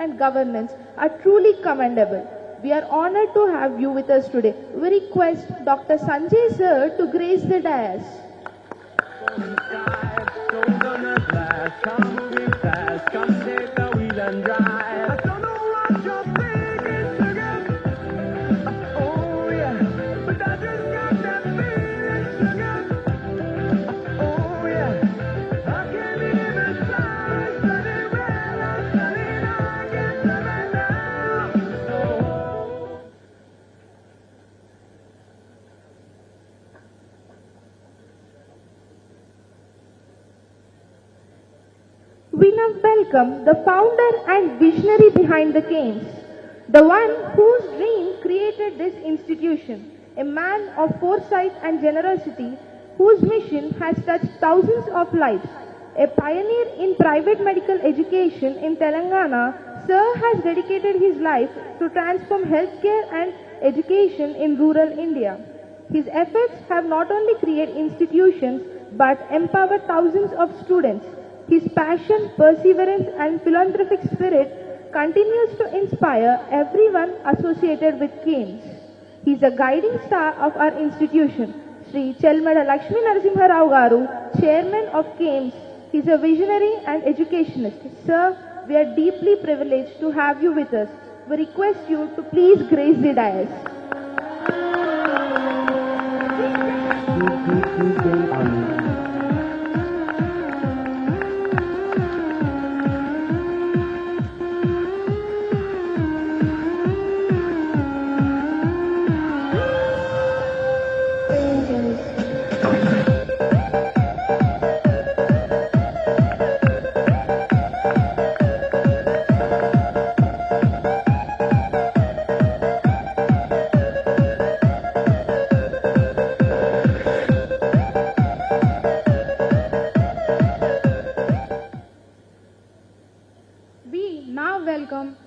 and governance are truly commendable. We are honored to have you with us today. We request Dr. Sanjay sir to grace the dais. We now welcome the founder and visionary behind the CAIMS, the one whose dream created this institution, a man of foresight and generosity whose mission has touched thousands of lives. A pioneer in private medical education in Telangana, Sir has dedicated his life to transform healthcare and education in rural India. His efforts have not only created institutions but empowered thousands of students. His passion, perseverance and philanthropic spirit continues to inspire everyone associated with CAIMS. He is a guiding star of our institution. Sri Chalmeda Lakshmi Narasimha Rao Garu, Chairman of CAIMS. He is a visionary and educationist. Sir, we are deeply privileged to have you with us. We request you to please grace the dais.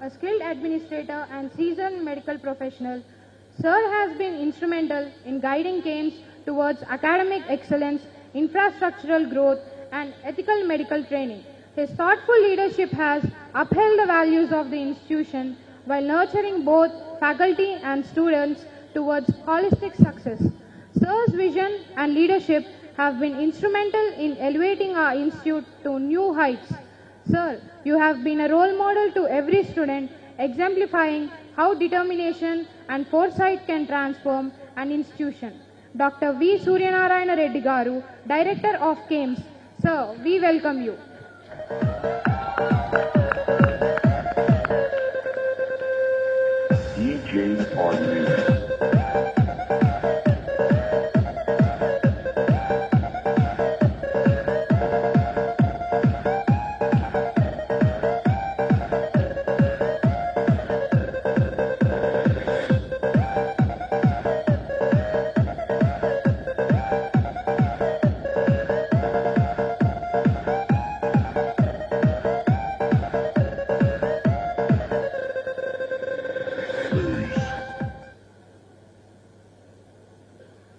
A skilled administrator and seasoned medical professional, Sir has been instrumental in guiding CAIMS towards academic excellence, infrastructural growth, and ethical medical training. His thoughtful leadership has upheld the values of the institution while nurturing both faculty and students towards holistic success. Sir's vision and leadership have been instrumental in elevating our institute to new heights. Sir, you have been a role model to every student, exemplifying how determination and foresight can transform an institution. Dr. V. Suryanarayana Reddy Garu, Director of CAIMS. Sir, we welcome you. DJ on me.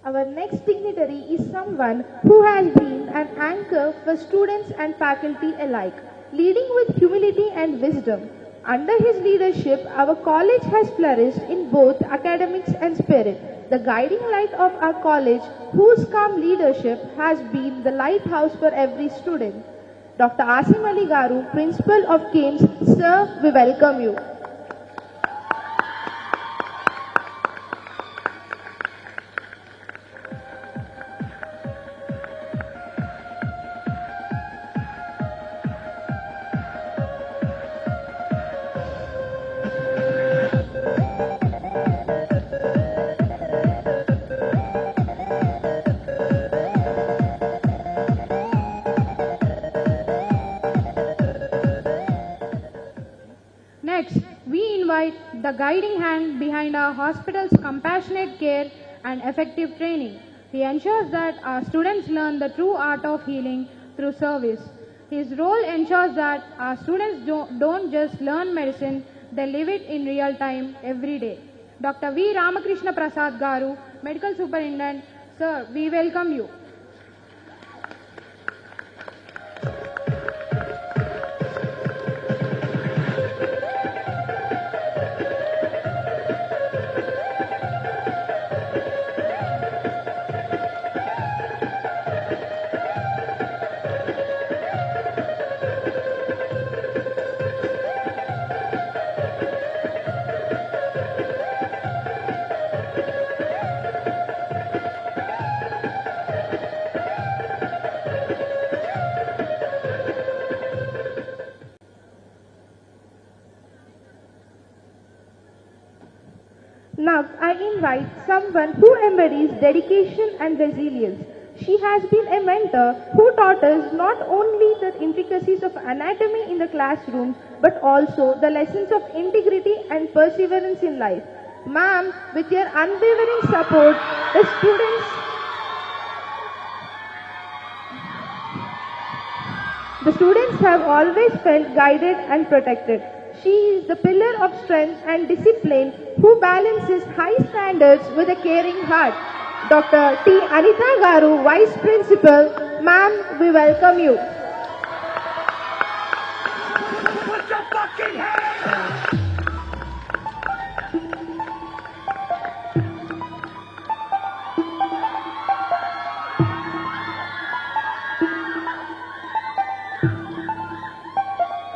Our next dignitary is someone who has been an anchor for students and faculty alike, leading with humility and wisdom. Under his leadership, our college has flourished in both academics and spirit. The guiding light of our college, whose calm leadership has been the lighthouse for every student. Dr. Asim Ali Garu, Principal of CAIMS. Sir, we welcome you. The guiding hand behind our hospital's compassionate care and effective training. He ensures that our students learn the true art of healing through service. His role ensures that our students don't just learn medicine, they live it in real time every day. Dr. V. Ramakrishna Prasad Garu, Medical Superintendent. Sir, we welcome you. Now I invite someone who embodies dedication and resilience. She has been a mentor who taught us not only the intricacies of anatomy in the classroom but also the lessons of integrity and perseverance in life. Ma'am, with your unwavering support, the students have always felt guided and protected. She is the pillar of strength and discipline who balances high standards with a caring heart. Dr. T. Anita Garu, Vice Principal, ma'am, we welcome you. Put your fucking hands up!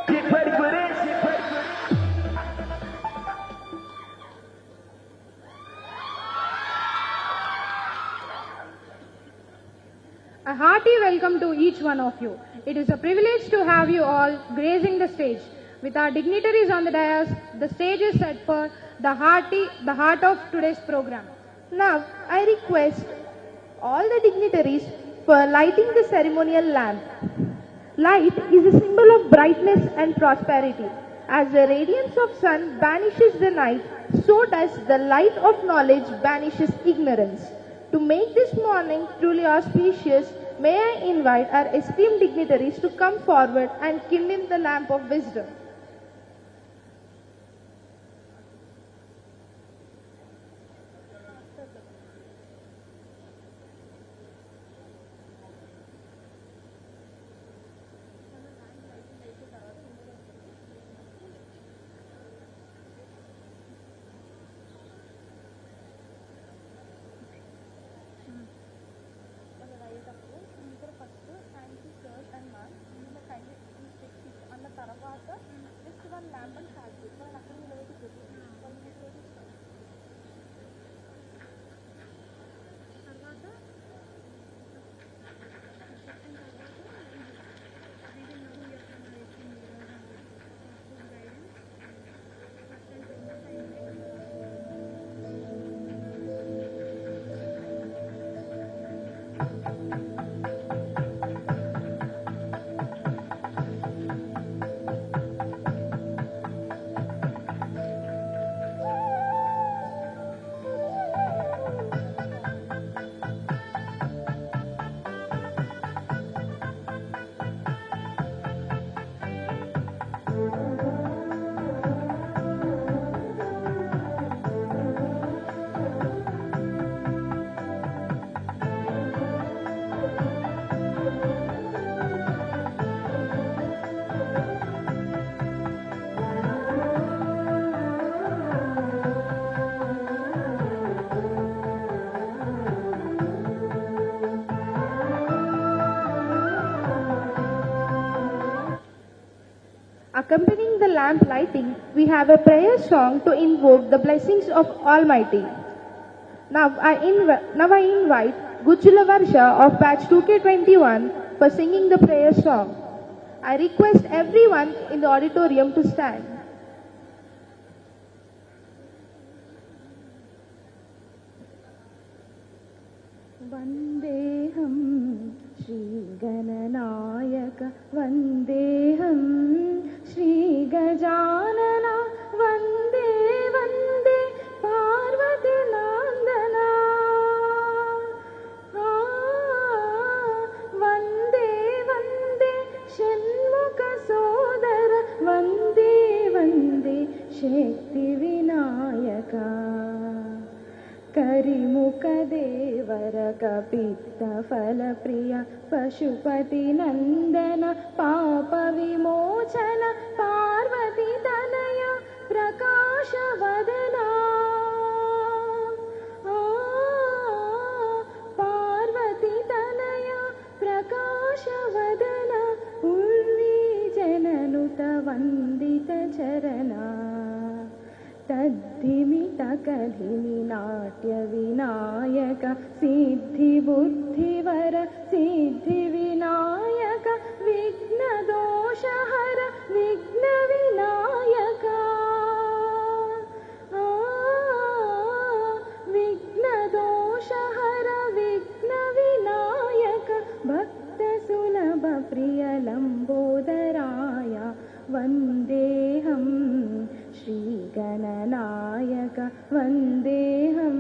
Get ready for this. Get ready for this. A hearty welcome to each one of you. It is a privilege to have you all gracing the stage. With our dignitaries on the dais, the stage is set for the heart of today's program. Now, I request all the dignitaries for lighting the ceremonial lamp. Light is a symbol of brightness and prosperity. As the radiance of sun banishes the night, so does the light of knowledge banishes ignorance. To make this morning truly auspicious, may I invite our esteemed dignitaries to come forward and kindle the lamp of wisdom. Accompanying the lamp lighting, we have a prayer song to invoke the blessings of Almighty. Now I invite Gujula Varsha of batch 2K21 for singing the prayer song. I request everyone in the auditorium to stand. Vandeham Shri Gananayaka Vandeham Shri Gajanana Vande Vande Parvati Nandana Vande Vande Shanmukha Sodara Vande Vande Shakti Vinayaka Karimukha Devara Kapita Phala Priya Pashupati Nandana Papa Vimochana Parvati Tanaya Prakasha Vadana Parvati Tanaya Prakasha Vadana Urvi Jananuta Vandita Charana Taddhimi Takadhimi Natya Vinayaka Siddhi Buddhi Vara Siddhi Vinayaka Vigna Dosha Hara Vigna Vinayaka वन्देऽहं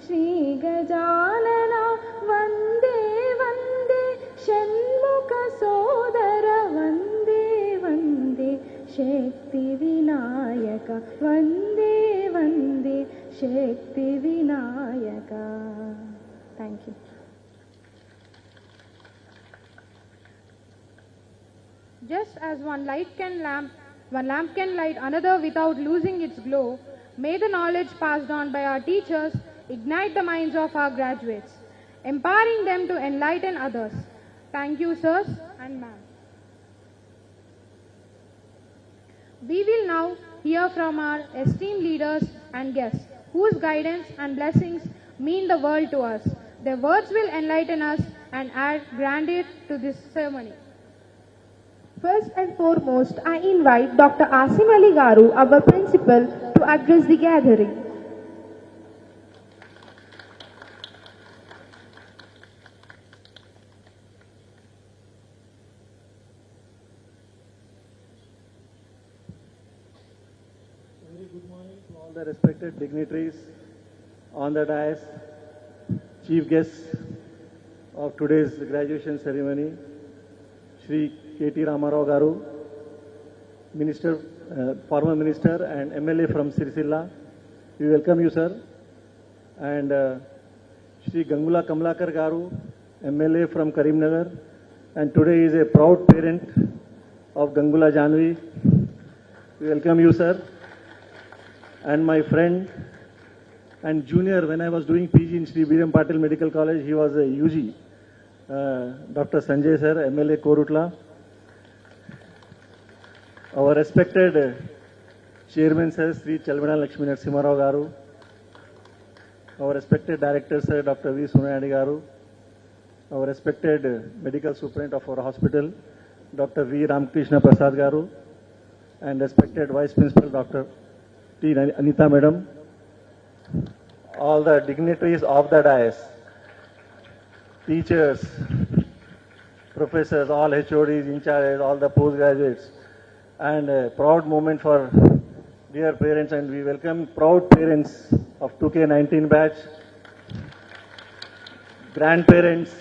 श्रीगजानना वन्दे वन्दे षण्मुखसोदर वन्दे वन्दे शक्तिविनायक वन्दे वन्दे शक्तिविनायक. Thank you. Just as one lamp can light another without losing its glow, may the knowledge passed on by our teachers ignite the minds of our graduates, empowering them to enlighten others. Thank you, sirs and ma'am. We will now hear from our esteemed leaders and guests, whose guidance and blessings mean the world to us. Their words will enlighten us and add grandeur to this ceremony. First and foremost, I invite Dr. Asim Ali Garu, our principal, to address the gathering. Very good morning to all the respected dignitaries on the dais, chief guests of today's graduation ceremony, Shri KTR Rama Rao Garu, Minister, former Minister and MLA from Sirisilla. We welcome you, sir. And Shri Gangula Kamlakar Garu, MLA from Karimnagar, and today is a proud parent of Gangula Janvi. We welcome you, sir. And my friend and junior, when I was doing PG in Shri Biram Patil Medical College, he was a UG, Dr. Sanjay sir, MLA Korutla. Our respected chairman sir, Sri Chalmeda Lakshmi Narasimha Rao Garu. Our respected director sir, Dr. V. Sunayani Garu. Our respected medical superintendent of our hospital, Dr. V. Ramakrishna Prasad Garu. And respected vice principal, Dr. T. Anita Madam. All the dignitaries of the dais, teachers, professors, all HODs, in charge, all the postgraduates, and a proud moment for dear parents, and we welcome proud parents of 2K19 batch, grandparents,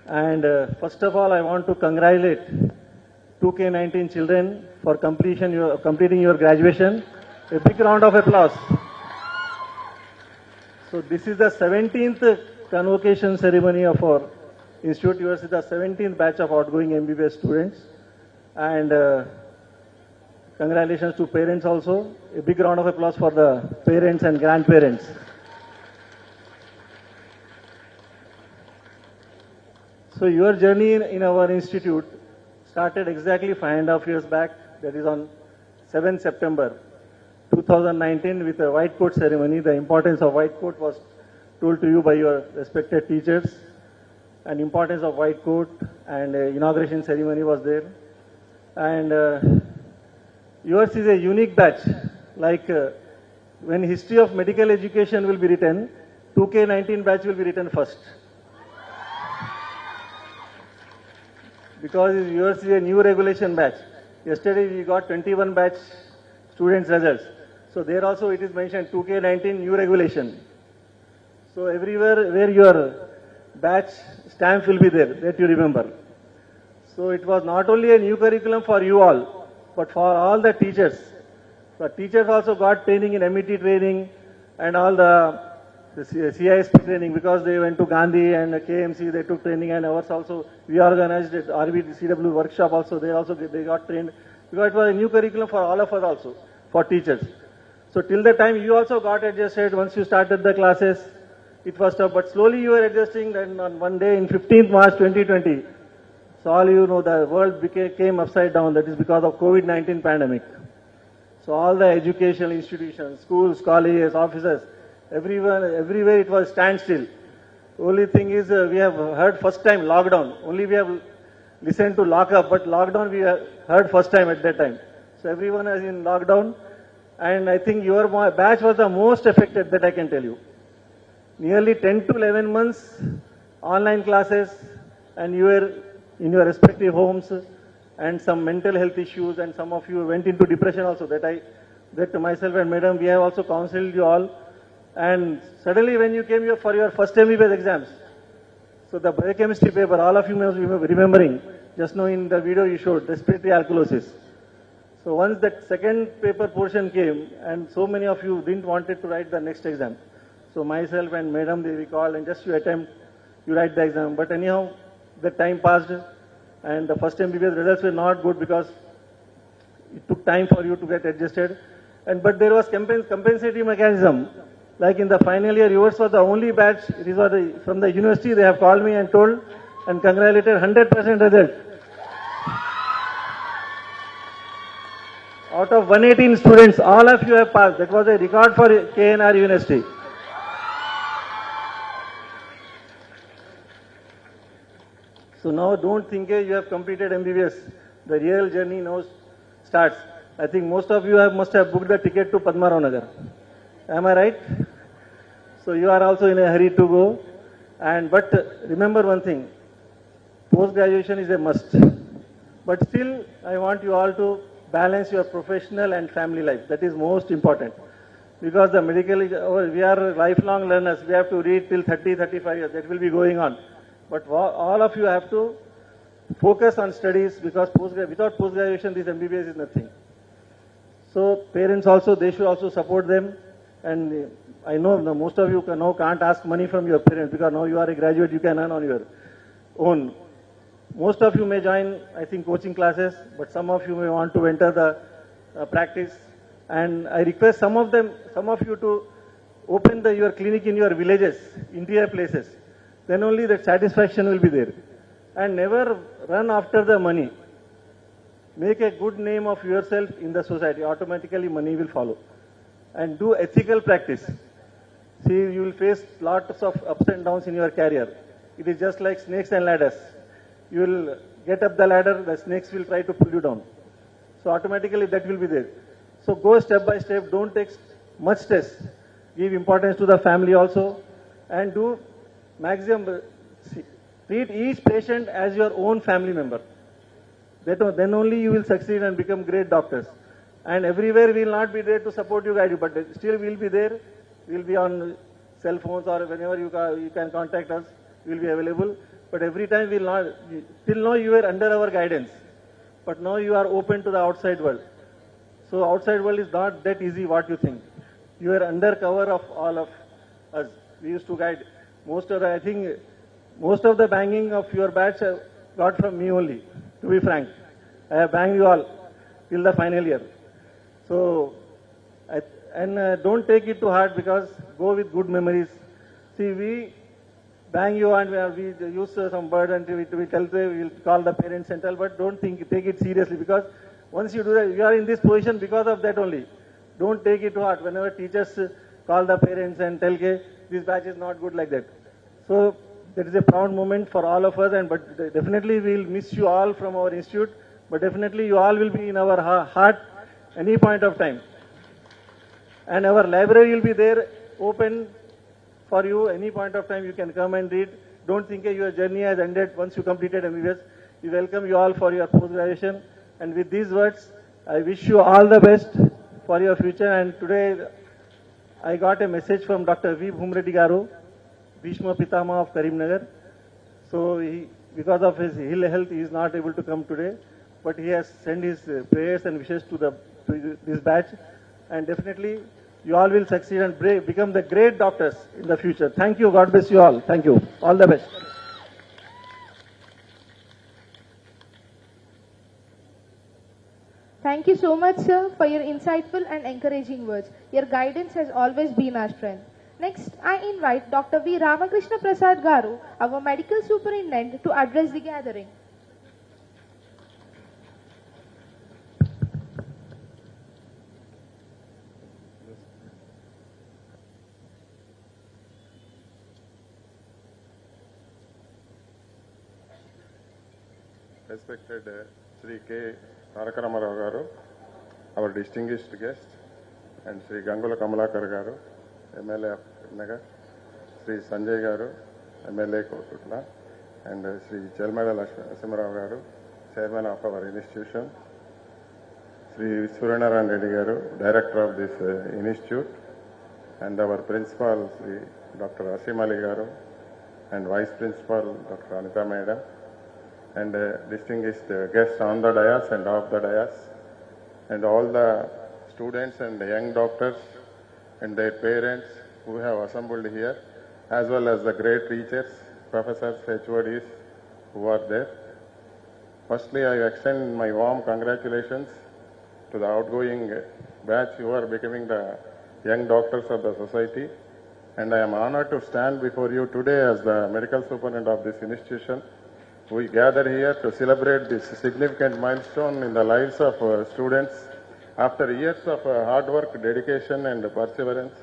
and first of all I want to congratulate 2K19 children for completing your graduation. A big round of applause. So this is the 17th convocation ceremony of our institute. Yours is the 17th batch of outgoing MBBS students. And congratulations to parents also. A big round of applause for the parents and grandparents. So your journey in our institute started exactly 5.5 years back. That is on 7th September 2019 with a white coat ceremony. The importance of white coat was told to you by your respected teachers, and importance of white coat and inauguration ceremony was there. And yours is a unique batch. Like when history of medical education will be written, 2K19 batch will be written first. Because yours is a new regulation batch. Yesterday we got 21 batch students results. So there also it is mentioned 2K19 new regulation. So everywhere where your batch stamp will be there, that you remember. So it was not only a new curriculum for you all, but for all the teachers. The teachers also got training in MET training and all the CISP training, because they went to Gandhi and KMC, they took training, and ours also, we organized at RBCW workshop also, they got trained, because it was a new curriculum for all of us also, for teachers. So till the time you also got adjusted, once you started the classes, it was tough, but slowly you were adjusting. Then on one day in 15th March 2020, so all you know, the world came upside down. That is because of COVID-19 pandemic. So all the educational institutions, schools, colleges, offices, everywhere it was standstill. Only thing is we have heard first time lockdown. Only we have listened to lockup, but lockdown we heard first time at that time. So everyone is in lockdown, and I think your batch was the most affected, that I can tell you. Nearly 10 to 11 months online classes, and you were in your respective homes, and some mental health issues, and some of you went into depression also, that I that myself and madam, we have also counseled you all. And suddenly when you came here for your first MBBS exams, so the biochemistry paper, all of you must be remembering, just now in the video you showed, respiratory alkalosis. So once that second paper portion came, and so many of you didn't wanted to write the next exam. So myself and madam, they recalled, and just you attempt, you write the exam. But anyhow, the time passed, and the first MBBS results were not good because it took time for you to get adjusted. But there was compensatory mechanism. Like in the final year, yours was the only batch. It is from the university. They have called me and told and congratulated 100% result. Out of 118 students, all of you have passed. That was a record for KNR University. So now don't think you have completed MBBS. The real journey now starts. I think most of you must have booked the ticket to Padma Rao Nagar. Am I right? So you are also in a hurry to go. But remember one thing, post-graduation is a must. But still, I want you all to balance your professional and family life. That is most important. Because the medical, we are lifelong learners. We have to read till 30, 35 years. That will be going on. But all of you have to focus on studies because without post-graduation, this MBBS is nothing. So parents also, they should also support them. And I know most of you now can't ask money from your parents because now you are a graduate, you can earn on your own. Most of you may join, I think, coaching classes, but some of you may want to enter the practice. And I request some of you to open your clinic in your villages, interior places. Then only that satisfaction will be there. And never run after the money. Make a good name of yourself in the society. Automatically money will follow. And do ethical practice. See, you will face lots of ups and downs in your career. It is just like snakes and ladders. You will get up the ladder, the snakes will try to pull you down. So automatically that will be there. So go step by step, don't take much stress. Give importance to the family also. And do maximum, treat each patient as your own family member. Then only you will succeed and become great doctors. And everywhere we will not be there to support you, guide you, but still we will be there. We will be on cell phones or whenever you can contact us, we will be available. But every time we will not, till now you were under our guidance. But now you are open to the outside world. So outside world is not that easy what you think. You are under cover of all of us. We used to guide I think most of the banging of your batch got from me only, to be frank. I have banged you all till the final year. So, don't take it to heart because go with good memories. See, we bang you and we use some word and we tell them, we will call the parents and tell, but don't take it seriously because once you do that, you are in this position because of that only. Don't take it to heart. Whenever teachers call the parents and tell, this batch is not good like that. So, that is a proud moment for all of us, but definitely we will miss you all from our institute, but definitely you all will be in our heart any point of time. And our library will be there, open for you any point of time. You can come and read. Don't think your journey has ended once you completed MBBS. We welcome you all for your post-graduation. And with these words, I wish you all the best for your future. And today, I got a message from Dr. V. Bhumreddy Garu, Bhishma Pitama of Karimnagar. So, because of his ill health, he is not able to come today. But he has sent his prayers and wishes to this batch. And definitely, you all will succeed and become the great doctors in the future. Thank you. God bless you all. Thank you. All the best. Thank you so much, sir, for your insightful and encouraging words. Your guidance has always been our strength. Next, I invite Dr. V. Ramakrishna Prasad Garu, our medical superintendent, to address the gathering. Respected Sri K. Rama Rao Garu, our distinguished guest, and Sri Gangula Kamalakar Garu, MLA of Nagar, Sri Sanjay Garu, MLA Kotutla, and Sri Chalmeda Rama Garu, Chairman of our institution, Sri Suranaran Reddy Garu, Director of this institute, and our Principal, Sri Dr. Asim Ali Garu, and Vice Principal, Dr. Anita Madam, and distinguished guests on the dais and off the dais, and all the students and the young doctors and their parents who have assembled here, as well as the great teachers, professors, HODs who are there. Firstly, I extend my warm congratulations to the outgoing batch who are becoming the young doctors of the society, and I am honored to stand before you today as the medical superintendent of this institution. We gather here to celebrate this significant milestone in the lives of students. After years of hard work, dedication and perseverance,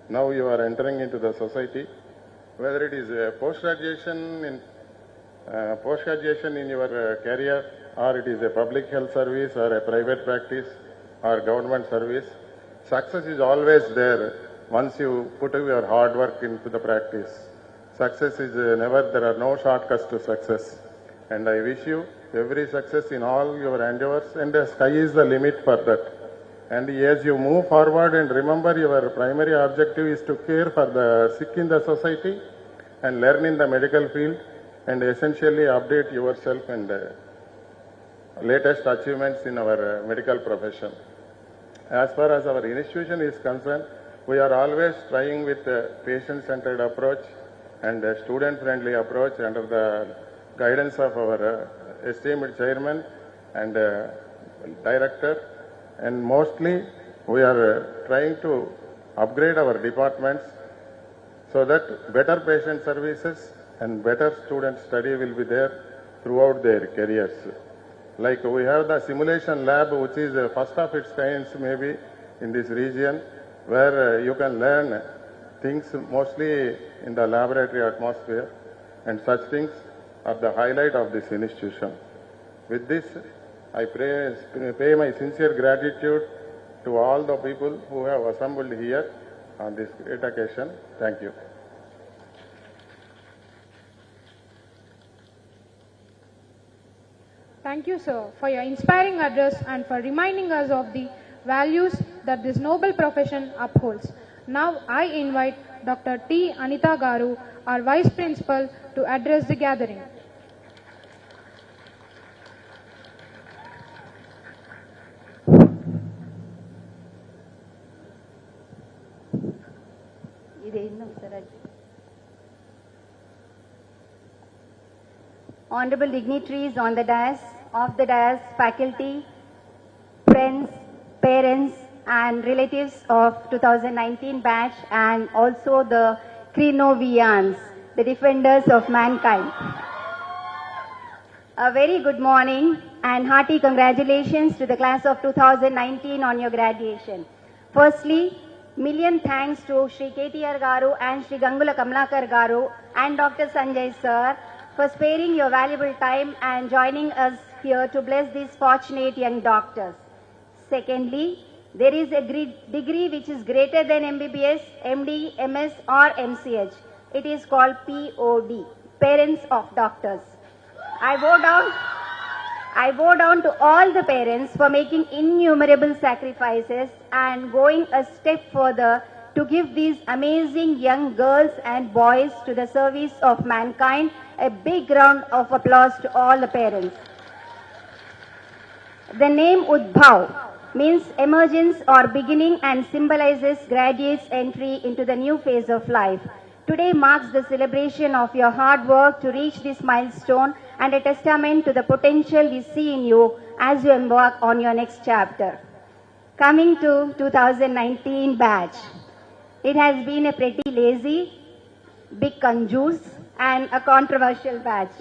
now you are entering into the society. Whether it is post-graduation in your career, or it is a public health service or a private practice or government service, success is always there once you put your hard work into the practice. Success is never, there are no shortcuts to success. And I wish you every success in all your endeavors, and the sky is the limit for that. And as you move forward, and remember your primary objective is to care for the sick in the society and learn in the medical field and essentially update yourself and latest achievements in our medical profession. As far as our institution is concerned, we are always trying with a patient-centered approach and a student-friendly approach under the guidance of our esteemed chairman and director. And mostly we are trying to upgrade our departments so that better patient services and better student study will be there throughout their careers. Like we have the simulation lab, which is first of its kind maybe in this region, where you can learn things mostly in the laboratory atmosphere, and such things are the highlight of this institution. With this, I pay my sincere gratitude to all the people who have assembled here on this great occasion. Thank you. Thank you, sir, for your inspiring address and for reminding us of the values that this noble profession upholds. Now I invite Dr. T. Anita Garu, our Vice Principal, to address the gathering. Honorable dignitaries on the dais, off the dais, faculty, friends, parents and relatives of 2019 batch, and also the Crinovians, the defenders of mankind. A very good morning and hearty congratulations to the class of 2019 on your graduation. Firstly, million thanks to Sri KTR Garu and Sri Gangula Kamlakar Garu and Dr. Sanjay sir for sparing your valuable time and joining us here to bless these fortunate young doctors. Secondly, there is a degree which is greater than MBBS, MD, MS or MCH. It is called POD, Parents of Doctors. I bow down to all the parents for making innumerable sacrifices and going a step further to give these amazing young girls and boys to the service of mankind. A big round of applause to all the parents. The name Udbhav means emergence or beginning and symbolizes graduates' entry into the new phase of life. Today marks the celebration of your hard work to reach this milestone and a testament to the potential we see in you as you embark on your next chapter. Coming to 2019 batch, it has been a pretty lazy, big conjuice and a controversial batch.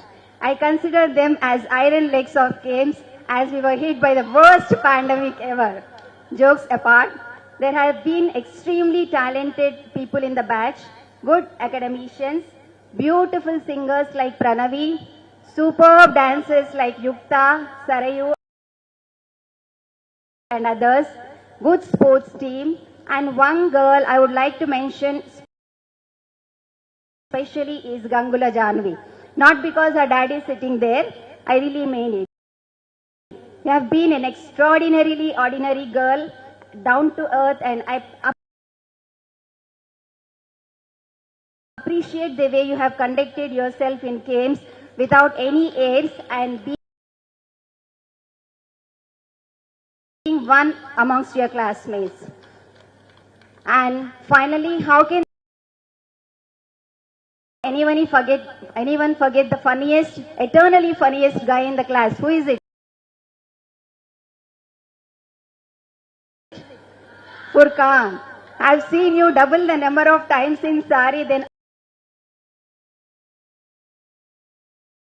I consider them as iron legs of CAIMS as we were hit by the worst pandemic ever. Jokes apart, there have been extremely talented people in the batch, good academicians, beautiful singers like Pranavi, superb dancers like Yukta, Sarayu and others, good sports team, and one girl I would like to mention especially is Gangula Janvi. Not because her dad is sitting there, I really mean it. You have been an extraordinarily ordinary girl, down to earth, and I appreciate the way you have conducted yourself in CAIMS without any airs and being one amongst your classmates. And finally, how can anyone forget the funniest, eternally funniest guy in the class? Who is it? Furkan. I've seen you double the number of times in sari than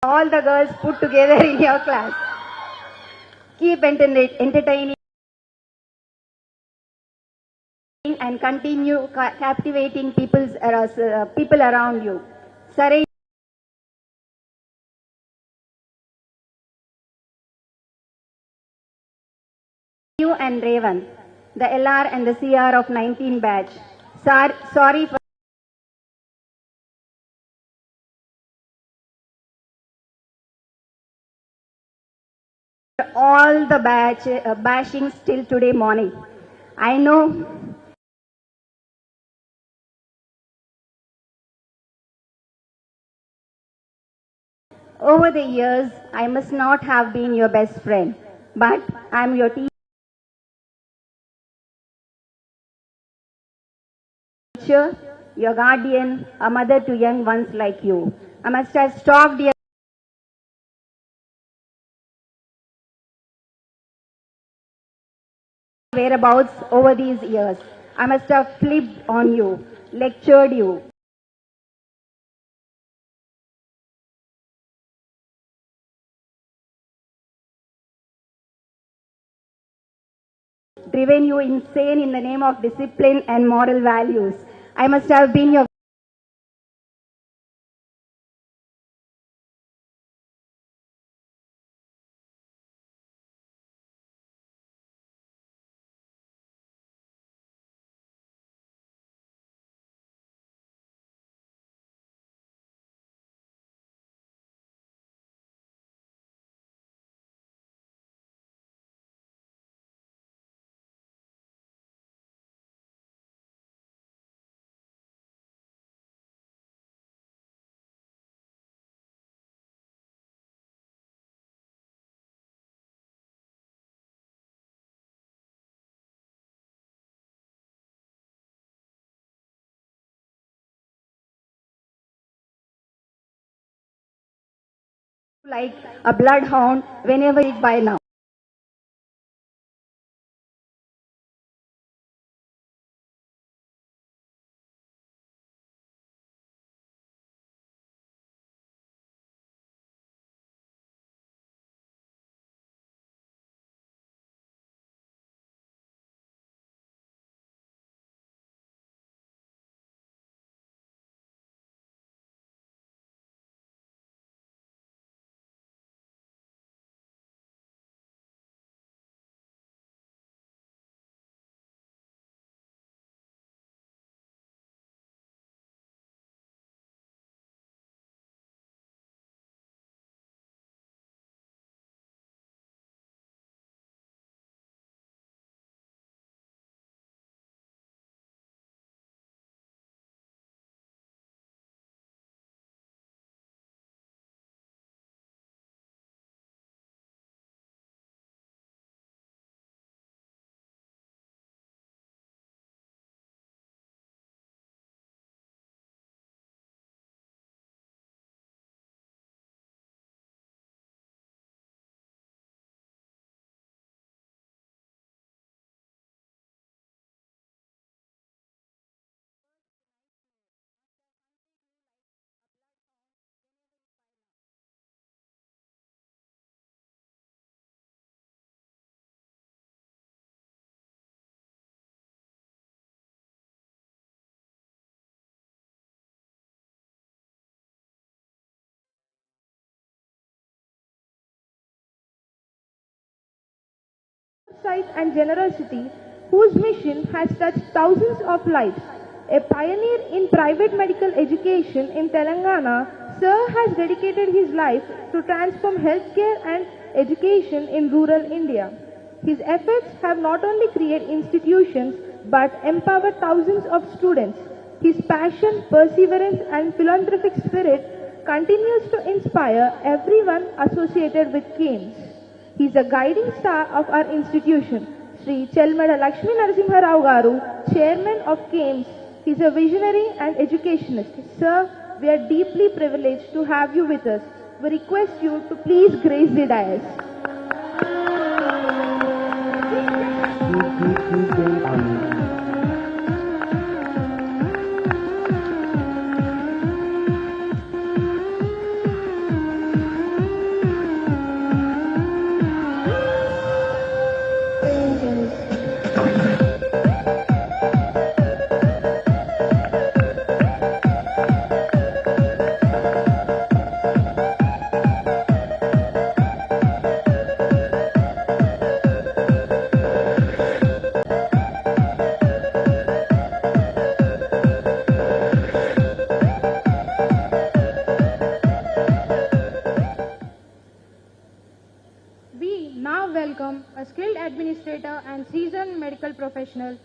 all the girls put together in your class. Keep entertaining and continue captivating people around you. Sarai you and Revan, the LR and the CR of 19 batch. Sorry for all the bashings till today morning. I know over the years I must not have been your best friend, but I am your teacher, your guardian, a mother to young ones like you. I must have stalked your whereabouts over these years. I must have flipped on you, lectured you. Driven you insane in the name of discipline and moral values. I must have been your like a bloodhound whenever it by now. Foresight and generosity, whose mission has touched thousands of lives. A pioneer in private medical education in Telangana, Sir has dedicated his life to transform healthcare and education in rural India. His efforts have not only created institutions but empowered thousands of students. His passion, perseverance and philanthropic spirit continues to inspire everyone associated with CAIMS. He is a guiding star of our institution. Sri Chalmeda Lakshmi Narasimha Rao Garu, Chairman of CAIMS. He is a visionary and educationist. Sir, we are deeply privileged to have you with us. We request you to please grace the dais. A skilled administrator and seasoned medical professional,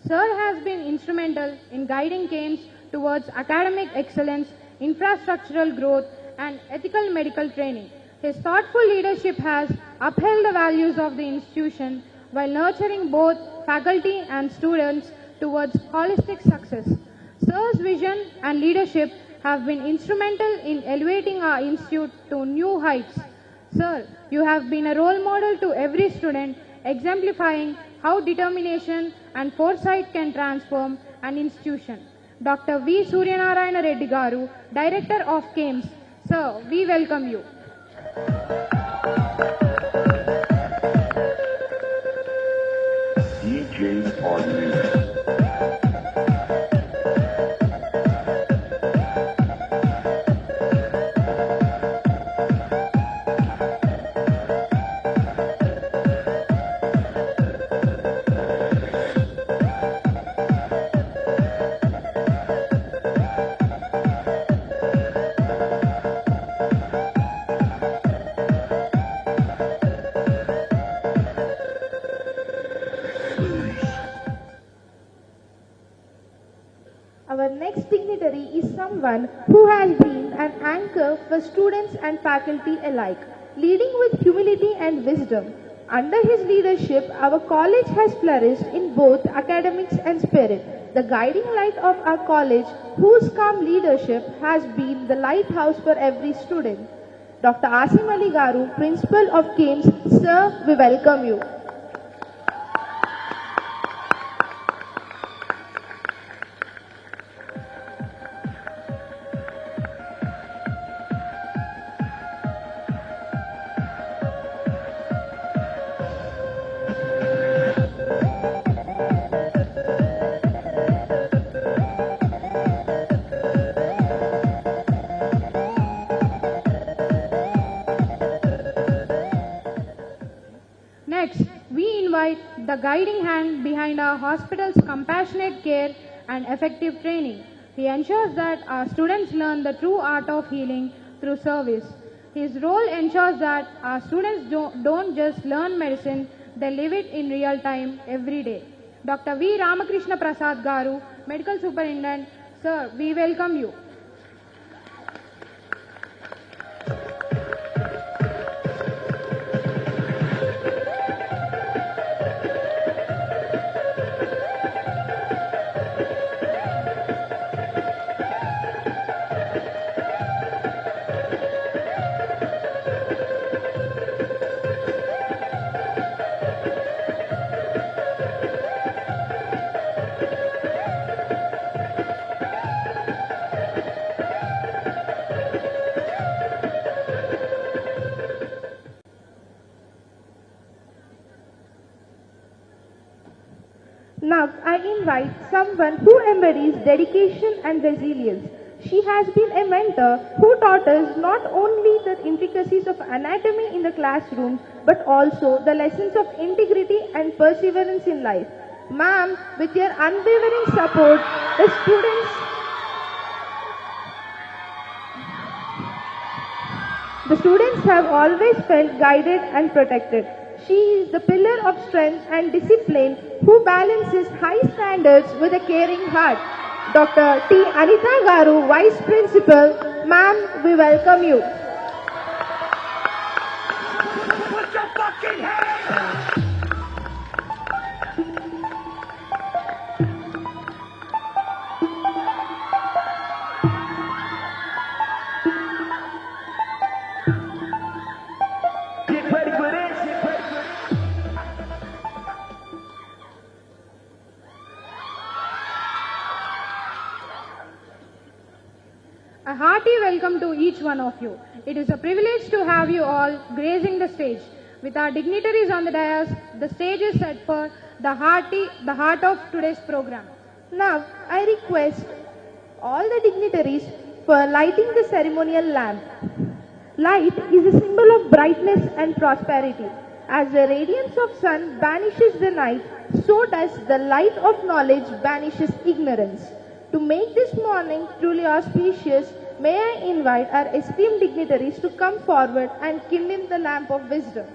Sir has been instrumental in guiding CAIMS towards academic excellence, infrastructural growth, and ethical medical training. His thoughtful leadership has upheld the values of the institution while nurturing both faculty and students towards holistic success. Sir's vision and leadership have been instrumental in elevating our institute to new heights. Sir, you have been a role model to every student, exemplifying how determination and foresight can transform an institution. Dr. V. Suryanarayana Reddy Garu, Director of CAIMS. Sir, we welcome you. DJ Army. Our next dignitary is someone who has been an anchor for students and faculty alike, leading with humility and wisdom. Under his leadership, our college has flourished in both academics and spirit. The guiding light of our college, whose calm leadership has been the lighthouse for every student. Dr. Asim Ali Garu, Principal of CAIMS. Sir, we welcome you. Next, we invite the guiding hand behind our hospital's compassionate care and effective training. He ensures that our students learn the true art of healing through service. His role ensures that our students don't just learn medicine, they live it in real time every day. Dr. V. Ramakrishna Prasad Garu, Medical Superintendent. Sir, we welcome you. Now, I invite someone who embodies dedication and resilience. She has been a mentor who taught us not only the intricacies of anatomy in the classroom, but also the lessons of integrity and perseverance in life. Ma'am, with your unwavering support, The students have always felt guided and protected. She is the pillar of strength and discipline who balances high standards with a caring heart. Dr. T. Anita Garu, Vice Principal. Ma'am, we welcome you. Put your fucking hands up! Get ready for this. Get ready for this. A hearty welcome to each one of you. It is a privilege to have you all gracing the stage. With our dignitaries on the dais, the stage is set for the heart of today's program. Now, I request all the dignitaries for lighting the ceremonial lamp. Light is a symbol of brightness and prosperity. As the radiance of sun banishes the night, so does the light of knowledge banishes ignorance. To make this morning truly auspicious, may I invite our esteemed dignitaries to come forward and kindle the lamp of wisdom.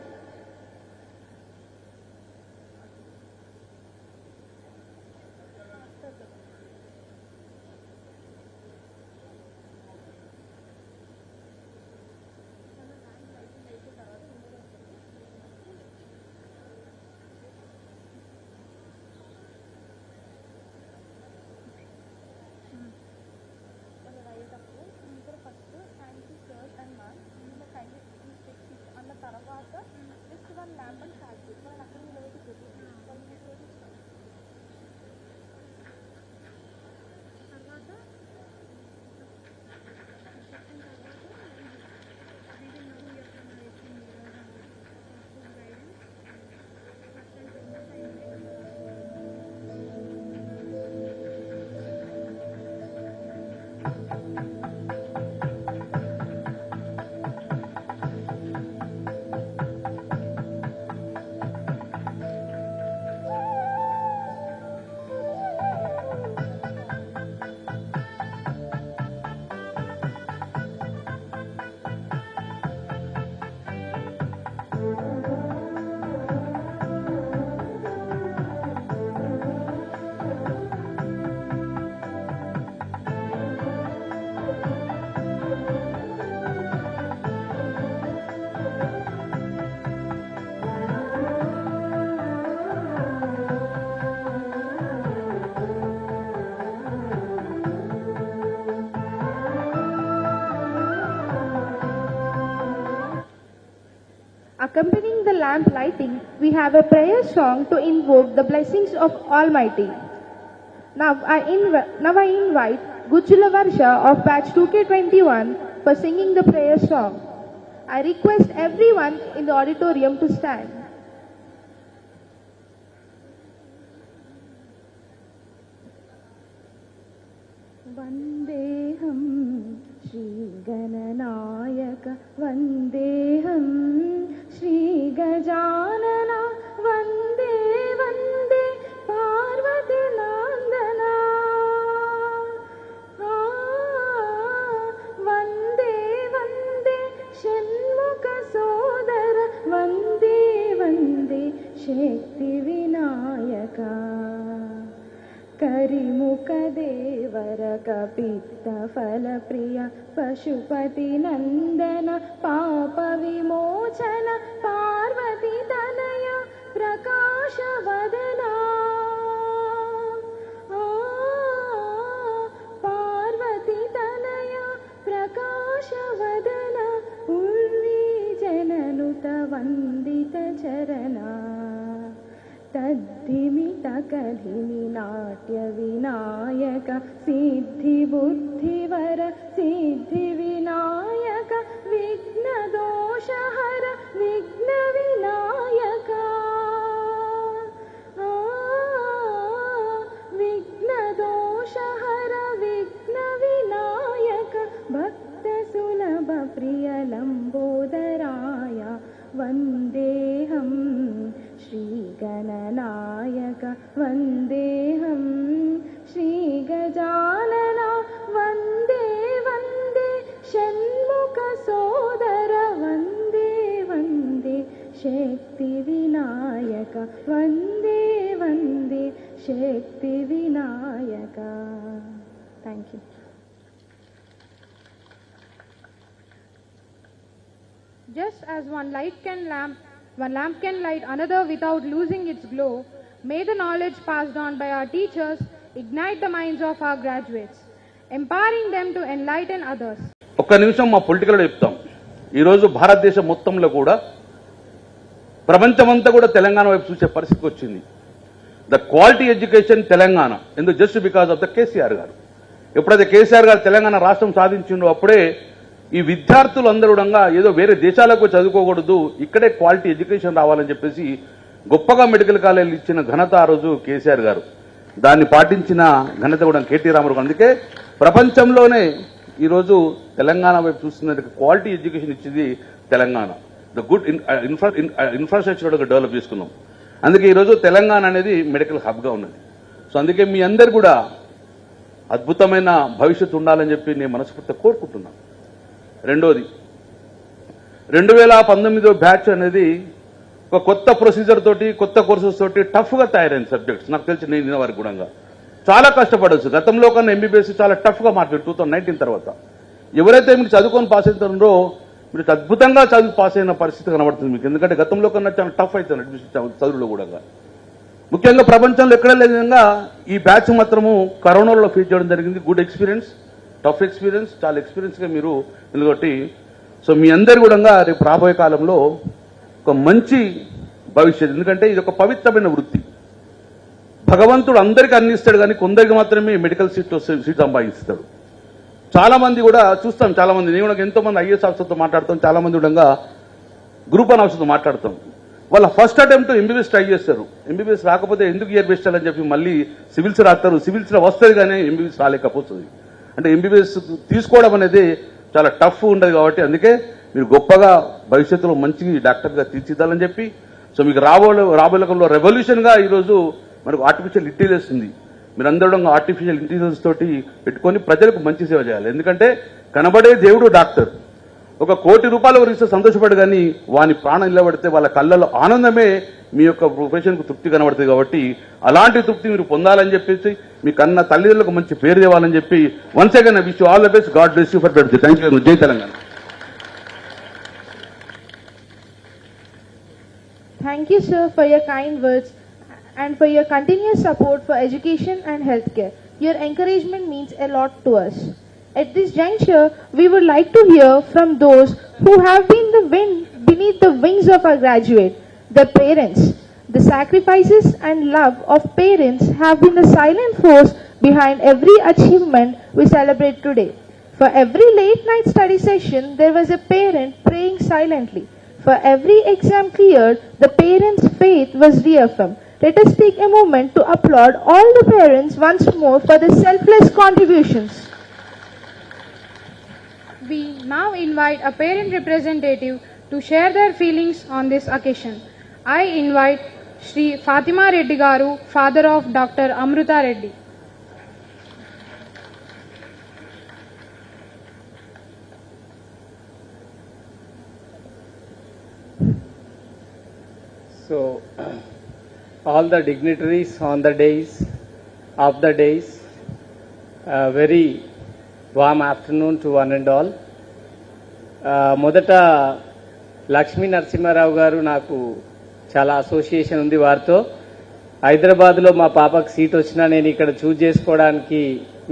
Accompanying the lamp lighting, we have a prayer song to invoke the blessings of Almighty. Now I invite Gujula Varsha of batch 2K21 for singing the prayer song. I request everyone in the auditorium to stand. Vandeham Shri Gananayaka Vandeham Shri Gajanana Vande Vande Parvati Nandana Vande Vande Shanmukha Sodara Vande Vande Shakti Vinayaka Karimukha Devara Kapita Phala Priya Pashupati Nandana Papa Vimochana Parvati Tanaya Prakasha Vadana Parvati Tanaya Prakasha Vadana Urvi Jananuta Vandita Charana Taddhimi Takadhimi Natya Vinayaka Siddhi Buddhi Vara Siddhi Vinayaka Vigna Dosha Hara Vigna Vinayaka Vigna Dosha Hara Vigna Vinayaka Bhakta Sulabha Priya Lambodaraya Vandeham Shri Gananayaka Vandeham Shri Gajanana Vande Vande Shakti Vinayaka. Thank you. Just as one lamp can light another without losing its glow, may the knowledge passed on by our teachers ignite the minds of our graduates, empowering them to enlighten others. ఒక్క నిమిషం మా పొలిటికల్లో చెప్తాం. ఈరోజు భారతదేశం మొత్తంలో కూడా ప్రపంచమంతా కూడా తెలంగాణ వైపు చూసే పరిస్థితికి వచ్చింది. ద క్వాలిటీ ఎడ్యుకేషన్ తెలంగాణ ఎందుకు just because of the KCR గారు. ఎప్పుడైతే కేసీఆర్ గారు తెలంగాణ రాష్ట్రం సాధించిండో అప్పుడే ఈ విద్యార్థులు అందరూ కూడా ఏదో వేరే దేశాలకు చదువుకోకూడదు, ఇక్కడే క్వాలిటీ ఎడ్యుకేషన్ రావాలని చెప్పేసి గొప్పగా మెడికల్ కాలేజీలు ఇచ్చిన ఘనత ఆ రోజు కేసీఆర్ గారు. దాన్ని పాటించిన ఘనత కూడా కేటీ రామారావు. అందుకే ప్రపంచంలోనే ఈరోజు తెలంగాణ వైపు చూస్తున్న క్వాలిటీ ఎడ్యుకేషన్ ఇచ్చింది Telangana. The good infrastructure develop చేసుకున్నాం. అందుకే ఈరోజు తెలంగాణ అనేది మెడికల్ హబ్గా ఉన్నది. సో అందుకే మీ అందరు కూడా అద్భుతమైన భవిష్యత్తు ఉండాలని చెప్పి నేను మనస్ఫూర్తిగా కోరుకుంటున్నాను. రెండోది 2019 బ్యాచ్ అనేది ఒక కొత్త ప్రొసీజర్ తోటి కొత్త కోర్సెస్ తోటి టఫ్గా తయారైన సబ్జెక్ట్స్. నాకు తెలిసి నేను వారికి కూడా చాలా కష్టపడవచ్చు. గతంలో కన్నా ఎంబీబీఎస్ చాలా టఫ్గా మాట్లాడు 2019 తర్వాత. ఎవరైతే మీరు చదువుకొని పాస్ అవుతారో మీరు అద్భుతంగా చదువు పాస్ అయిన పరిస్థితి కనబడుతుంది మీకు. ఎందుకంటే గతంలో కన్నా చాలా టఫ్ అవుతుంది అడ్మిషన్ చదువులో కూడా. ముఖ్యంగా ప్రపంచంలో ఎక్కడ లేని విధంగా ఈ బ్యాచ్ మాత్రము కరోనాలో ఫేస్ చేయడం జరిగింది. గుడ్ ఎక్స్పీరియన్స్, టఫ్ ఎక్స్పీరియన్స్, చాలా ఎక్స్పీరియన్స్గా మీరు ఎందుకంటే సో మీ అందరు కూడా రేపు రాబోయే కాలంలో ఒక మంచి భవిష్యత్తు. ఎందుకంటే ఇది ఒక పవిత్రమైన వృత్తి. భగవంతుడు అందరికీ అన్ని ఇస్తాడు, కానీ కొందరికి మాత్రమే మెడికల్ సీట్ సంపాదిస్తాడు. చాలా మంది కూడా చూస్తాం, చాలా మంది నేను కూడా ఎంతో మంది ఐఏఎస్ ఆఫీసర్తో మాట్లాడతాం, చాలా మంది కూడా గ్రూప్ వన్ ఆఫీసర్తో మాట్లాడతాం. వాళ్ళ ఫస్ట్ అటెంప్ట్ ఎంబీబీఎస్ ట్రై చేస్తారు. ఎంబీబీఎస్ రాకపోతే ఎందుకు ఇయర్ బెస్ట్ అని చెప్పి మళ్ళీ సివిల్స్ రాస్తారు. సివిల్స్లో వస్తుంది కానీ ఎంబీబీఎస్ రాలేకపోతుంది. అంటే ఎంబీబీఎస్ తీసుకోవడం అనేది చాలా టఫ్ ఉండదు. కాబట్టి అందుకే మీరు గొప్పగా భవిష్యత్తులో మంచి డాక్టర్గా తీర్చిద్దాలని చెప్పి సో మీకు రాబోయే రెవల్యూషన్గా ఈరోజు మనకు ఆర్టిఫిషియల్ ఇంటెలిజెన్స్ ఉంది. మీరందరూ ఆర్టిఫిషియల్ ఇంటెలిజెన్స్ తోటి పెట్టుకొని ప్రజలకు మంచి సేవ చేయాలి. ఎందుకంటే కనబడే దేవుడు డాక్టర్. ఒక ₹1,00,00,000 ఇస్తే సంతోషపడు, కానీ వాని ప్రాణం నిలబడితే వాళ్ళ కళ్ళలో ఆనందమే మీ యొక్క ప్రొఫెషన్కు తృప్తి కనబడుతుంది. కాబట్టి అలాంటి తృప్తి మీరు పొందాలని చెప్పేసి మీ కన్న తల్లిదండ్రులకు మంచి పేరు తేవాలని చెప్పి once again I wish you all the best. God bless you for that. Thank you. జై Telangana. Thank you, sir, for your kind words and for your continuous support for education and healthcare. Your encouragement means a lot to us. At this juncture, we would like to hear from those who have been the wind beneath the wings of our graduate, the parents. The sacrifices and love of parents have been the silent force behind every achievement we celebrate today. For every late night study session, there was a parent praying silently. For every exam cleared, the parents' faith was reaffirmed. Let us take a moment to applaud all the parents once more for their selfless contributions. We now invite a parent representative to share their feelings on this occasion. I invite Shri Fatima Reddy Garu, father of Dr. Amruta Reddy. So, all the dignitaries on the days, of the days, very warm afternoon to one and all. మొదట లక్ష్మీ నరసింహారావు గారు నాకు చాలా association ఉంది వారితో. హైదరాబాద్లో మా పాపకు seat వచ్చినా నేను ఇక్కడ చూజ్ చేసుకోవడానికి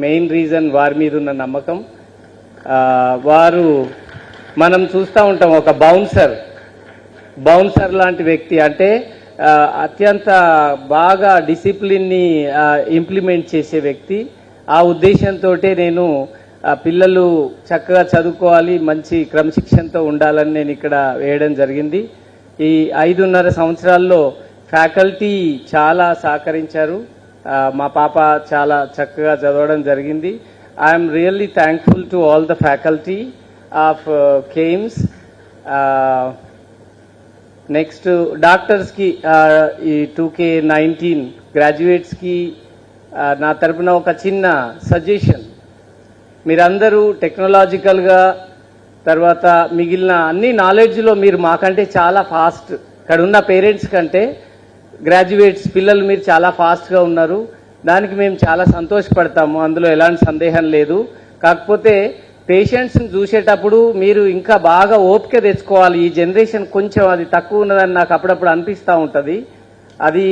మెయిన్ రీజన్ వారి మీద ఉన్న నమ్మకం. వారు మనం చూస్తూ ఉంటాం ఒక బౌన్సర్ లాంటి వ్యక్తి, అంటే అత్యంత బాగా డిసిప్లిన్ని ఇంప్లిమెంట్ చేసే వ్యక్తి. ఆ ఉద్దేశంతో నేను పిల్లలు చక్కగా చదువుకోవాలి, మంచి క్రమశిక్షణతో ఉండాలని నేను ఇక్కడ వేయడం జరిగింది. ఈ 5.5 సంవత్సరాల్లో ఫ్యాకల్టీ చాలా సహకరించారు. మా పాప చాలా చక్కగా చదవడం జరిగింది. I'm really thankful to all the faculty of CAIMS. Next డాక్టర్స్కి, ఈ 2K19 గ్రాడ్యుయేట్స్కి నా తరపున ఒక చిన్న సజెషన్. మీరందరూ టెక్నాలజికల్గా తర్వాత మిగిలిన అన్ని నాలెడ్జ్లో మీరు మాకంటే చాలా ఫాస్ట్. ఇక్కడ ఉన్న పేరెంట్స్ కంటే గ్రాడ్యుయేట్స్ పిల్లలు మీరు చాలా ఫాస్ట్గా ఉన్నారు. దానికి మేము చాలా సంతోషపడతాము, అందులో ఎలాంటి సందేహం లేదు. కాకపోతే పేషెంట్స్ని చూసేటప్పుడు మీరు ఇంకా బాగా ఓపిక తెచ్చుకోవాలి. ఈ జనరేషన్ కొంచెం అది తక్కువ ఉన్నదని నాకు అప్పుడప్పుడు అనిపిస్తూ ఉంటుంది. అది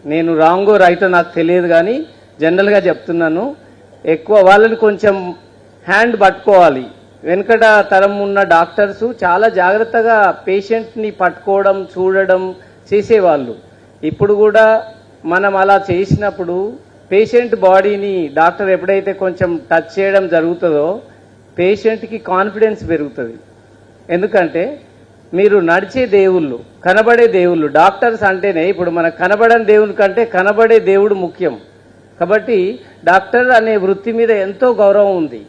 నేను రాంగో రైటో నాకు తెలియదు, కానీ జనరల్గా చెప్తున్నాను. ఎక్కువ వాళ్ళని కొంచెం హ్యాండ్ పట్టుకోవాలి. వెనుకట తరం ఉన్న డాక్టర్స్ చాలా జాగ్రత్తగా పేషెంట్ని పట్టుకోవడం చూడడం చేసేవాళ్ళు. ఇప్పుడు కూడా మనం అలా చేసినప్పుడు పేషెంట్ బాడీని డాక్టర్ ఎప్పుడైతే కొంచెం టచ్ చేయడం జరుగుతుందో పేషెంట్కి కాన్ఫిడెన్స్ పెరుగుతుంది. ఎందుకంటే మీరు నడిచే దేవుళ్ళు, కనబడే దేవుళ్ళు. డాక్టర్స్ అంటేనే ఇప్పుడు మనకు కనబడని దేవుని కంటే కనబడే దేవుడు ముఖ్యం. కాబట్టి డాక్టర్ అనే వృత్తి మీద ఎంతో గౌరవం ఉంది.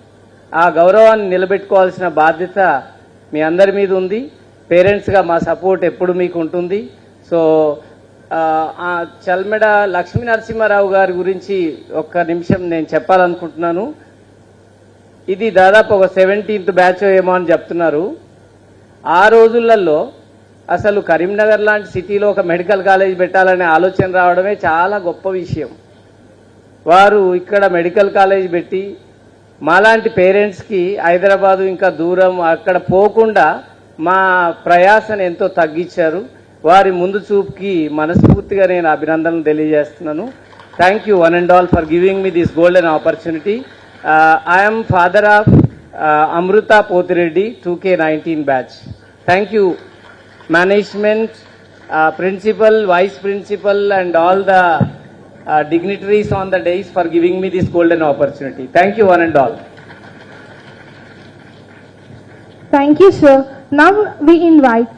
ఆ గౌరవాన్ని నిలబెట్టుకోవాల్సిన బాధ్యత మీ అందరి మీద ఉంది. పేరెంట్స్గా మా సపోర్ట్ ఎప్పుడు మీకు ఉంటుంది. సో చల్మెడ లక్ష్మీ నరసింహారావు గారి గురించి ఒక్క నిమిషం నేను చెప్పాలనుకుంటున్నాను. ఇది దాదాపు ఒక 17th బ్యాచ్ ఏమో అని చెప్తున్నారు. ఆ రోజులలో అసలు కరీంనగర్ లాంటి సిటీలో ఒక మెడికల్ కాలేజ్ పెట్టాలనే ఆలోచన రావడమే చాలా గొప్ప విషయం. వారు ఇక్కడ మెడికల్ కాలేజ్ పెట్టి మాలాంటి పేరెంట్స్కి హైదరాబాదు ఇంకా దూరం అక్కడ పోకుండా మా ప్రయాసను ఎంతో తగ్గించారు. వారి ముందు చూపుకి మనస్ఫూర్తిగా నేను అభినందనలు తెలియజేస్తున్నాను. Thank you one and all for giving me this golden opportunity. I'm father of Amrutha Pothireddy 2K19 batch. Thank you management, principal, vice principal and all the dignitaries on the days for giving me this golden opportunity. Thank you one and all. Thank you, sir. Now we invite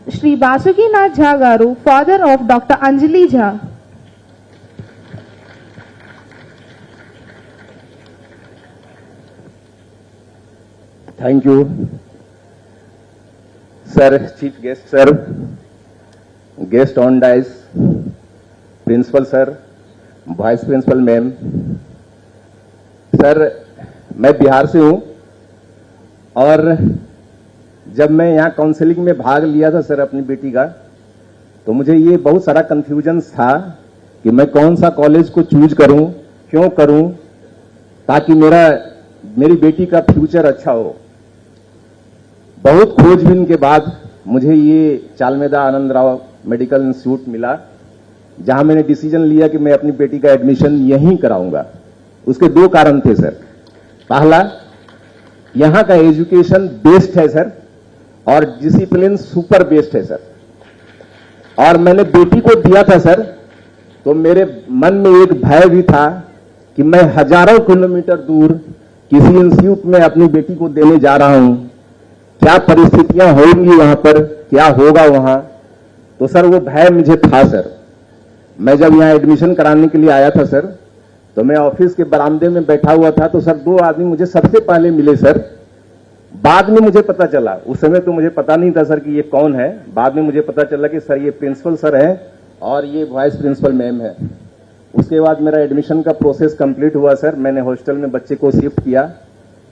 Shri Basukinath Jha Garu, father of Dr. Anjali Jha. Thank you, sir, chief guest sir, guest on dais, principal sir, vice principal ma'am, sir मैं बिहार से हूँ और जब मैं यहाँ counselling में भाग लिया था सर अपनी बेटी का, तो मुझे ये बहुत सारा कंफ्यूजन था कि मैं कौन सा कॉलेज को चूज करूँ, क्यों करूँ, ताकि मेरी बेटी का फ्यूचर अच्छा हो। बहुत खोजबीन के बाद मुझे ये चालमेदा आनंद राव मेडिकल इंस्टीट्यूट मिला, जहां मैंने डिसीजन लिया कि मैं अपनी बेटी का एडमिशन यहीं कराऊंगा। उसके दो कारण थे सर। पहला, यहां का एजुकेशन बेस्ट है सर और डिसिप्लिन सुपर बेस्ट है सर। और मैंने बेटी को दिया था सर, तो मेरे मन में एक भय भी था कि मैं हजारों किलोमीटर दूर किसी इंस्टीट्यूट में अपनी बेटी को देने जा रहा हूं, क्या परिस्थितियां होंगी वहां पर, क्या होगा वहां। तो सर वो भय मुझे था सर। मैं जब यहाँ एडमिशन कराने के लिए आया था सर, तो मैं ऑफिस के बरामदे में बैठा हुआ था, तो सर दो आदमी मुझे सबसे पहले मिले सर। बाद में मुझे पता चला, उस समय तो मुझे पता नहीं था सर कि ये कौन है। बाद में मुझे पता चला कि सर ये प्रिंसिपल सर है और ये वाइस प्रिंसिपल मैम है। उसके बाद मेरा एडमिशन का प्रोसेस कंप्लीट हुआ सर। मैंने हॉस्टल में बच्चे को शिफ्ट किया,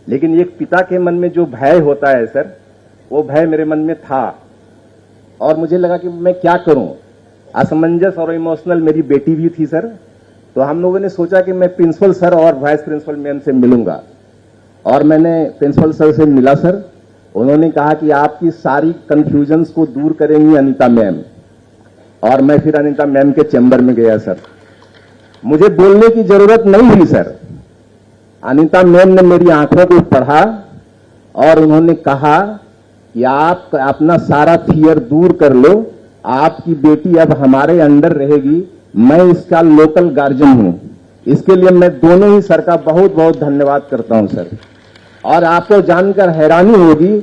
लेकिन एक पिता के मन में जो भय होता है सर, वो भय मेरे मन में था और मुझे लगा कि मैं क्या करूं। असमंजस और इमोशनल मेरी बेटी भी थी सर। तो हम लोगों ने सोचा कि मैं प्रिंसिपल सर और वाइस प्रिंसिपल मैम से मिलूंगा और मैंने प्रिंसिपल सर से मिला सर। उन्होंने कहा कि आपकी सारी कंफ्यूजन्स को दूर करेंगी अनीता मैम, और मैं फिर अनीता मैम के चैम्बर में गया सर। मुझे बोलने की जरूरत नहीं हुई सर। अनीता मैम ने मेरी आंखों को पढ़ा और उन्होंने कहा कि आप अपना सारा फियर दूर कर लो, आपकी बेटी अब हमारे अंडर रहेगी। मैं इसका लोकल गार्जियन हूं, इसके लिए मैं दोनों ही सर का बहुत बहुत धन्यवाद करता हूं सर। और आपको जानकर हैरानी होगी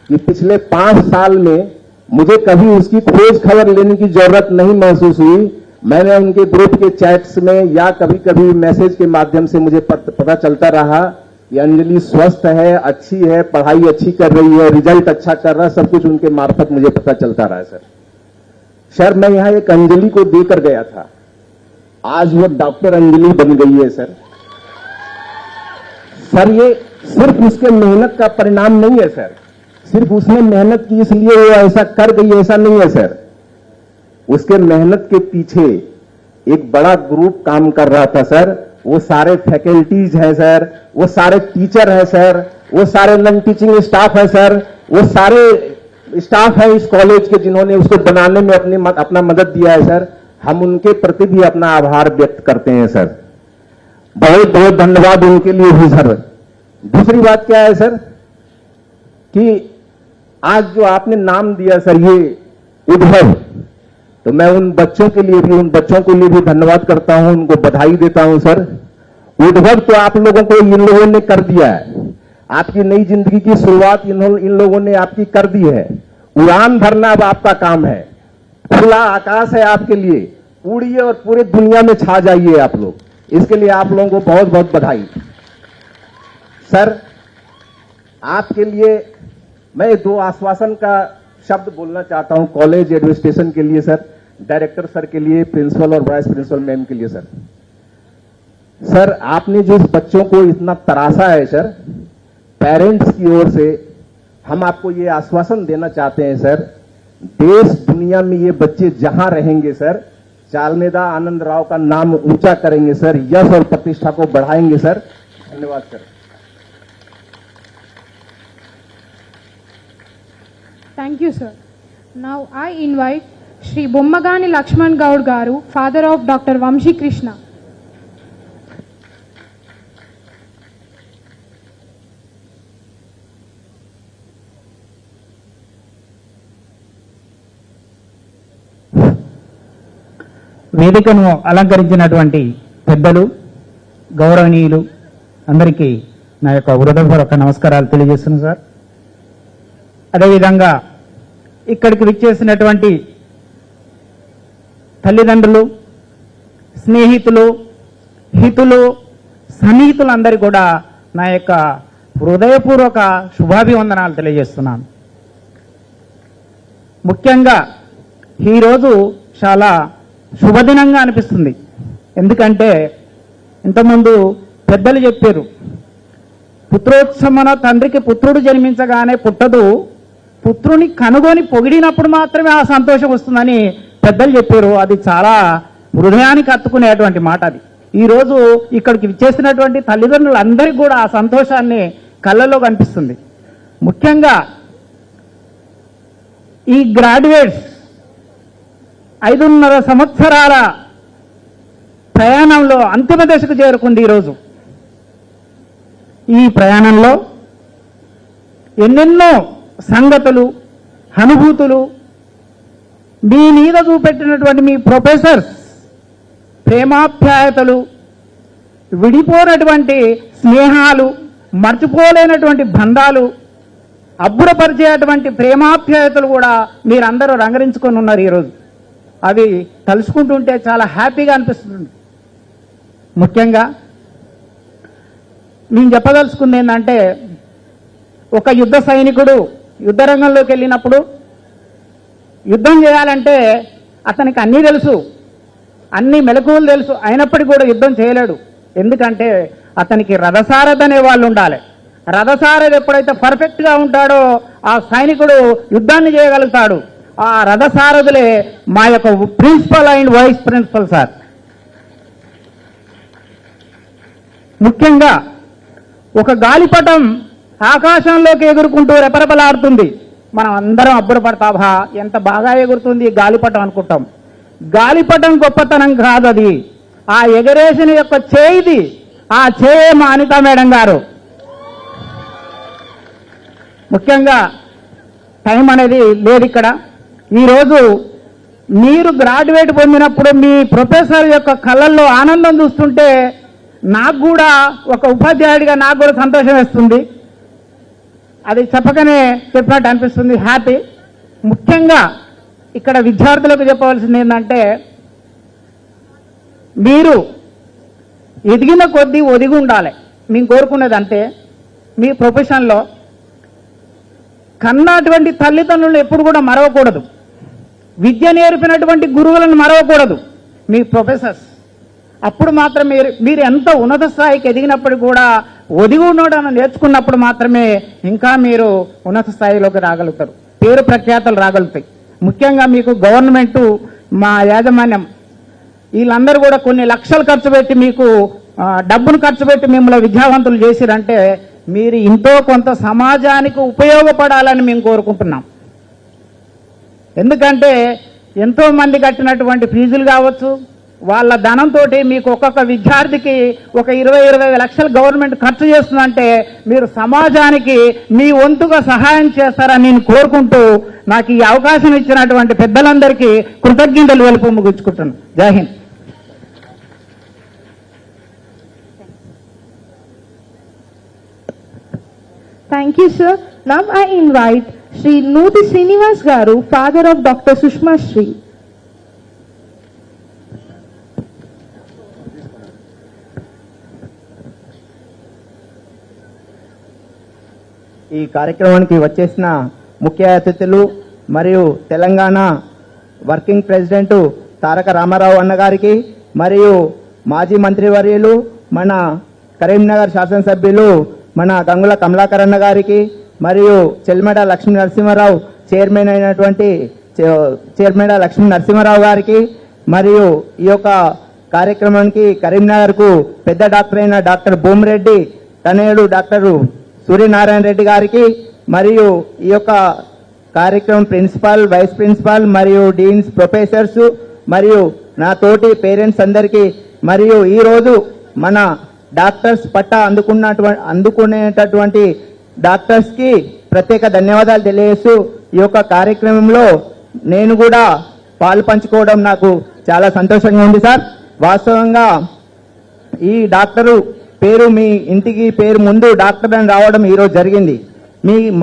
कि पिछले 5 साल में मुझे कभी उसकी खोज खबर लेने की जरूरत नहीं महसूस हुई। मैंने उनके ग्रुप के चैट्स में या कभी कभी मैसेज के माध्यम से मुझे पता चलता रहा कि अंजलि स्वस्थ है, अच्छी है, पढ़ाई अच्छी कर रही है, रिजल्ट अच्छा कर रहा है, सब कुछ उनके मार्फत मुझे पता चलता रहा है सर। सर मैं यहां एक अंजलि को देकर गया था, आज वो डॉक्टर अंजलि बन गई है सर। सर ये सिर्फ उसके मेहनत का परिणाम नहीं है सर, सिर्फ उसने मेहनत की इसलिए वो ऐसा कर गई, ऐसा नहीं है सर। उसके मेहनत के पीछे एक बड़ा ग्रुप काम कर रहा था सर। वो सारे फैकल्टीज हैं सर, वो सारे टीचर हैं सर, वो सारे नॉन टीचिंग स्टाफ है सर, वो सारे स्टाफ है इस कॉलेज के जिन्होंने उसको बनाने में अपना मदद दिया है सर। हम उनके प्रति भी अपना आभार व्यक्त करते हैं सर। बहुत बहुत धन्यवाद उनके लिए भी सर। दूसरी बात क्या है सर कि आज जो आपने नाम दिया सर ये उद्भव, तो मैं उन बच्चों के लिए भी, उन बच्चों के लिए भी धन्यवाद करता हूं, उनको बधाई देता हूं सर। उद्भव तो आप लोगों को इन लोगों ने कर दिया है, आपकी नई जिंदगी की शुरुआत इन लोगों ने आपकी कर दी है। उड़ान भरना अब आपका काम है, खुला आकाश है आपके लिए, उड़िए और पूरे दुनिया में छा जाइए आप लोग। इसके लिए आप लोगों को बहुत बहुत बधाई सर। आपके लिए मैं 2 आश्वासन का शब्द बोलना चाहता हूं कॉलेज एडमिनिस्ट्रेशन के लिए सर, डायरेक्टर सर के लिए, प्रिंसिपल और वाइस प्रिंसिपल मैम के लिए सर। सर आपने जो इस बच्चों को इतना तरासा है सर, पेरेंट्स की ओर से हम आपको ये आश्वासन देना चाहते हैं सर, देश दुनिया में ये बच्चे जहां रहेंगे सर, चालमेदा आनंद राव का नाम ऊंचा करेंगे सर, यश और प्रतिष्ठा को बढ़ाएंगे सर। धन्यवाद sir. Thank you, sir. Now I invite Shri Bommagani Lakshman Gaud Garu, father of Dr. Vamshi Krishna. వేదికను అలంకరించినటువంటి పెద్దలు, గౌరవనీయులు అందరికీ నా యొక్క హృదయపూర్వక నమస్కారాలు తెలియజేస్తున్నాను సార్. అదేవిధంగా ఇక్కడికి విచ్చేసినటువంటి తల్లిదండ్రులు, స్నేహితులు, హితులు, సన్నిహితులందరికీ కూడా నా యొక్క హృదయపూర్వక శుభాభివందనాలు తెలియజేస్తున్నాను. ముఖ్యంగా ఈరోజు చాలా శుభదినంగా అనిపిస్తుంది. ఎందుకంటే ఇంతకుముందు పెద్దలు చెప్పారు, పుత్రోత్సవన తండ్రికి పుత్రుడు జన్మించగానే పుట్టదు, పుత్రుని కనుగొని పొగిడినప్పుడు మాత్రమే ఆ సంతోషం వస్తుందని పెద్దలు చెప్పారు. అది చాలా హృదయానికి హత్తుకునేటువంటి మాట. అది ఈరోజు ఇక్కడికి విచ్చేసినటువంటి తల్లిదండ్రులందరికీ కూడా ఆ సంతోషాన్ని కళ్ళలో కనిపిస్తుంది. ముఖ్యంగా ఈ గ్రాడ్యుయేట్స్ 5.5 సంవత్సరాల ప్రయాణంలో అంతిమ దశకు చేరుకుంది. ఈరోజు ఈ ప్రయాణంలో ఎన్నెన్నో సంగతులు, అనుభూతులు, మీ మీద చూపెట్టినటువంటి మీ ప్రొఫెసర్స్ ప్రేమాప్యాయతలు, విడిపోనటువంటి స్నేహాలు, మర్చిపోలేనటువంటి బంధాలు, అబ్బురపరిచేటువంటి ప్రేమాప్యాయతలు కూడా మీరందరూ రంగరించుకొని ఉన్నారు ఈరోజు. అవి తలుచుకుంటుంటే చాలా హ్యాపీగా అనిపిస్తుంది. ముఖ్యంగా నేను చెప్పదలుచుకుంది ఏంటంటే, ఒక యుద్ధ సైనికుడు యుద్ధ రంగంలోకి వెళ్ళినప్పుడు యుద్ధం చేయాలంటే అతనికి అన్నీ తెలుసు, అన్ని మెలకువలు తెలుసు, అయినప్పటికీ కూడా యుద్ధం చేయలేడు. ఎందుకంటే అతనికి రథసారథి అనే వాళ్ళు ఉండాలి. రథసారథి ఎప్పుడైతే పర్ఫెక్ట్గా ఉంటాడో ఆ సైనికుడు యుద్ధాన్ని చేయగలుగుతాడు. ఆ రథసారథులే మా యొక్క principal and vice principal sir. ముఖ్యంగా ఒక గాలిపటం ఆకాశంలోకి ఎగురుకుంటూ రెపరెపలాడుతుంది. మనం అందరం అబ్బురపడతావా, ఎంత బాగా ఎగురుతుంది గాలిపటం అనుకుంటాం. గాలిపటం గొప్పతనం కాదు, అది ఆ ఎగరేసిన యొక్క చేయిది. ఆ చేయ మా అనితా మేడం గారు. ముఖ్యంగా టైం అనేది లేదు ఇక్కడ. ఈరోజు మీరు గ్రాడ్యుయేట్ పొందినప్పుడు మీ ప్రొఫెసర్ యొక్క కళ్ళల్లో ఆనందం చూస్తుంటే నాకు కూడా ఒక ఉపాధ్యాయుడిగా నాకు కూడా సంతోషం వేస్తుంది. అది చెప్పకనే చెప్పినట్టు అనిపిస్తుంది, హ్యాపీ. ముఖ్యంగా ఇక్కడ విద్యార్థులకు చెప్పవలసింది ఏంటంటే, మీరు ఎదిగిన కొద్దీ ఒదిగి ఉండాలి. మేము కోరుకునేది అంతే. మీ ప్రొఫెషన్లో కన్నటువంటి తల్లిదండ్రులను ఎప్పుడు కూడా మరవకూడదు, విద్య నేర్పినటువంటి గురువులను మరవకూడదు, మీ ప్రొఫెసర్స్. అప్పుడు మాత్రం మీరు ఎంత ఉన్నత స్థాయికి ఎదిగినప్పుడు కూడా ఒదిగి ఉండడం నేర్చుకున్నప్పుడు మాత్రమే ఇంకా మీరు ఉన్నత స్థాయిలోకి రాగలుగుతారు, పేరు ప్రఖ్యాతలు రాగలుగుతాయి. ముఖ్యంగా మీకు గవర్నమెంట్ మా యాజమాన్యం వీళ్ళందరూ కూడా కొన్ని లక్షలు ఖర్చు పెట్టి మీకు డబ్బును ఖర్చు పెట్టి మిమ్మల్ని విద్యావంతులు చేసిరంటే మీరు ఇంతో కొంత సమాజానికి ఉపయోగపడాలని మేము కోరుకుంటున్నాం. ఎందుకంటే ఎంతో మంది కట్టినటువంటి ఫీజులు కావచ్చు, వాళ్ళ ధనంతో మీకు ఒక్కొక్క విద్యార్థికి ఒక 20 లక్షలు గవర్నమెంట్ ఖర్చు చేస్తుందంటే మీరు సమాజానికి మీ వంతుగా సహాయం చేస్తారని నేను కోరుకుంటూ నాకు ఈ అవకాశం ఇచ్చినటువంటి పెద్దలందరికీ కృతజ్ఞతలు వెలుపు ముగించుకుంటున్నాను. జై Hind. Thank you, sir. Now I invite Sri Nuti Srinivas Garu, father of Dr. Sushma Shri. ఈ కార్యక్రమానికి వచ్చేసిన ముఖ్య అతిథులు మరియు తెలంగాణ వర్కింగ్ ప్రెసిడెంట్ తారక రామారావు అన్న గారికి మరియు మాజీ మంత్రివర్యులు మన కరీంనగర్ శాసనసభ్యులు మన గంగుల కమలాకర్ అన్న గారికి మరియు చెల్మెడ లక్ష్మీ నరసింహారావు చైర్మన్ అయినటువంటి చైర్మన్ లక్ష్మీ నరసింహారావు గారికి మరియు ఈ యొక్క కార్యక్రమానికి కరీంనగర్కు పెద్ద డాక్టర్ అయిన డాక్టర్ భూమిరెడ్డి తనయుడు డాక్టర్ సూర్యనారాయణ రెడ్డి గారికి మరియు ఈ యొక్క కార్యక్రమం ప్రిన్సిపాల్, వైస్ ప్రిన్సిపాల్ మరియు డీన్స్, ప్రొఫెసర్స్ మరియు నా తోటి పేరెంట్స్ అందరికీ మరియు ఈరోజు మన డాక్టర్స్ పట్టా అందుకునేటటువంటి డాక్టర్స్ కి ప్రత్యేక ధన్యవాదాలు తెలియజేస్తూ ఈ యొక్క కార్యక్రమంలో నేను కూడా పాలు పంచుకోవడం నాకు చాలా సంతోషంగా ఉంది సార్. వాస్తవంగా ఈ డాక్టరు పేరు మీ ఇంటికి పేరు ముందు డాక్టర్ అని రావడం ఈరోజు జరిగింది.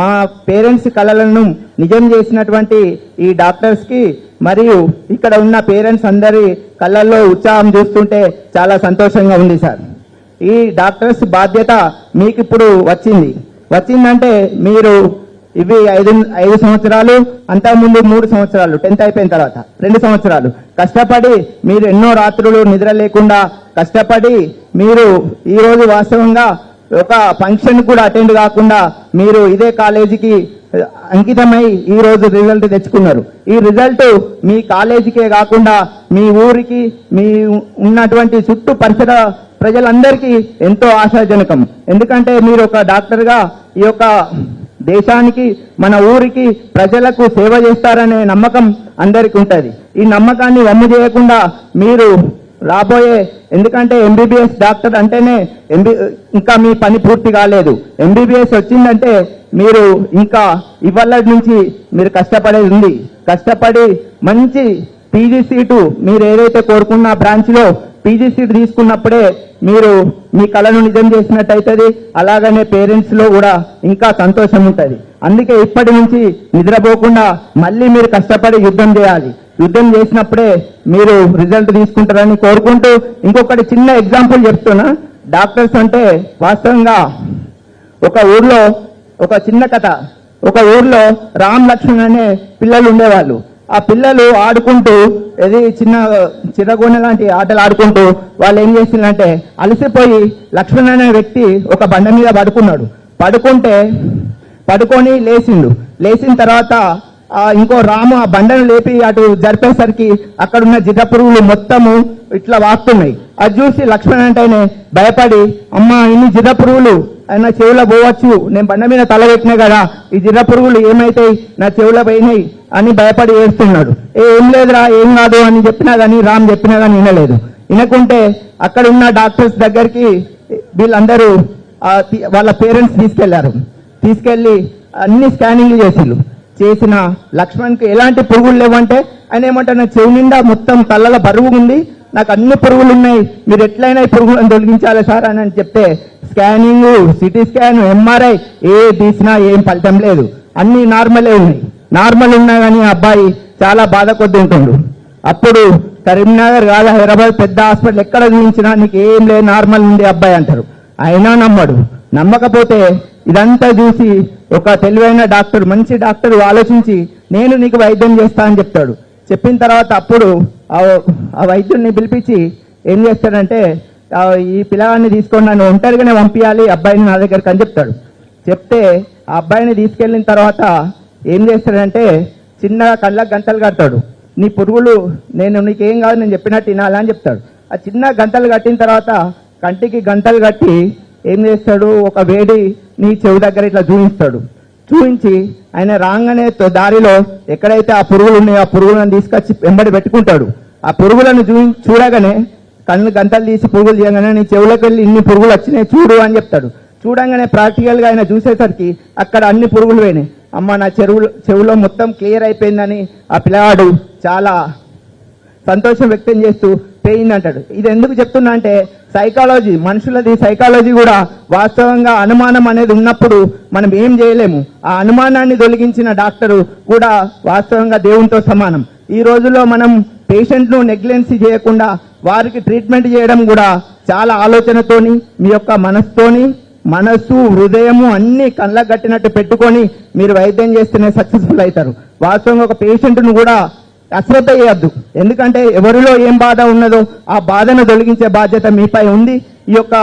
మా పేరెంట్స్ కలలను నిజం చేసినటువంటి ఈ డాక్టర్స్ కి మరియు ఇక్కడ ఉన్న పేరెంట్స్ అందరి కళ్ళల్లో ఉత్సాహం చూస్తుంటే చాలా సంతోషంగా ఉంది సార్. ఈ డాక్టర్స్ బాధ్యత మీకు ఇప్పుడు వచ్చిందంటే మీరు ఇవి 5 సంవత్సరాలు, అంతకుముందు 3 సంవత్సరాలు 10th అయిపోయిన తర్వాత 2 సంవత్సరాలు కష్టపడి మీరు ఎన్నో రాత్రులు నిద్ర లేకుండా కష్టపడి మీరు ఈరోజు వాస్తవంగా ఒక ఫంక్షన్ కూడా అటెండ్ కాకుండా మీరు ఇదే కాలేజీకి అంకితమై ఈ రోజు రిజల్ట్ తెచ్చుకున్నారు. ఈ రిజల్ట్ మీ కాలేజీకే కాకుండా మీ ఊరికి, మీ ఉన్నటువంటి చుట్టూ పరిసర ప్రజలందరికీ ఎంతో ఆశాజనకం. ఎందుకంటే మీరు ఒక డాక్టర్గా ఈ యొక్క దేశానికి, మన ఊరికి, ప్రజలకు సేవ చేస్తారనే నమ్మకం అందరికీ ఉంటుంది. ఈ నమ్మకాన్ని వమ్ము చేయకుండా మీరు రాబోయే, ఎందుకంటే ఎంబీబీఎస్ డాక్టర్ అంటేనే ఇంకా మీ పని పూర్తి కాలేదు. ఎంబీబీఎస్ వచ్చిందంటే మీరు ఇంకా ఇవాళ నుంచి మీరు కష్టపడేది ఉంది. కష్టపడి మంచి పీజీ సీటు మీరు ఏదైతే కోరుకున్న బ్రాంచ్లో పీజీ సీట్ తీసుకున్నప్పుడే మీరు మీ కళను నిజం చేసినట్టయితుంది. అలాగనే పేరెంట్స్ లో కూడా ఇంకా సంతోషం ఉంటుంది. అందుకే ఇప్పటి నుంచి నిద్రపోకుండా మళ్ళీ మీరు కష్టపడి యుద్ధం చేయాలి. యుద్ధం చేసినప్పుడే మీరు రిజల్ట్ తీసుకుంటారని కోరుకుంటూ ఇంకొకటి చిన్న ఎగ్జాంపుల్ చెప్తున్నా. డాక్టర్స్ అంటే వాస్తవంగా ఒక ఊర్లో ఒక చిన్న కథ. ఒక ఊర్లో రామ్ లక్ష్మణ్ అనే పిల్లలు ఉండేవాళ్ళు. ఆ పిల్లలు ఆడుకుంటూ ఇది చిన్న చిరగోనె లాంటి ఆటలు ఆడుకుంటూ వాళ్ళు ఏం చేసిందంటే అలసిపోయి లక్ష్మణ్ అనే వ్యక్తి ఒక బండ మీద పడుకొని లేచిన తర్వాత ఇంకో రాము ఆ బండను లేపి అటు జరిపేసరికి అక్కడున్న జిడ్డ పురుగులు మొత్తము ఇట్లా వాస్తున్నాయి. అది చూసి లక్ష్మణ్ అంటేనే భయపడి, అమ్మా ఇన్ని జిడ్డ పురుగులు నా చెవులో పోవచ్చు, నేను బండ మీద తల పెట్టినా కదా, ఈ జిడ్డ పురుగులు ఏమైతాయి, నా చెవులో పోయినాయి అని భయపడి ఏడుస్తున్నాడు. ఏం లేదురా, ఏం కాదు అని చెప్పినా కానీ రామ్ చెప్పినా కానీ వినలేదు. వినకుంటే అక్కడ ఉన్న డాక్టర్స్ దగ్గరికి వీళ్ళందరూ వాళ్ళ పేరెంట్స్ తీసుకెళ్లి అన్ని స్కానింగ్లు చేసిన లక్ష్మణ్కి ఎలాంటి పురుగులు లేవంటే ఆయన ఏమంటే నా చెవి నిండా మొత్తం తలలో బరువు ఉంది, నాకు అన్ని పురుగులు ఉన్నాయి, మీరు ఎట్లయినా ఈ పురుగులను తొలగించాలి సార్ అని చెప్తే స్కానింగ్, సిటీ స్కాన్, ఎంఆర్ఐ ఏ తీసినా ఏం ఫలితం లేదు. అన్ని నార్మలే ఉన్నాయి. నార్మల్ ఉన్నా కానీ అబ్బాయి చాలా బాధ కొద్ది ఉంటుండు. అప్పుడు కరీంనగర్ కాదు, హైదరాబాద్ పెద్ద హాస్పిటల్ ఎక్కడ చూపించినా నీకు ఏం లేదు, నార్మల్ ఉంది అబ్బాయి అంటారు. అయినా నమ్మడు. నమ్మకపోతే ఇదంతా చూసి ఒక తెలివైన డాక్టర్, మంచి డాక్టర్ ఆలోచించి నేను నీకు వైద్యం చేస్తా అని చెప్తాడు. చెప్పిన తర్వాత అప్పుడు ఆ వైద్యుడిని పిలిపించి ఏం చేస్తాడంటే ఈ పిల్లగాన్ని తీసుకొని నన్ను ఒంటరిగానే పంపించాలి అబ్బాయిని నా దగ్గరికి అని చెప్తాడు. చెప్తే ఆ అబ్బాయిని తీసుకెళ్ళిన తర్వాత ఏం చేస్తాడంటే చిన్నగా కళ్ళకు గంటలు కడతాడు. నీ పురుగులు నేను నీకేం కాదు నేను చెప్పినట్టు వినాలా అని చెప్తాడు. ఆ చిన్న గంటలు కట్టిన తర్వాత కంటికి గంటలు కట్టి ఏం చేస్తాడు, ఒక వేడి నీ చెవి దగ్గర ఇట్లా చూపిస్తాడు. చూపించి ఆయన రాగానే దారిలో ఎక్కడైతే ఆ పురుగులు ఉన్నాయో ఆ పురుగులను తీసుకొచ్చి వెంబడి పెట్టుకుంటాడు. ఆ పురుగులను చూడగానే కళ్ళు గంటలు తీసి పురుగులు తీయగానే నీ చెవులకు వెళ్ళి ఇన్ని పురుగులు వచ్చినాయి చూడు అని చెప్తాడు. చూడంగానే ప్రాక్టికల్గా ఆయన చూసేసరికి అక్కడ అన్ని పురుగులు పోయినాయి. అమ్మ నా చెవులో మొత్తం క్లియర్ అయిపోయిందని ఆ పిల్లవాడు చాలా సంతోషం వ్యక్తం చేస్తూ పోయింది అంటాడు. ఇది ఎందుకు చెప్తున్నా అంటే సైకాలజీ, మనుషులది సైకాలజీ కూడా వాస్తవంగా అనుమానం అనేది ఉన్నప్పుడు మనం ఏం చేయలేము. ఆ అనుమానాన్ని తొలగించిన డాక్టరు కూడా వాస్తవంగా దేవునితో సమానం. ఈ రోజుల్లో మనం పేషెంట్ను నెగ్లెన్సీ చేయకుండా వారికి ట్రీట్మెంట్ చేయడం కూడా చాలా ఆలోచనతోని మీ యొక్క మనస్సు హృదయము అన్ని కళ్ళకు కట్టినట్టు పెట్టుకొని మీరు వైద్యం చేస్తేనే సక్సెస్ఫుల్ అవుతారు. వాస్తవంగా ఒక పేషెంట్ను కూడా అశ్రద్ధ చేయొద్దు. ఎందుకంటే ఎవరిలో ఏం బాధ ఉన్నదో ఆ బాధను తొలగించే బాధ్యత మీపై ఉంది. ఈ యొక్క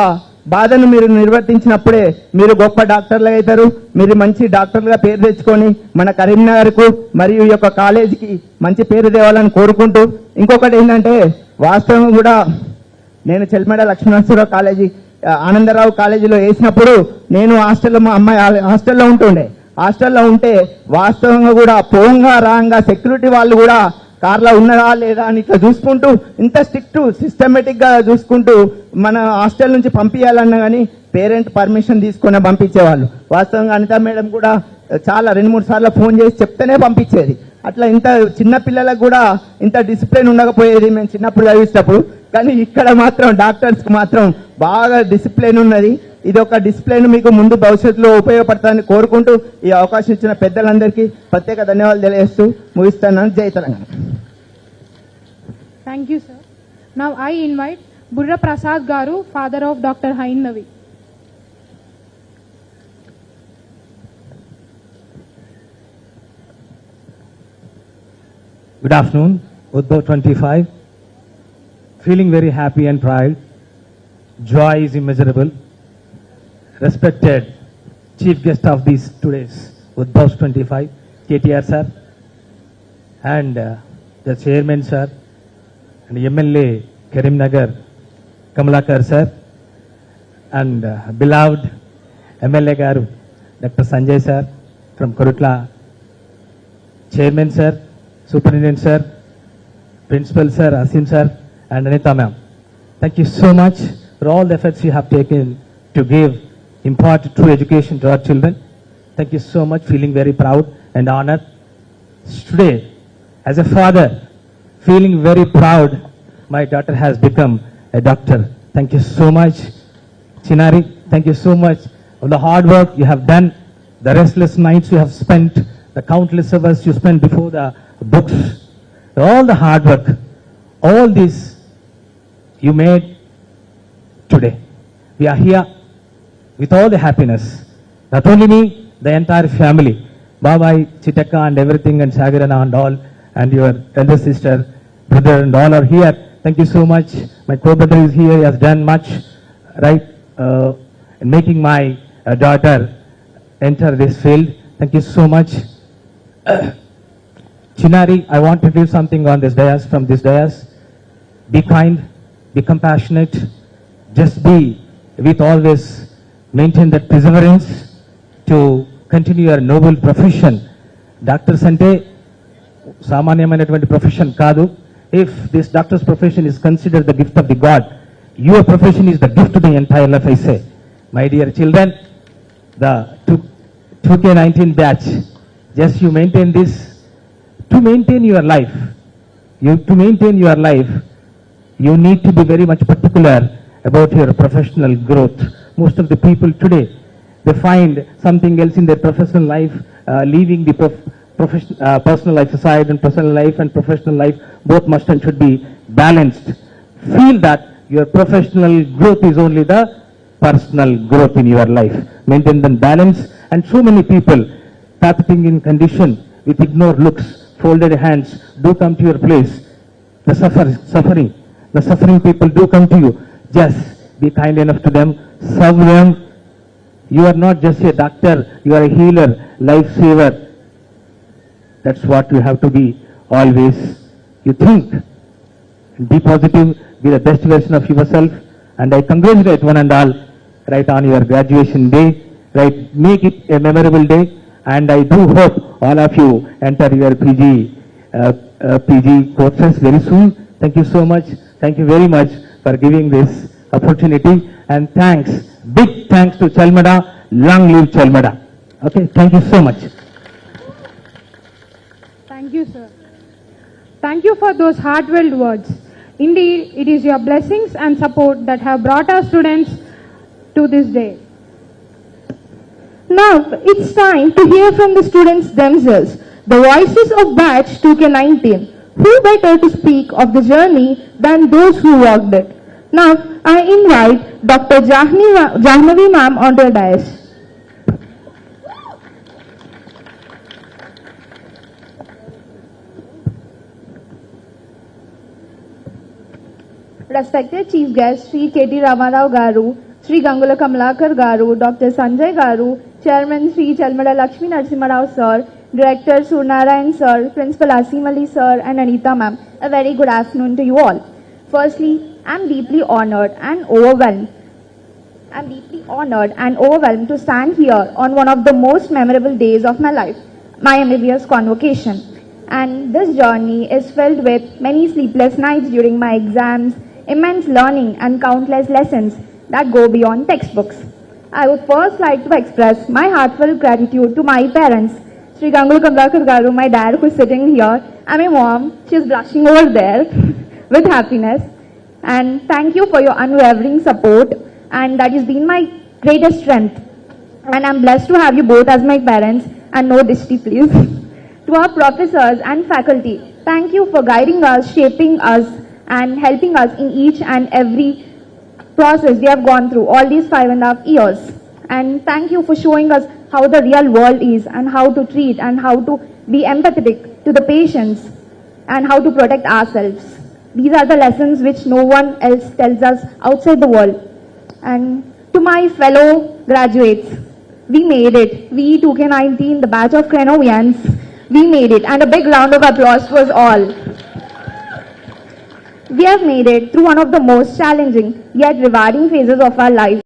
బాధను మీరు నిర్వర్తించినప్పుడే మీరు గొప్ప డాక్టర్లు అవుతారు. మీరు మంచి డాక్టర్లుగా పేరు తెచ్చుకొని మన కరీంనగర్కు మరియు ఈ యొక్క కాలేజీకి మంచి పేరు తేవాలని కోరుకుంటూ, ఇంకొకటి ఏంటంటే వాస్తవం కూడా నేను చల్మెడ లక్ష్మీనరసింహరావు కాలేజీ ఆనందరావు కాలేజీలో వేసినప్పుడు నేను హాస్టల్లో మా అమ్మాయి హాస్టల్లో ఉంటే వాస్తవంగా కూడా పోంగా రాంగా సెక్యూరిటీ వాళ్ళు కూడా కార్లో ఉన్నదా లేదా అని ఇట్లా చూసుకుంటూ ఇంత స్ట్రిక్ట్ సిస్టమేటిక్ గా చూసుకుంటూ మన హాస్టల్ నుంచి పంపించాలన్నా కానీ పేరెంట్ పర్మిషన్ తీసుకుని పంపించేవాళ్ళు. వాస్తవంగా అనిత మేడం కూడా చాలా 2-3 సార్లు ఫోన్ చేసి చెప్తేనే పంపించేది. అట్లా ఇంత చిన్న పిల్లలకు కూడా ఇంత డిసిప్లిన్ ఉండకపోయేది మేము చిన్నప్పుడు చదివించినప్పుడు. కానీ ఇక్కడ మాత్రం డాక్టర్స్కి మాత్రం బాగా డిసిప్లిన్ ఉన్నది. ఇది ఒక డిసిప్లిన్ మీకు ముందు భవిష్యత్తులో ఉపయోగపడతానని కోరుకుంటూ ఈ అవకాశం ఇచ్చిన పెద్దలందరికీ ప్రత్యేక ధన్యవాదాలు తెలియజేస్తూ ముగిస్తున్నాను. జై Telangana. Thank you, sir. Now I invite Burra Prasad Garu, father of Dr. Hainavi. Good afternoon, Uddhav 25. Feeling very happy and proud. Joy is immeasurable. Respected chief guest of these today's Uddhav 25, KTR sir, and the chairman sir, and MLA Karimnagar Kamalakar sir, and beloved MLA Garu Dr. Sanjay sir from Korutla, chairman sir, superintendent sir, principal sir, Asim sir, and Anita ma'am. Thank you so much for all the efforts you have taken to give impart true education to our children. Thank you so much. Feeling very proud and honored. Today, as a father, feeling very proud, my daughter has become a doctor. Thank you so much, Chinari. Thank you so much of the hard work you have done, the restless nights you have spent, the countless hours you spent before the books, all the hard work, all this you made today. We are here with all the happiness. Not only me, the entire family. Babai, Chitaka and everything and Sagarana and all, and your elder sister, brother and all are here. Thank you so much. My co-brother is here. He has done much, right, in making my daughter enter this field. Thank you so much. Chinari, I want to do something on this dais, from this dais. Be kind, be compassionate, just be with always maintain that perseverance to continue your noble profession. Doctors ante samanyamainatuvanti profession kaadu. If this doctor's profession is considered the gift of the God, your profession is the gift to the entire life, I say. My dear children, the 2K19 batch, just you maintain this. To maintain your life, you need to be very much particular about your professional growth. Most of the people today, they find something else in their professional life, leaving the personal life aside, and personal life and professional life both must and should be balanced. Feel that your professional growth is only the personal growth in your life. Maintain the balance. And so many people, pathetic in condition, with ignored looks, folded hands, do come to your place. The suffering people do come to you. Just be kind enough to them, serve them. You are not just a doctor, you are a healer, life saver. That's what you have to be always. you think. Be positive, be the best version of yourself, and I congratulate one and all right on your graduation day. Right, make it a memorable day, and I do hope all of you enter your PG courses very soon. Thank you so much. Thank you very much for giving this opportunity, and thanks, big thanks to Chalmeda. Long live Chalmeda. Okay, thank you so much. Thank you, sir. Thank you for those heartfelt words. Indeed, it is your blessings and support that have brought our students to this day. Now, it's time to hear from the students themselves, the voices of batch 2K19. Who better to speak of the journey than those who walked it? Now, I invite Dr. Jahnavi ma'am onto the dais. Respected Chief Guest, Sri KT Rama Rao Garu, Sri Gangula Kamlakar Garu, Dr. Sanjay Garu, Chairman Sri Chalmeda Lakshmi Narasimha Rao Sir, Director Surnarayan Sir, Principal Asim Ali Sir, and Anita Ma'am, a very good afternoon to you all. Firstly, I'm deeply honored and overwhelmed to stand here on one of the most memorable days of my life, my MBBS Convocation. And this journey is filled with many sleepless nights during my exams, immense learning, and countless lessons that go beyond textbooks. I would first like to express my heartfelt gratitude to my parents, Sri Gangula Kamlakar Garu, my dad who is sitting here, and my mom, she is blushing over there with happiness. And thank you for your unwavering support, and that has been my greatest strength. And I'm blessed to have you both as my parents, and no dishti please. To our professors and faculty, thank you for guiding us, shaping us, and helping us in each and every process we have gone through all these 5.5 years. And thank you for showing us how the real world is and how to treat and how to be empathetic to the patients and how to protect ourselves. These are the lessons which no one else tells us outside the world. And to my fellow graduates, we made it. We 2K19, the batch of Crenovians, we made it. And a big round of applause was all. We have made it through one of the most challenging yet rewarding phases of our lives.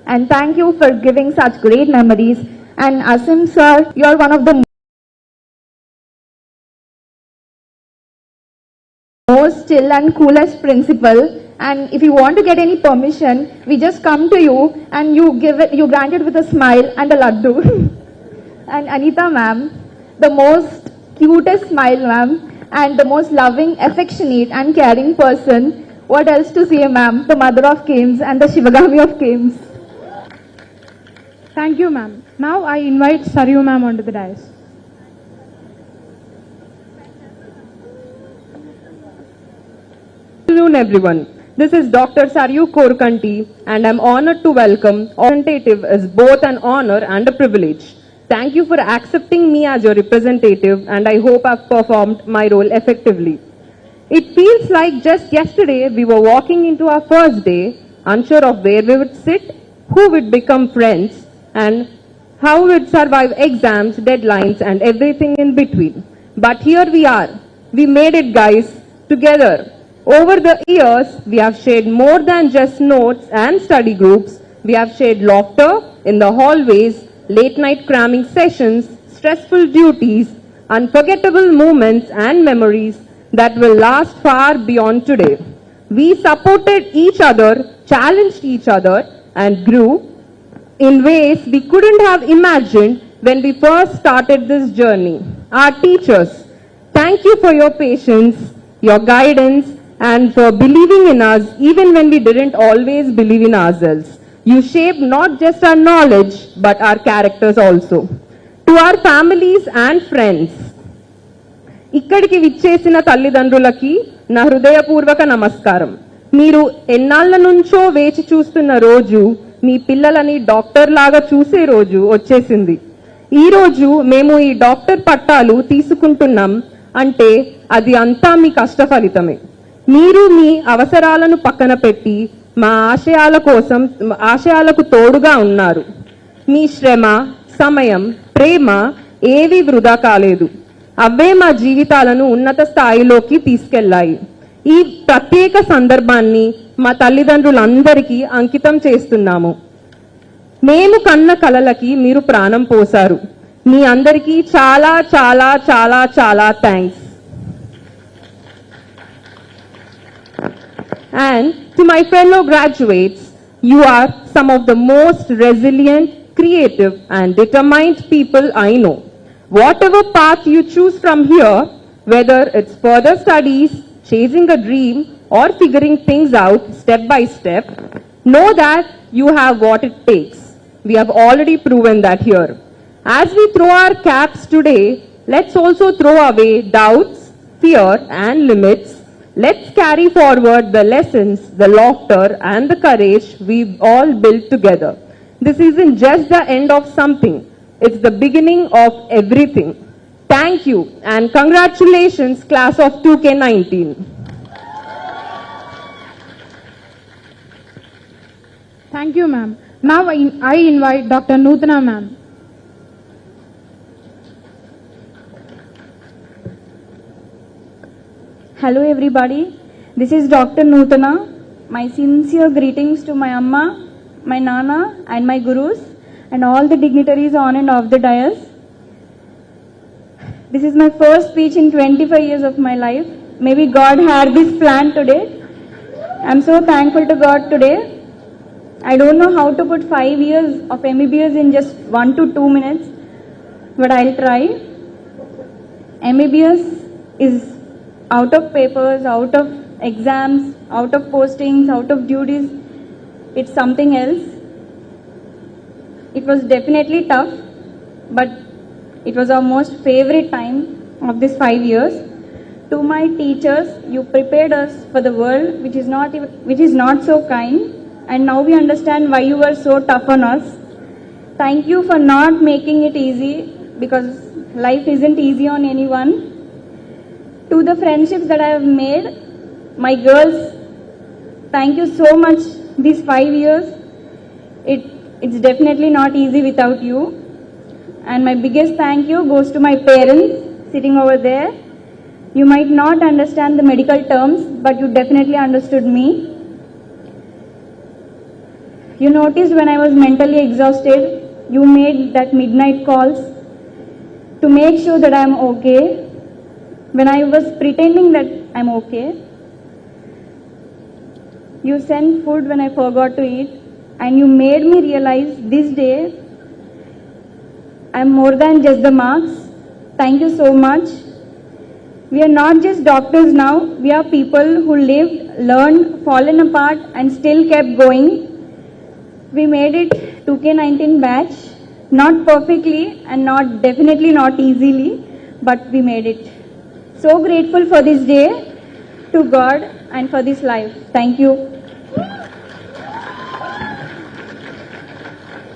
And thank you for giving such great memories. And Asim sir, you are one of the most chill and coolest principal. And if you want to get any permission, we just come to you and you grant it with a smile and a laddu. And Anita ma'am, the most cutest smile ma'am, and the most loving, affectionate and caring person. What else to say ma'am? The mother of KAIMS and the Shivagami of KAIMS. Thank you, ma'am. Now I invite Saryu ma'am onto the dais. Good afternoon, everyone. This is Dr. Saryu Korkanti, and I'm honored to welcome. Representative is both an honor and a privilege. Thank you for accepting me as your representative, and I hope I've performed my role effectively. It feels like just yesterday we were walking into our first day, unsure of where we would sit, who would become friends, and how we'd survive exams, deadlines, and everything in between. But here we are. We made it, guys, together. Over the years, we have shared more than just notes and study groups. We have shared laughter in the hallways, late night cramming sessions, stressful duties, unforgettable moments and memories that will last far beyond today. We supported each other, challenged each other, and grew in ways we couldn't have imagined when we first started this journey. Our teachers, thank you for your patience, your guidance, and for believing in us even when we didn't always believe in ourselves. You shaped not just our knowledge, but our characters also. To our families and friends, ఇక్కడికి విచ్చేసిన తల్లిదండ్రులకి నా హృదయపూర్వక నమస్కారం. మీరు ఎన్నాళ్ళ నుంచో వేచి చూస్తున్న రోజు, మీ పిల్లలని డాక్టర్ లాగా చూసే రోజు వచ్చేసింది. ఈ రోజు మేము ఈ డాక్టర్ పట్టాలు తీసుకుంటున్నాం అంటే అది అంతా మీ కష్ట ఫలితమే. మీరు మీ అవసరాలను పక్కన పెట్టి మా ఆశయాలకు తోడుగా ఉన్నారు. మీ శ్రమ, సమయం, ప్రేమ ఏవి వృధా కాలేదు. అవే మా జీవితాలను ఉన్నత స్థాయిలోకి తీసుకెళ్లాయి. ఈ ప్రత్యేక సందర్భాన్ని మా తల్లిదండ్రులందరికీ అంకితం చేస్తున్నాము. మేము కన్న కలలకి మీరు ప్రాణం పోశారు. మీ అందరికీ చాలా చాలా చాలా చాలా thanks. And to my fellow graduates, you are some of the most resilient, creative and determined people I know. Whatever path you choose from here, whether it's further studies, chasing a dream, or figuring things out step by step, know that you have what it takes. We have already proven that here. As we throw our caps today, let's also throw away doubts, fear, and limits. Let's carry forward the lessons, the laughter, and the courage we've all built together. This isn't just the end of something. It's the beginning of everything. Thank you and congratulations, class of 2K19. Thank you, ma'am. Now I invite Dr. Nutana, ma'am. Hello everybody, this is Dr. Nutana. My sincere greetings to my Amma, my Nana and my Gurus and all the dignitaries on and off the dais. This is my first speech in 25 years of my life. Maybe God had this plan today. I'm so thankful to God today. I don't know how to put 5 years of MBBS in just 1 to 2 minutes, but I'll try. MBBS is out of papers, out of exams, out of postings, out of duties. It's something else. It was definitely tough, but it was our most favorite time of this 5 years. To my teachers, you prepared us for the world which is not so kind, and now we understand why you were so tough on us. Thank you for not making it easy, because life isn't easy on anyone. To the friendships that I have made, my girls, thank you so much these 5 years. It's definitely not easy without you. And my biggest thank you goes to my parents sitting over there. You might not understand the medical terms, but you definitely understood me. You noticed when I was mentally exhausted, you made that midnight calls to make sure that I'm okay. When I was pretending that I'm okay, you sent food when I forgot to eat, and you made me realize this day I'm more than just the marks. Thank you so much. We are not just doctors now, we are people who lived, learned, fallen apart and still kept going. We made it 2K19 batch, not perfectly and definitely not easily, but we made it. So grateful for this day, to God and for this life. Thank you.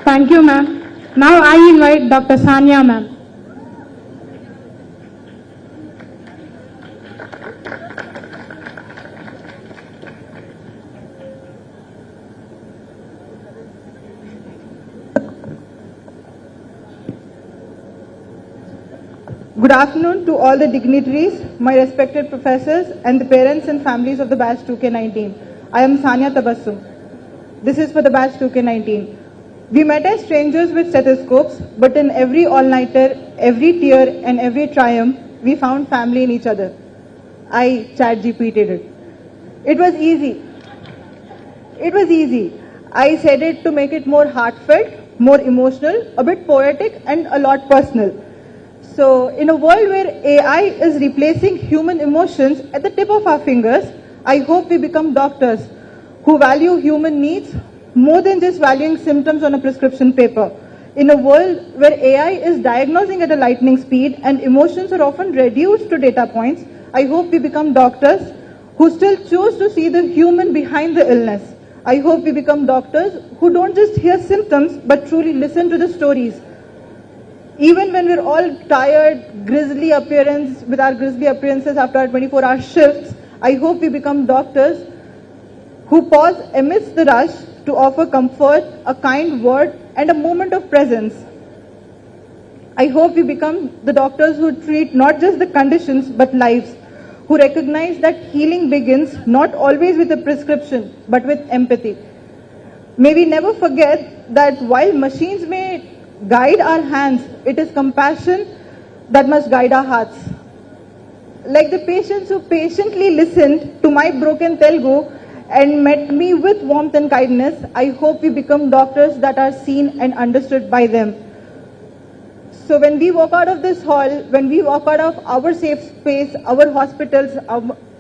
Thank you, ma'am. Now I invite Dr. Sanya, ma'am. Good afternoon to all the dignitaries, my respected professors, and the parents and families of the batch 2K19. I am Sanya Tabassum. This is for the batch 2K19. We met as strangers with stethoscopes, but in every all-nighter, every tear, and every triumph, we found family in each other. I ChatGPT'd it. It was easy. I said it to make it more heartfelt, more emotional, a bit poetic, and a lot personal. So, in a world where AI is replacing human emotions at the tip of our fingers, I hope we become doctors who value human needs more than just valuing symptoms on a prescription paper. In a world where AI is diagnosing at a lightning speed and emotions are often reduced to data points, I hope we become doctors who still choose to see the human behind the illness. I hope we become doctors who don't just hear symptoms but truly listen to the stories. Even when we're all tired, with our grisly appearances after our 24-hour shifts, I hope we become doctors who pause amidst the rush to offer comfort, a kind word, and a moment of presence. I hope we become the doctors who treat not just the conditions but lives, who recognize that healing begins not always with a prescription but with empathy. May we never forget that while machines may guide our hands, it is compassion that must guide our hearts. Like the patients who patiently listened to my broken Telugu and met me with warmth and kindness, I hope we become doctors that are seen and understood by them. So when we walk out of this hall, when we walk out of our safe space, our hospitals,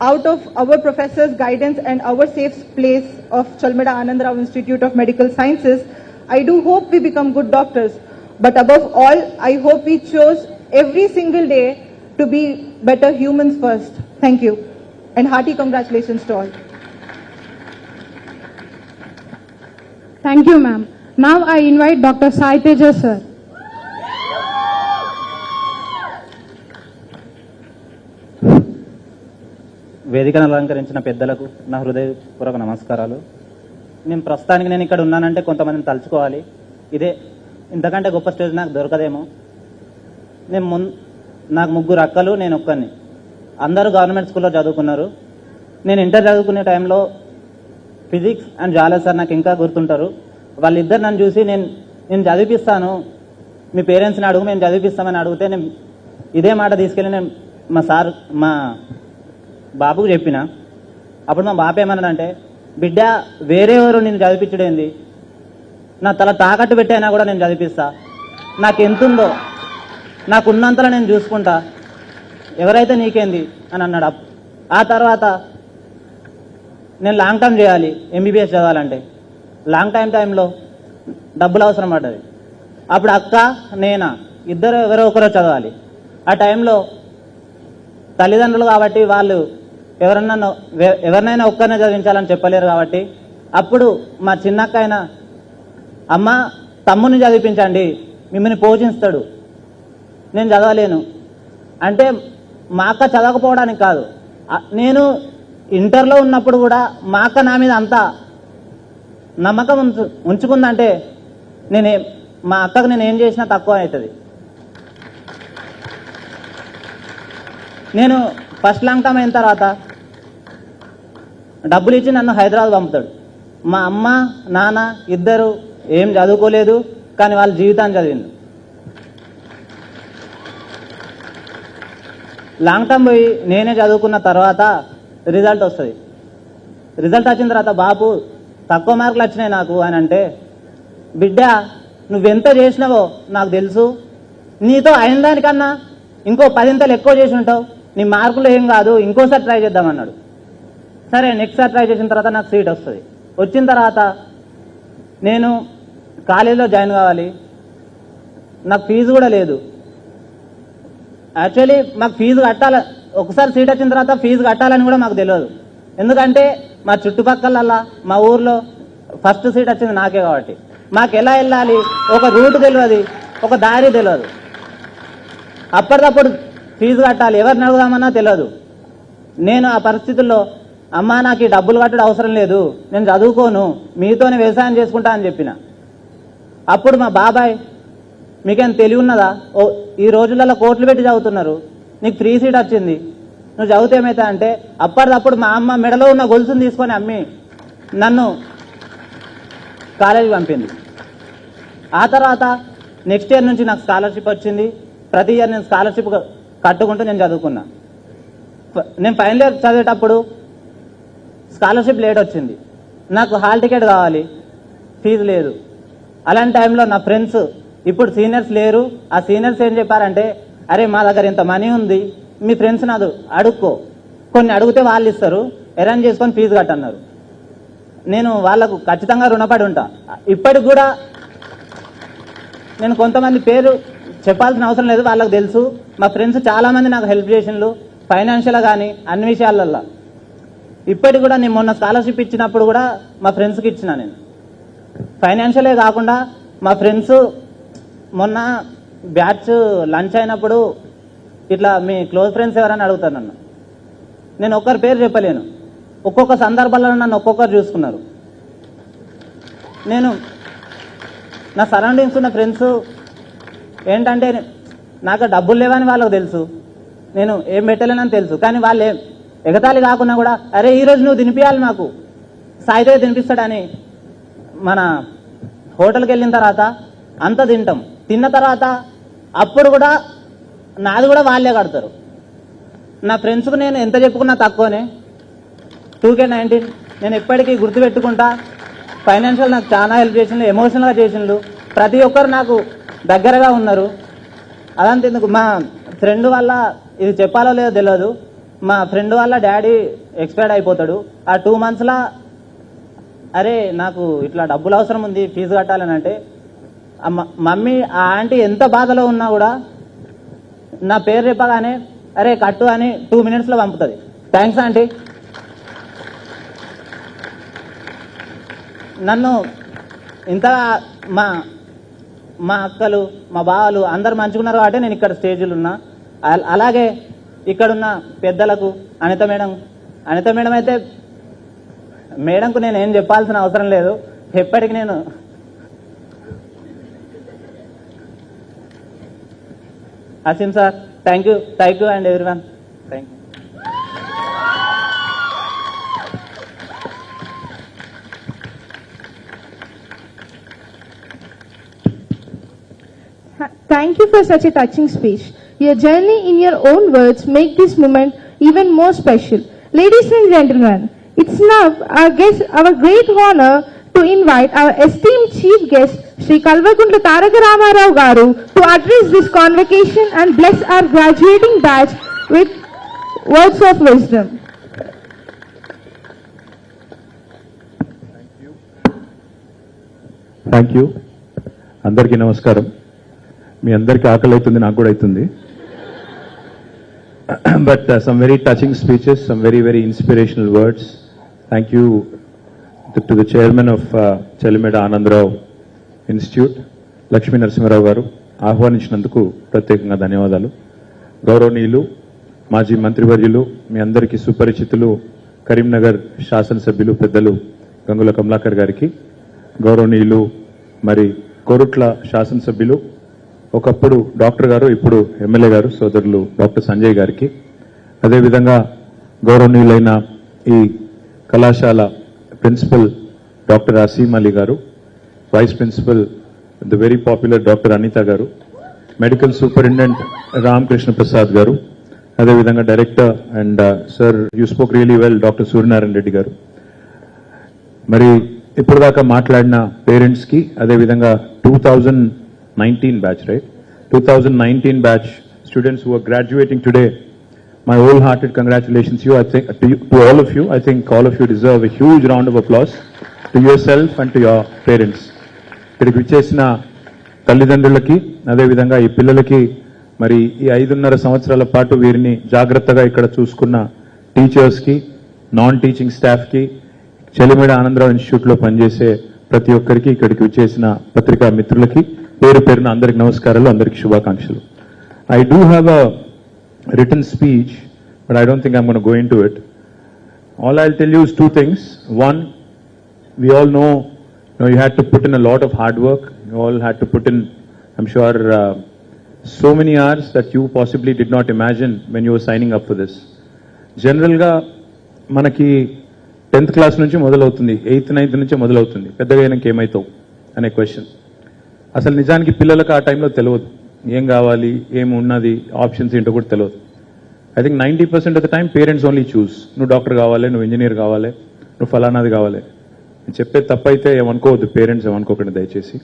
out of our professors' guidance and our safe place of Chalmeda Ananda Rao Institute of Medical Sciences, I do hope we become good doctors. But above all, I hope we chose every single day to be better humans first. Thank you. And hearty congratulations to all. Thank you, ma'am. Now I invite Dr. Sai Teja, sir. వేదికను అలంకరించిన పెద్దలకు నా హృదయపూర్వక నమస్కారాలు. ప్రస్తుతానికి నేను ఇక్కడ ఉన్నానంటే కొంతమందిని తలుచుకోవాలి. ఇదే ఇంతకంటే గొప్ప స్టేజ్ నాకు దొరకదేమో. నాకు 3 అక్కలు, నేను ఒక్కడిని. అందరూ గవర్నమెంట్ స్కూల్లో చదువుకున్నారు. నేను ఇంటర్ చదువుకునే టైంలో ఫిజిక్స్ అండ్ జాలజీ సార్ నాకు ఇంకా గుర్తుంటారు. వాళ్ళిద్దరు నన్ను చూసి నేను చదివిపిస్తాను, మీ పేరెంట్స్ని అడుగు, మేము చదివిపిస్తామని అడిగితే నేను ఇదే మాట తీసుకెళ్ళి నేను మా బాబుకు చెప్పిన. అప్పుడు మా బాబు ఏమన్నాడంటే, బిడ్డ వేరేవారు నేను చదివించడేంది, నా తల తాకట్టు పెట్టైనా కూడా నేను చదివిస్తా, నాకెంతుందో నాకున్నంతలో నేను చూసుకుంటా, ఎవరైతే నీకేంది అని అన్నాడు. ఆ తర్వాత నేను లాంగ్ టర్మ్ చేయాలి, ఎంబీబీఎస్ చదవాలంటే లాంగ్ టైంలో డబ్బులు అవసరం పడ్డది. అప్పుడు అక్క నేనా ఇద్దరు ఎవరో ఒకరో చదవాలి. ఆ టైంలో తల్లిదండ్రులు కాబట్టి వాళ్ళు ఎవరినైనా ఒక్కరినే చదివించాలని చెప్పలేరు కాబట్టి అప్పుడు మా చిన్నక్క అయినా, అమ్మ తమ్ముని చదివించండి, మిమ్మల్ని పోషిస్తాడు, నేను చదవలేను అంటే మా అక్క చదవకపోవడానికి కాదు, నేను ఇంటర్లో ఉన్నప్పుడు కూడా మా అక్క నా మీద అంతా నమ్మకం ఉంచుకుందంటే మా అక్కకు నేను ఏం చేసినా తక్కువ అవుతుంది. నేను ఫస్ట్ లాంగ్ టర్మ్ అయిన తర్వాత డబ్బులు ఇచ్చి నన్ను హైదరాబాద్ పంపుతాడు. మా అమ్మ నాన్న ఇద్దరు ఏం చదువుకోలేదు, కానీ వాళ్ళ జీవితాన్ని చదివింది. లాంగ్ టర్మ్ పోయి నేనే చదువుకున్న తర్వాత రిజల్ట్ వస్తుంది. రిజల్ట్ వచ్చిన తర్వాత బాబు తక్కువ మార్కులు వచ్చినాయి నాకు అని అంటే, బిడ్డ నువ్వెంత చేసినావో నాకు తెలుసు, నీతో అయిన దానికన్నా ఇంకో 10 ఎక్కువ చేసి ఉంటావు, నీ మార్కులు ఏం కాదు, ఇంకోసారి ట్రై చేద్దామన్నాడు. సరే నెక్స్ట్ సారి ట్రై చేసిన తర్వాత నాకు సీట్ వస్తుంది. వచ్చిన తర్వాత నేను కాలేజీలో జాయిన్ కావాలి, నాకు ఫీజు కూడా లేదు. యాక్చువల్లీ మాకు ఫీజు కట్టాలి, ఒకసారి సీట్ వచ్చిన తర్వాత ఫీజు కట్టాలని కూడా మాకు తెలియదు. ఎందుకంటే మా చుట్టుపక్కల మా ఊర్లో ఫస్ట్ సీట్ వచ్చింది నాకే కాబట్టి మాకు ఎలా వెళ్ళాలి ఒక రూట్ తెలియదు, ఒక దారి తెలియదు. అప్పటికప్పుడు ఫీజు కట్టాలి, ఎవరిని అడుగుదామన్నా తెలియదు. నేను ఆ పరిస్థితుల్లో అమ్మా నాకు ఈ డబ్బులు కట్టడం అవసరం లేదు, నేను చదువుకోను, మీతోనే వ్యవసాయం చేసుకుంటా అని చెప్పిన. అప్పుడు మా బాబాయ్, మీకేం తెలివి ఉన్నదా, ఈ రోజులలో కోట్లు పెట్టి చదువుతున్నారు, నీకు ఫ్రీ సీట్ వచ్చింది, నువ్వు చదివితే ఏమైతే అంటే అప్పటిదప్పుడు మా అమ్మ మెడలో ఉన్న గొలుసుని తీసుకొని అమ్మి నన్ను కాలేజీకి పంపింది. ఆ తర్వాత నెక్స్ట్ ఇయర్ నుంచి నాకు స్కాలర్షిప్ వచ్చింది. ప్రతి ఇయర్ నేను స్కాలర్షిప్ కట్టుకుంటూ నేను చదువుకున్నా. నేను ఫైనల్ ఇయర్ చదివేటప్పుడు స్కాలర్షిప్ లేట్ వచ్చింది, నాకు హాల్ టికెట్ కావాలి, ఫీజు లేదు. అలాంటి టైంలో నా ఫ్రెండ్స్, ఇప్పుడు సీనియర్స్ లేరు, ఆ సీనియర్స్ ఏం చెప్పారంటే, అరే మా దగ్గర ఇంత మనీ ఉంది, మీ ఫ్రెండ్స్ నాదు అడుక్కో, కొన్ని అడిగితే వాళ్ళు ఇస్తారు, అరేంజ్ చేసుకొని ఫీజు కట్టన్నారు. నేను వాళ్ళకు ఖచ్చితంగా రుణపడి ఉంటా. ఇప్పటికి కూడా నేను కొంతమంది పేరు చెప్పాల్సిన అవసరం లేదు, వాళ్ళకు తెలుసు. మా ఫ్రెండ్స్ చాలామంది నాకు హెల్ప్ చేసిండ్రు, ఫైనాన్షియల్గా కానీ అన్ని విషయాలల్లో. ఇప్పటికి కూడా నేను మొన్న స్కాలర్షిప్ ఇచ్చినప్పుడు కూడా మా ఫ్రెండ్స్కి ఇచ్చిన. నేను ఫైనాన్షియలే కాకుండా మా ఫ్రెండ్స్ మొన్న బ్యాచ్ లంచ్ అయినప్పుడు ఇట్లా మీ క్లోజ్ ఫ్రెండ్స్ ఎవరైనా అడుగుతారు నన్ను, నేను ఒక్కరి పేరు చెప్పలేను, ఒక్కొక్క సందర్భాల్లో నన్ను ఒక్కొక్కరు చూసుకున్నారు. నేను నా సరౌండింగ్స్ ఉన్న ఫ్రెండ్స్ ఏంటంటే నాకు డబ్బులు లేవని వాళ్ళకు తెలుసు, నేను ఏం పెట్టలేనని తెలుసు, కానీ వాళ్ళు ఎగతాళి కాకుండా కూడా అరే ఈరోజు నువ్వు తినిపించాలి మాకు, సాయితే తినిపిస్తాడని మన హోటల్కి వెళ్ళిన తర్వాత అంత తింటాం, తిన్న తర్వాత అప్పుడు కూడా నాది కూడా వాళ్ళే కడతారు. నా ఫ్రెండ్స్కు నేను ఎంత చెప్పుకున్నా తక్కువనే. 2K19 నేను ఎప్పటికీ గుర్తుపెట్టుకుంటా. ఫైనాన్షియల్ నాకు చాలా హెల్ప్ చేసిండు, ఎమోషనల్గా చేసిండు, ప్రతి ఒక్కరు నాకు దగ్గరగా ఉన్నారు. అదంతెందుకు మా ఫ్రెండ్ వల్ల, ఇది చెప్పాలో లేదో తెలియదు, మా ఫ్రెండ్ వాళ్ళ డాడీ ఎక్స్పైర్డ్ అయిపోతాడు. ఆ 2 monthsలో అరే నాకు ఇట్లా డబ్బులు అవసరం ఉంది, ఫీజు కట్టాలని అంటే మమ్మీ ఆ ఆంటీ ఎంత బాధలో ఉన్నా కూడా నా పేరు చెప్పగానే అరే కట్టు అని 2 minutesలో పంపుతుంది. Thanks aunty. నన్ను ఇంతగా మా అక్కలు, మా బావలు అందరు మంచుకున్నారు కాబట్టి నేను ఇక్కడ స్టేజ్లో ఉన్నా. అలాగే ఇక్కడున్న పెద్దలకు, అనిత మేడం అయితే మేడంకు నేను ఏం చెప్పాల్సిన అవసరం లేదు, ఎప్పటికి నేను Asim sir, thank you and everyone, thank you. Thank you for such a touching speech. Your journey in your own words make this moment even more special. Ladies and gentlemen, it's now our great honor to invite our esteemed chief guest, Sri Kalvaguntla Taraka Rama Rao Garu, to address this convocation and bless our graduating batch with words of wisdom. Thank you. Andarki namaskaram. మీ అందరికీ ఆకలి అవుతుంది, నాకు కూడా అవుతుంది. But some very touching speeches, some very inspirational words. Thank you to the chairman of Chalmeda Ananda Rao Institute, Lakshmi Narasimha Rao garu, ఆహ్వానించినందుకు ప్రత్యేకంగా ధన్యవాదాలు. గౌరవనీయులు మాజీ మంత్రివర్యులు, మీ అందరికీ సుపరిచితులు కరీంనగర్ శాసనసభ్యులు పెద్దలు గంగుల కమలాకర్ గారికి, గౌరవనీయులు మరి కోరుట్ల శాసనసభ్యులు ఒకప్పుడు డాక్టర్ గారు, ఇప్పుడు ఎమ్మెల్యే గారు సోదరులు డాక్టర్ సంజయ్ గారికి, అదేవిధంగా గౌరవనీయులైన ఈ కళాశాల principal doctor Asim Ali garu, vice principal the very popular doctor Anitha garu, medical superintendent Ramakrishna Prasad garu, అదేవిధంగా director and sir you spoke really well doctor Suryanarayana Reddy garu, మరి ఇప్పటిదాకా మాట్లాడిన పేరెంట్స్కి, అదేవిధంగా 2019 batch, right? 2019 batch students who are graduating today, my wholehearted congratulations to you. I think to all of you. I think all of you deserve a huge round of applause to yourself and to your parents. ఇక్కడికి వచ్చేసిన తల్లిదండ్రులకి, అదేవిధంగా ఈ పిల్లలకి, మరి ఈ 5.5 సంవత్సరాల పాటు వీరిని జాగ్రత్తగా ఇక్కడ చూసుకున్న టీచర్స్కి, నాన్ టీచింగ్ స్టాఫ్కి, చలిమేడ ఆనందరావు ఇన్స్టిట్యూట్లో పనిచేసే ప్రతి ఒక్కరికి, ఇక్కడికి వచ్చేసిన పత్రికా మిత్రులకి పేరు పేరున అందరికి నమస్కారాలు, అందరికి శుభాకాంక్షలు. I do have a written speech, but I don't think I'm going to go into it. All I'll tell you is 2 things. One, we all know, you had to put in a lot of hard work. You all had to put in, I'm sure, so many hours that you possibly did not imagine when you were signing up for this. Generally, మనకి 10th class నుంచి మొదలవుతుంది, 8th 9th నుంచి మొదలవుతుంది, పెద్దగా అయినాక ఏమవుతావు అనే question. అసలు నిజానికి పిల్లలకు ఆ టైంలో తెలియదు ఏం కావాలి, ఏం ఉన్నది, ఆప్షన్స్ ఏంటో కూడా తెలియదు. I think 90% of the time parents only చూస్, నువ్వు డాక్టర్ కావాలి, నువ్వు ఇంజనీర్ కావాలి, నువ్వు ఫలానాది కావాలి. నేను చెప్పే తప్పైతే ఏమనుకోవద్దు, పేరెంట్స్ ఏమనుకోకండి దయచేసి.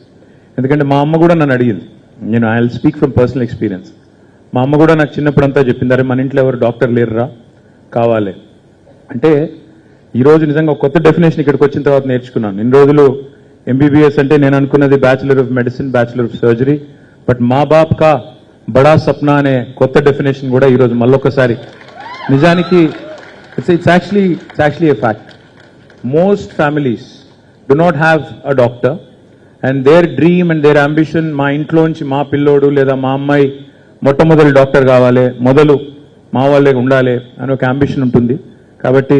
ఎందుకంటే మా అమ్మ కూడా నన్ను అడిగింది, నేను I will speak from personal experience. మా అమ్మ కూడా నాకు చిన్నప్పుడంతా చెప్పింది, అరే మన ఇంట్లో ఎవరు డాక్టర్ లేరురా, కావాలి అంటే. ఈరోజు నిజంగా ఒక కొత్త డెఫినేషన్ ఇక్కడికి వచ్చిన తర్వాత నేర్చుకున్నాను. ఇన్ని రోజులు ఎంబీబీఎస్ అంటే నేను అనుకున్నది bachelor of medicine, bachelor of surgery, but మా బాప్ కా బడా సప్నా అనే కొత్త డెఫినేషన్ కూడా ఈరోజు మళ్ళొకసారి. నిజానికి it's actually a fact. Most families do not have a doctor, and their dream and their ambition, మా ఇంట్లోంచి మా పిల్లోడు లేదా మా అమ్మాయి మొట్టమొదటి డాక్టర్ కావాలి, మొదలు మా వాళ్ళే ఉండాలి అని ఒక అంబిషన్ ఉంటుంది. కాబట్టి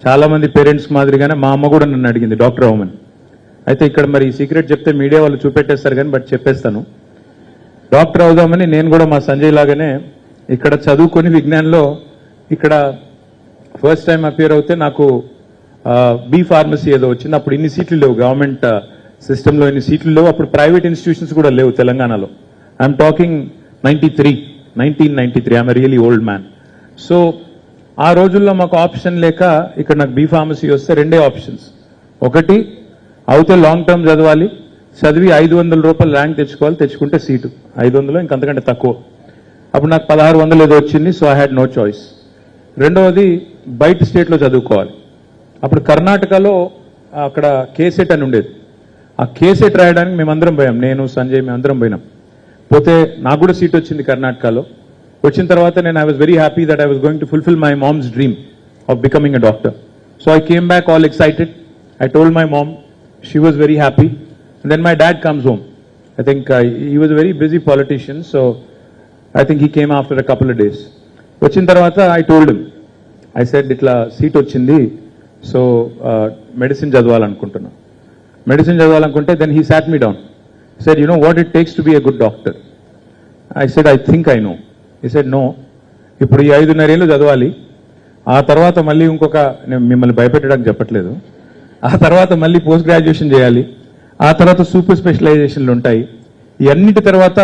చాలా మంది పేరెంట్స్ మాదిరిగానే మా అమ్మ కూడా నన్ను అడిగింది డాక్టర్ అవ్వమని. అయితే ఇక్కడ మరి సీక్రెట్ చెప్తే మీడియా వాళ్ళు చూపెట్టేస్తారు కానీ బట్ చెప్పేస్తాను, డాక్టర్ అవుదామని నేను కూడా మా సంజయ్ లాగానే ఇక్కడ చదువుకొని విజ్ఞానంలో ఇక్కడ ఫస్ట్ టైం అపియర్ అవుతే నాకు బీ ఫార్మసీ ఏదో వచ్చింది. అప్పుడు ఇన్ని సీట్లు లేవు, గవర్నమెంట్ సిస్టంలో ఇన్ని సీట్లు లేవు, అప్పుడు ప్రైవేట్ ఇన్స్టిట్యూషన్స్ కూడా లేవు తెలంగాణలో. I'm talking 1993. I'm really old man. So ఆ రోజుల్లో మాకు ఆప్షన్ లేక ఇక్కడ నాకు బీ ఫార్మసీ వస్తే రెండే ఆప్షన్స్. ఒకటి అవుతే లాంగ్ టర్మ్ చదవాలి, చదివి 500 రూపాయలు ర్యాంక్ తెచ్చుకోవాలి, తెచ్చుకుంటే సీటు 500 ఇంకంతకంటే తక్కువ. అప్పుడు నాకు 1600 ఏదో వచ్చింది, so I had no choice. రెండవది బయట స్టేట్లో చదువుకోవాలి. అప్పుడు కర్ణాటకలో అక్కడ కేసెట్ అని ఉండేది, ఆ కేసెట్ రాయడానికి మేమందరం పోయాం, నేను సంజయ్ మేమందరం పోయినాం. పోతే నాకు కూడా సీట్ వచ్చింది కర్ణాటకలో. వచ్చిన తర్వాత నేను I was very happy that I was going to fulfil my mom's dream of becoming a doctor. So I came back all excited. I told my mom, she was very happy. And then my dad comes home. I think he was a very busy politician, so I think he came after a couple of days. Vachin tarvata I told him, I said itla seat ochindi, so medicine chadavalanuntunna. Medicine chadavalanunte, then he sat me down. He said, you know what it takes to be a good doctor? I said, I think I know. He said, no. ఇప్పుడు ఈ 5.5 ఏళ్ళు చదవాలి, ఆ తర్వాత మళ్ళీ ఇంకొక, నేను మిమ్మల్ని భయపెట్టడానికి చెప్పట్లేదు, ఆ తర్వాత మళ్ళీ పోస్ట్ గ్రాడ్యుయేషన్ చేయాలి, ఆ తర్వాత సూపర్ స్పెషలైజేషన్లు ఉంటాయి. ఇవన్నిటి తర్వాత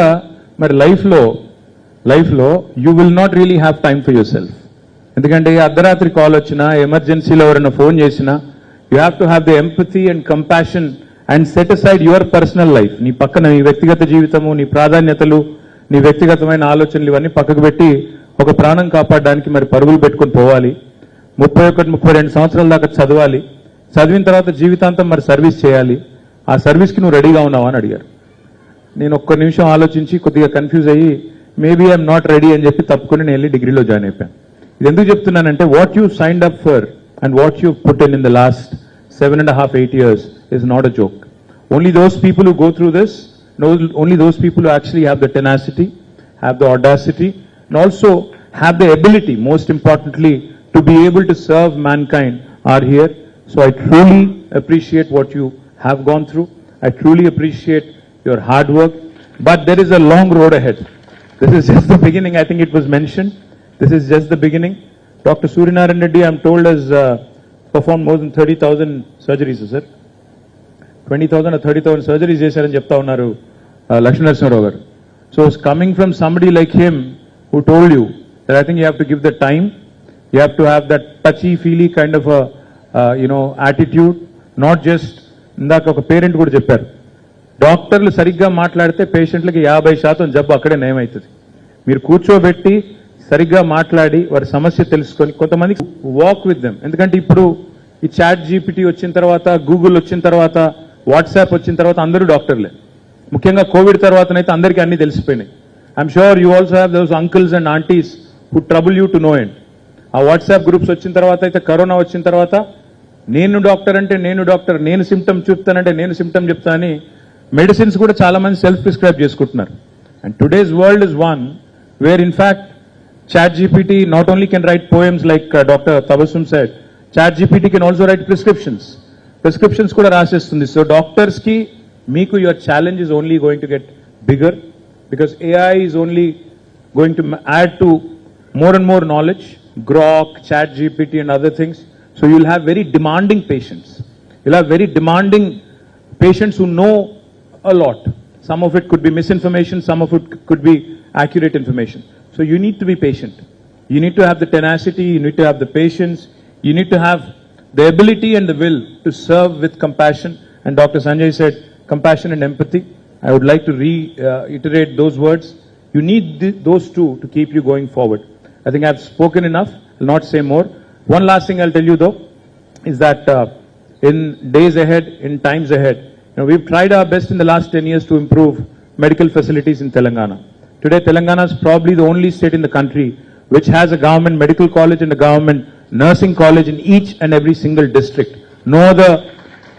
మరి లైఫ్లో you will not really have time for your self. ఎందుకంటే అర్ధరాత్రి కాల్ వచ్చినా, ఎమర్జెన్సీలో ఎవరైనా ఫోన్ చేసినా, you have to have the empathy and compassion and set aside your personal life. నీ పక్కన నీ వ్యక్తిగత జీవితము, నీ ప్రాధాన్యతలు, నీ వ్యక్తిగతమైన ఆలోచనలు ఇవన్నీ పక్కకు పెట్టి ఒక ప్రాణం కాపాడడానికి మరి పరుగులు పెట్టుకొని పోవాలి. 31-32 సంవత్సరాల దాకా చదవాలి, చదివిన తర్వాత జీవితాంతం మరి సర్వీస్ చేయాలి. ఆ సర్వీస్కి నువ్వు రెడీగా ఉన్నావా అని అడిగారు. నేను ఒక్క నిమిషం ఆలోచించి కొద్దిగా కన్ఫ్యూజ్ అయ్యి మేబీ ఐఎమ్ నాట్ రెడీ అని చెప్పి తప్పుకొని నేను వెళ్ళి డిగ్రీలో జాయిన్ అయిపోయాను. ఇది ఎందుకు చెప్తున్నానంటే what you signed up for and what you put in the last 7.5-8 years is not a joke. Only those people who go through this, only those people who actually have the tenacity, have the audacity, and also have the ability, most importantly, to be able to serve mankind are here. So I truly appreciate what you have gone through. I truly appreciate your hard work, but there is a long road ahead. This is just the beginning. I think it was mentioned. This is just the beginning. Dr. Suryanarayan Reddy, I'm told, has performed more than 30,000 surgeries, sir. 20,000 or 30,000 surgeries chesarani chepta unnaru Lakshmi Narasimha Rao garu. So it's coming from somebody like him who told you that I think you have to give the time, you have to have that touchy-feely kind of a attitude, not just. ఇందాక ఒక parent కూడా చెప్పారు, డాక్టర్లు సరిగ్గా మాట్లాడితే పేషెంట్లకి 50% జబ్బు అక్కడే నయమవుతుంది. మీరు కూర్చోబెట్టి సరిగ్గా మాట్లాడి వారి సమస్య తెలుసుకొని కొంతమందికి వాక్ విత్ దెమ్. ఎందుకంటే ఇప్పుడు ఈ చాట్ జీపీటీ వచ్చిన తర్వాత, గూగుల్ వచ్చిన తర్వాత, వాట్సాప్ వచ్చిన తర్వాత అందరూ డాక్టర్లే. ముఖ్యంగా కోవిడ్ తర్వాతనైతే అందరికీ అన్ని తెలిసిపోయినాయి. I'm sure you also have those uncles and aunties who trouble you to know it. ఆ వాట్సాప్ గ్రూప్స్ వచ్చిన తర్వాత అయితే, కరోనా వచ్చిన తర్వాత, నేను డాక్టర్ అంటే నేను డాక్టర్, నేను సిమ్టమ్ చూపుతానంటే నేను సిమ్టమ్ చెప్తా అని మెడిసిన్స్ కూడా చాలా మంది సెల్ఫ్ ప్రిస్క్రైబ్ చేసుకుంటున్నారు. And today's world is one where in fact ChatGPT not only can write poems like doctor Tabassum said, ChatGPT can also write prescriptions కూడా రాసేస్తుంది. సో డాక్టర్స్ కి మీకు your challenge is only going to get bigger, because AI is only going to add to more and more knowledge, Grok, Chat GPT and other things. So you'll have very demanding patients. You'll have very demanding patients who know a lot. Some of it could be misinformation, some of it could be accurate information. So you need to be patient. You need to have the tenacity, you need to have the patience, you need to have the ability and the will to serve with compassion. And Dr. Sanjay said compassion and empathy. I would like to reiterate those words. You need those two to keep you going forward. I think I've spoken enough. I'll not say more. One last thing I'll tell you though is that in days ahead, in times ahead, we've tried our best in the last 10 years to improve medical facilities in Telangana. Today, Telangana is probably the only state in the country which has a government medical college and a government nursing college in each and every single district. No other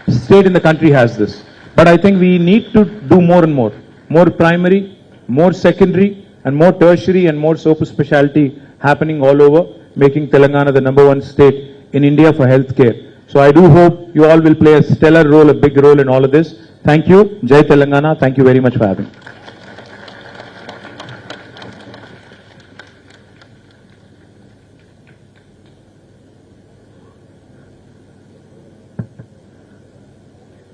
state in the country has this. But I think we need to do more and more. More primary, more secondary, and more tertiary and more super specialty happening all over, making Telangana the #1 state in India for healthcare. So I do hope you all will play a stellar role, a big role in all of this. Thank you. Jai Telangana. Thank you very much for having me.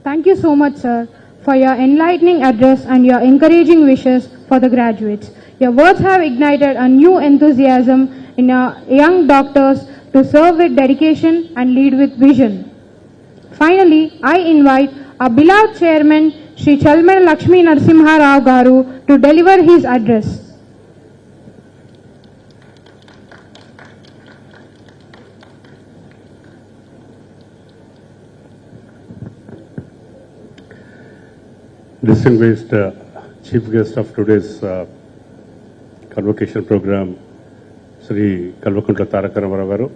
Thank you so much, sir, for your enlightening address and your encouraging wishes for the graduates. Your words have ignited a new enthusiasm in our young doctors to serve with dedication and lead with vision. Finally, I invite our beloved chairman, Shri Chalmeda Lakshmi Narasimha Rao Garu, to deliver his address. Distinguished chief guest of today's convocation program, Sri Kalvakuntla Taraka Rama Rao garu,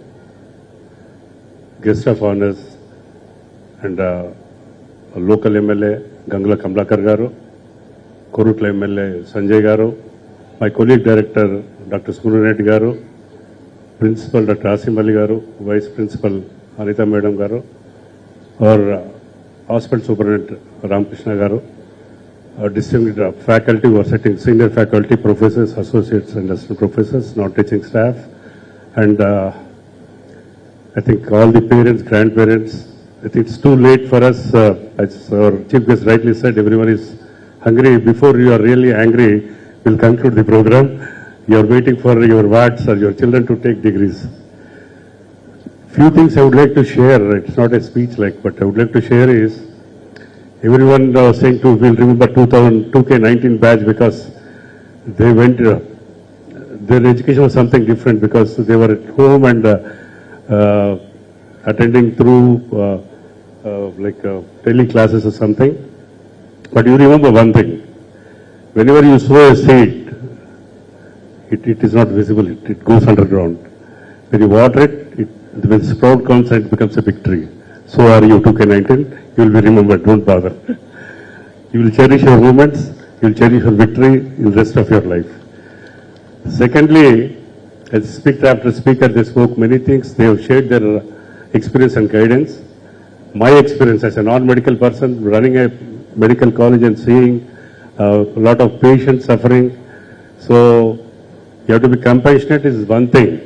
guest of honors and local MLA Gangula Kamlakar garu, Korutla MLA Sanjay garu, my colleague director Dr. Smurunreddy garu, principal Dr. Asim Ali garu, vice principal Anita Madam garu, or hospital superintendent Ramakrishna garu, distinguished faculty who are sitting, senior faculty, professors, associates and assistant professors, non-teaching staff, and I think all the parents, grandparents. I think it's too late for us, as our chief guest rightly said, everyone is hungry. Before you are really angry, we'll conclude the program. You are waiting for your wards or your children to take degrees. Few things I would like to share. It's not a speech but I would like to share is, everyone was saying we'll remember 2K19 batch because they went, their education was something different because they were at home and attending through tele classes or something. But you remember one thing, whenever you sow a seed, it is not visible, it goes underground. When you water it, when sprout comes and it becomes a big tree. So are you, 2K19. You will be remembered, don't bother. You will cherish your moments, you will cherish your victory in the rest of your life. Secondly, as speaker after speaker, they spoke many things. They have shared their experience and guidance. My experience as a non-medical person, running a medical college and seeing a lot of patients suffering. So you have to be compassionate is one thing.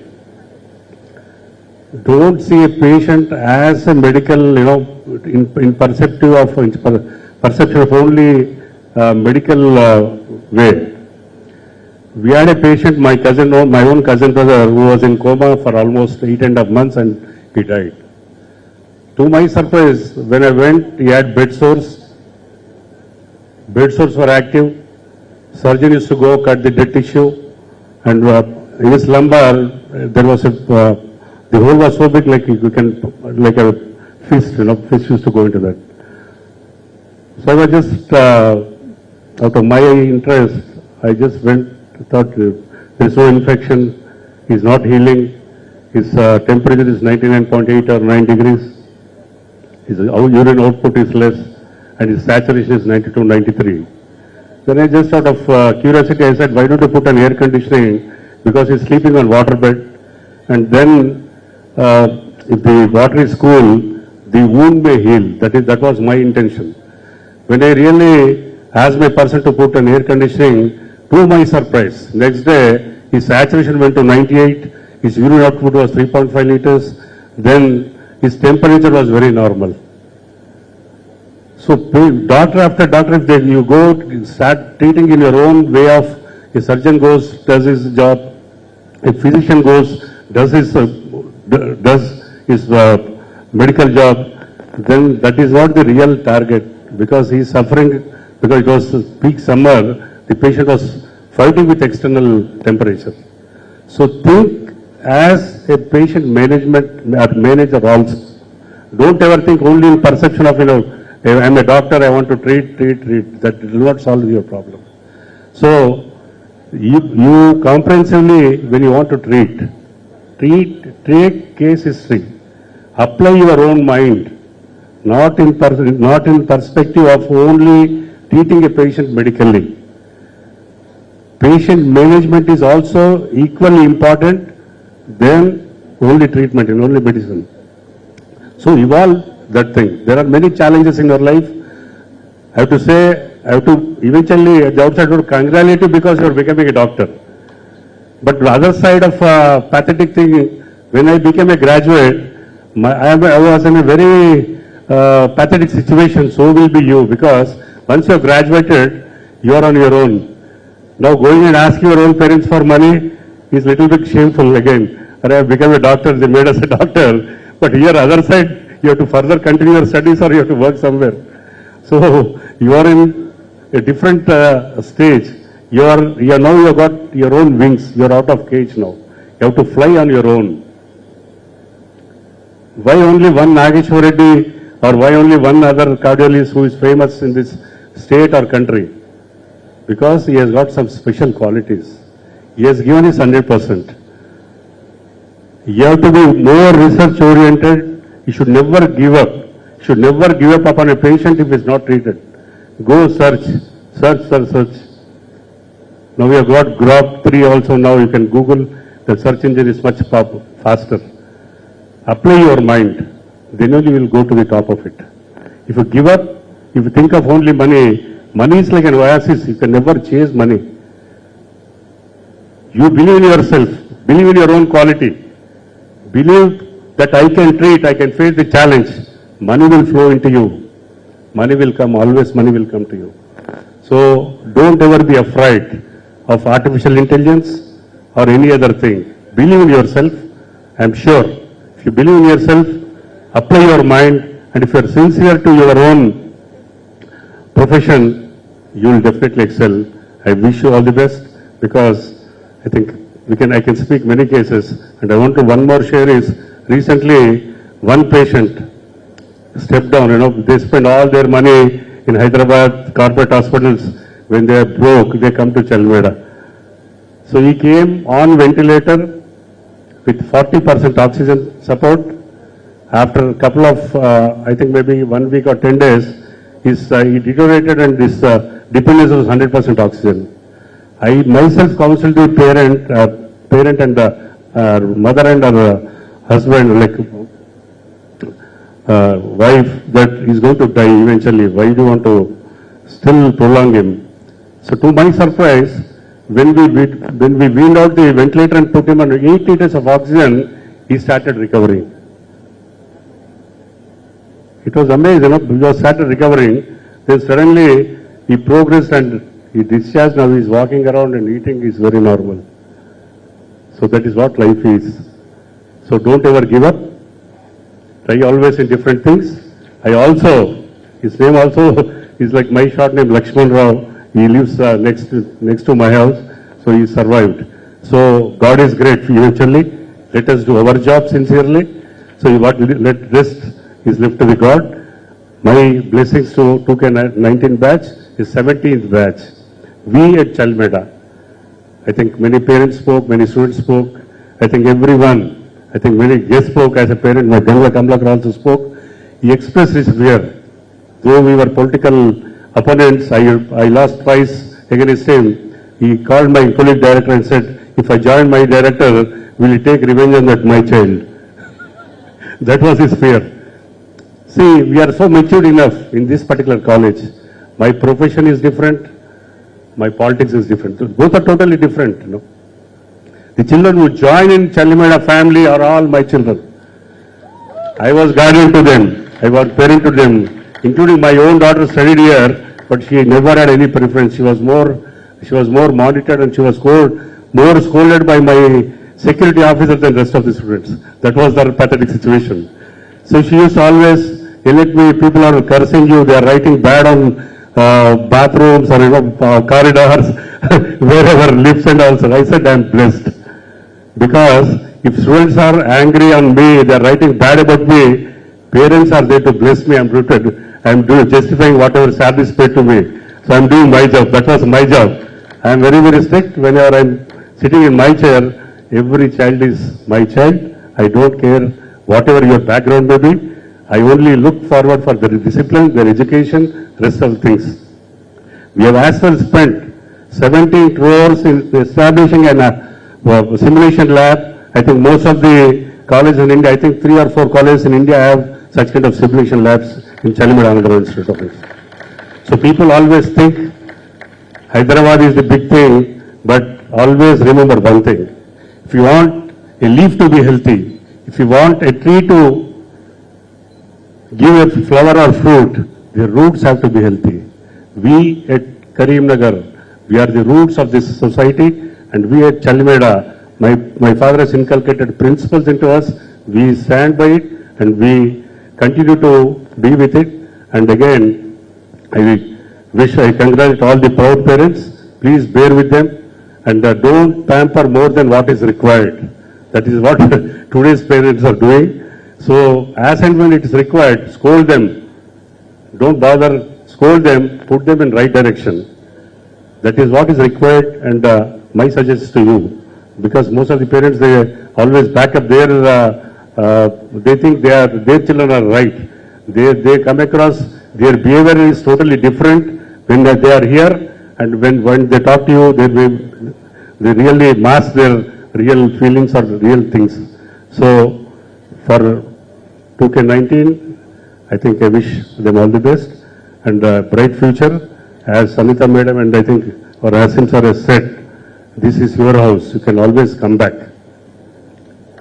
Don't see a patient as a medical, in perception of only medical way. We had a patient, my own cousin brother, who was in coma for almost 8.5 months and he died. To my surprise, when I went, he had bed sores. Bed sores were active. Surgeon used to go cut the dead tissue, and in his lumbar there was the hole was so big, like a fist, fist used to go into that. So I was just, out of my interest, I just went, thought there is no infection, he is not healing, his temperature is 99.8 or 9 degrees, his urine output is less, and his saturation is 92, 93. Then I just out of curiosity, I said, why don't you put an air conditioning, because he's sleeping on water bed, and then if the water is cool, the wound may heal. That was my intention. When I really asked my person to put an air conditioning, to my surprise, next day his saturation went to 98, his urine output was 3.5 liters, then his temperature was very normal. So doctor after doctor, if you go start treating in your own way of, a surgeon goes, does his job, a physician goes, does his medical job, then that is not the real target, because he is suffering, because it was peak summer, the patient was fighting with external temperature. So think as a patient management manager also. Don't ever think only in perception of, I'm a doctor, I want to treat. That will not solve your problem. So you comprehensively, when you want to take case history, apply your own mind, not in perspective of only treating a patient medically. Patient management is also equally important than only treatment and only medicine. So evolve that thing. There are many challenges in your life. I have to eventually, at the outside, congratulate you because you are becoming a doctor. But the other side of pathetic thing, when I became a graduate, I was in a very pathetic situation. So will be you, because once you have graduated, you are on your own. Now going and asking your own parents for money is a little bit shameful again. I have become a doctor, they made us a doctor. But here, other side, you have to further continue your studies or you have to work somewhere. So you are in a different stage. You have got your own wings. You are out of cage now. You have to fly on your own. Why only one Nageshwar Reddy or why only one other cardiologist who is famous in this state or country? Because he has got some special qualities. He has given his 100%. You have to be more research oriented. You should never give up. You should never give up upon a patient if he is not treated. Go search. Now we have got Grok 3 also. Now you can Google. The search engine is much faster. Apply your mind. Then only you will go to the top of it. If you give up, if you think of only money, money is like an oasis. You can never chase money. You believe in yourself. Believe in your own quality. Believe that I can treat, I can face the challenge. Money will flow into you. Money will come, always money will come to you. So don't ever be afraid of artificial intelligence or any other thing. Believe in yourself. I am sure if you believe in yourself, apply your mind, and if you are sincere to your own profession, you will definitely excel. I wish you all the best, because I think I can speak many cases, and I want to one more share is, recently one patient stepped down, they spend all their money in Hyderabad corporate hospitals. When they are broke, they come to Chalmeda. So he came on ventilator with 40% oxygen support. After a couple of, I think maybe 1 week or 10 days, he deteriorated and his dependence was 100% oxygen. I myself counseled the parent and the mother and her husband, like wife, that he's going to die eventually. Why do you want to still prolong him? So to my surprise, when we weaned out the ventilator and put him on 8 liters of oxygen, he started recovering. It was amazing, he started recovering. Then suddenly he progressed and he discharged. Now he is walking around and eating is very normal. So that is what life is. So don't ever give up. Try always in different things. His name also is like my short name, Rama Rao. He lives next to my house, so he survived. So God is great eventually. Let us do our job sincerely. So let rest is left to the God. My blessings to 2K19 batch is 17th batch. We at Chalmeda, I think many parents spoke, many students spoke. I think many guests spoke. As a parent, my Ganga Kamlakar also spoke. He expressed his fear. Though we were political opponents, I lost twice against him. He called my colleague director and said, if I join my director, will he take revenge on my child? That was his fear. See, we are so matured enough in this particular college. My profession is different. My politics is different. Both are totally different. The children who join in Chalmeda family are all my children. I was guardian to them. I was parent to them. Including my own daughter studied here, but she never had any preference. She was more monitored, and she was more scolded by my security officer than the rest of the students. That was their pathetic situation. So she used to always yell at me, people are cursing you, they are writing bad on bathrooms or corridors, wherever, lifts and also. I said, I am blessed. Because if students are angry on me, they are writing bad about me, parents are there to bless me, I am justifying whatever salary is paid to me. So I am doing my job. That was my job. I am very, very strict. Whenever I am sitting in my chair, every child is my child. I don't care whatever your background may be. I only look forward for their discipline, their education, rest of the things. We have as well spent 17 crores in establishing a simulation lab. I think most of the colleges in India, I think 3 or 4 colleges in India have such kind of simulation labs in Chalmeda Ananda Institute of Science. So people always think Hyderabad is the big thing, but always remember one thing. If you want a leaf to be healthy, if you want a tree to give a flower or fruit, the roots have to be healthy. We at Karimnagar, we are the roots of this society, and we at Chalmeda, my father has inculcated principles into us. We stand by it and we continue to be with it. And again, I congratulate all the proud parents. Please bear with them and don't pamper more than what is required. That is what today's parents are doing. So as and when it is required, scold them. Don't bother, scold them, put them in right direction. That is what is required, and my suggestion to you, because most of the parents, they always back up their, they think their children are right. They come across, their behavior is totally different when they are here, and when they talk to you, they really mask their real feelings or real things. So for 2K19, I think I wish them all the best and a bright future. As Sanita Madam and I think or Asim sir has said, this is your house, you can always come back.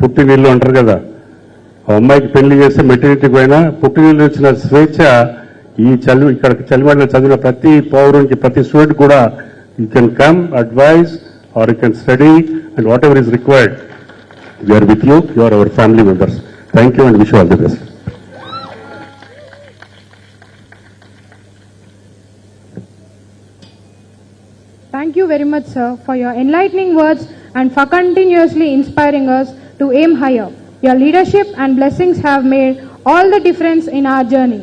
పుట్టినిల్లు అంటారు కదా, అమ్మాయికి పెళ్లి చేస్తే మెటర్నిటీకి పోయినా పుట్టినిల్లు ఇచ్చిన స్వేచ్ఛ ఈ ఇక్కడ చలిమడలో చదివిన ప్రతి పౌరునికి, ప్రతి స్టూడెంట్ కూడా you can come, advise or you can study and whatever is required. We are with you, you are our family members. Thank you and wish all the best. Thank you very much, sir, for your enlightening words and for continuously inspiring us to aim higher. Your leadership and blessings have made all the difference in our journey.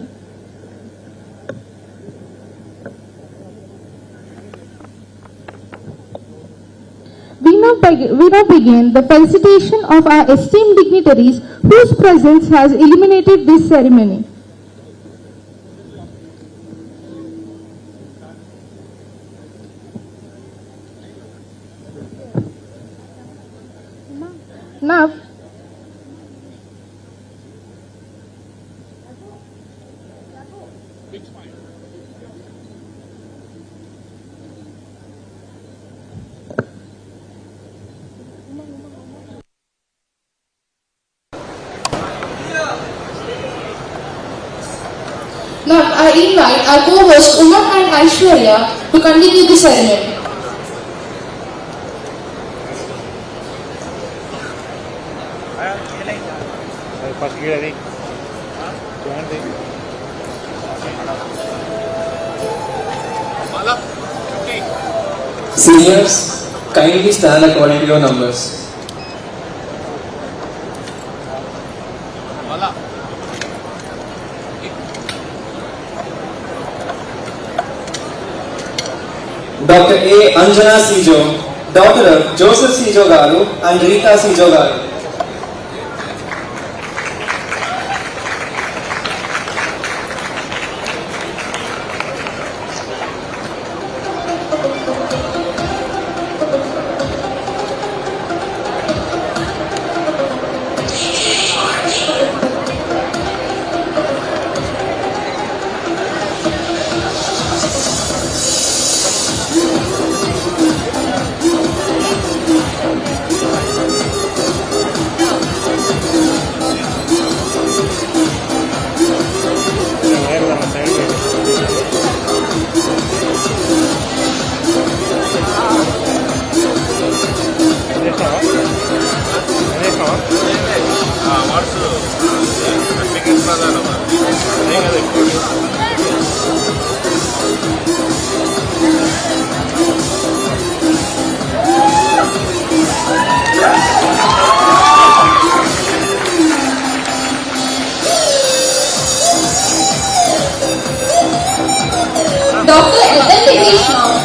We now begin the felicitation of our esteemed dignitaries whose presence has illuminated this ceremony. Now, I invite our co-host Uma and Aishwarya to continue the ceremony. Seniors, kindly stand according to your numbers. Dr. A. Anjana Sijo, daughter of Joseph Sijo Garu and Rita Sijo Garu.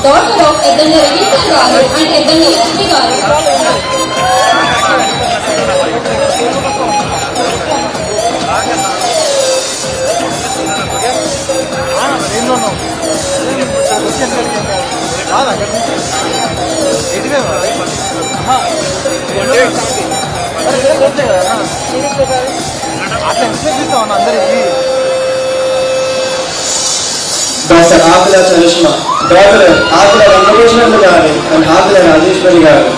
daughter of Ananda and Ananda. Dr. Akila Charishma, daughter of Akila Convocation and Akila Rajeshwari Garu.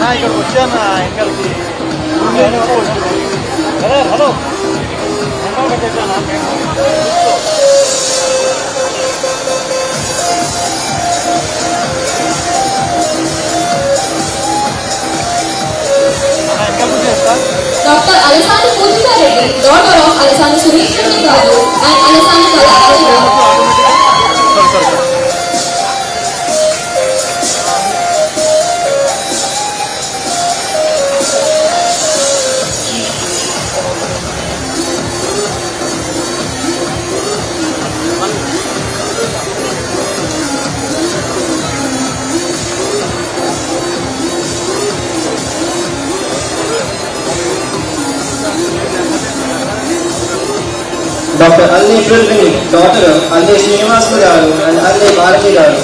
ఇక్కడికి వచ్చాను ఎంకల్కి hello Dr. Alessandra Pujita Reddy, daughter of Alessandra Suresh Reddy Garu and Alessandra Kalakaji Garu. Dr. Alli Prilvini, daughter of Alli Srinivasulu Garu and Alli Bharati Garu.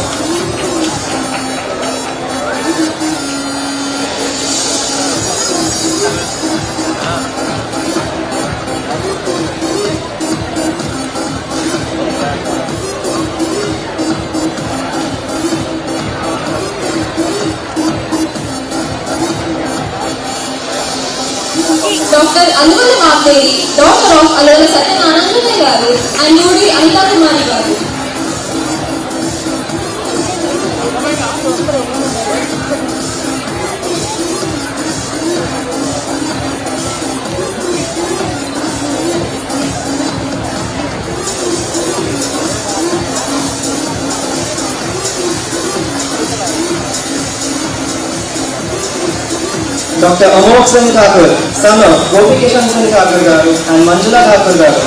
Dr. Ananda Mabdevi, daughter of Ananda Ananda Garu and Nudi Anita Kumari Garu. Dr. Amok Singh Thakur, son of Convocation Singh Thakur Garu and Manjula Thakur Garu.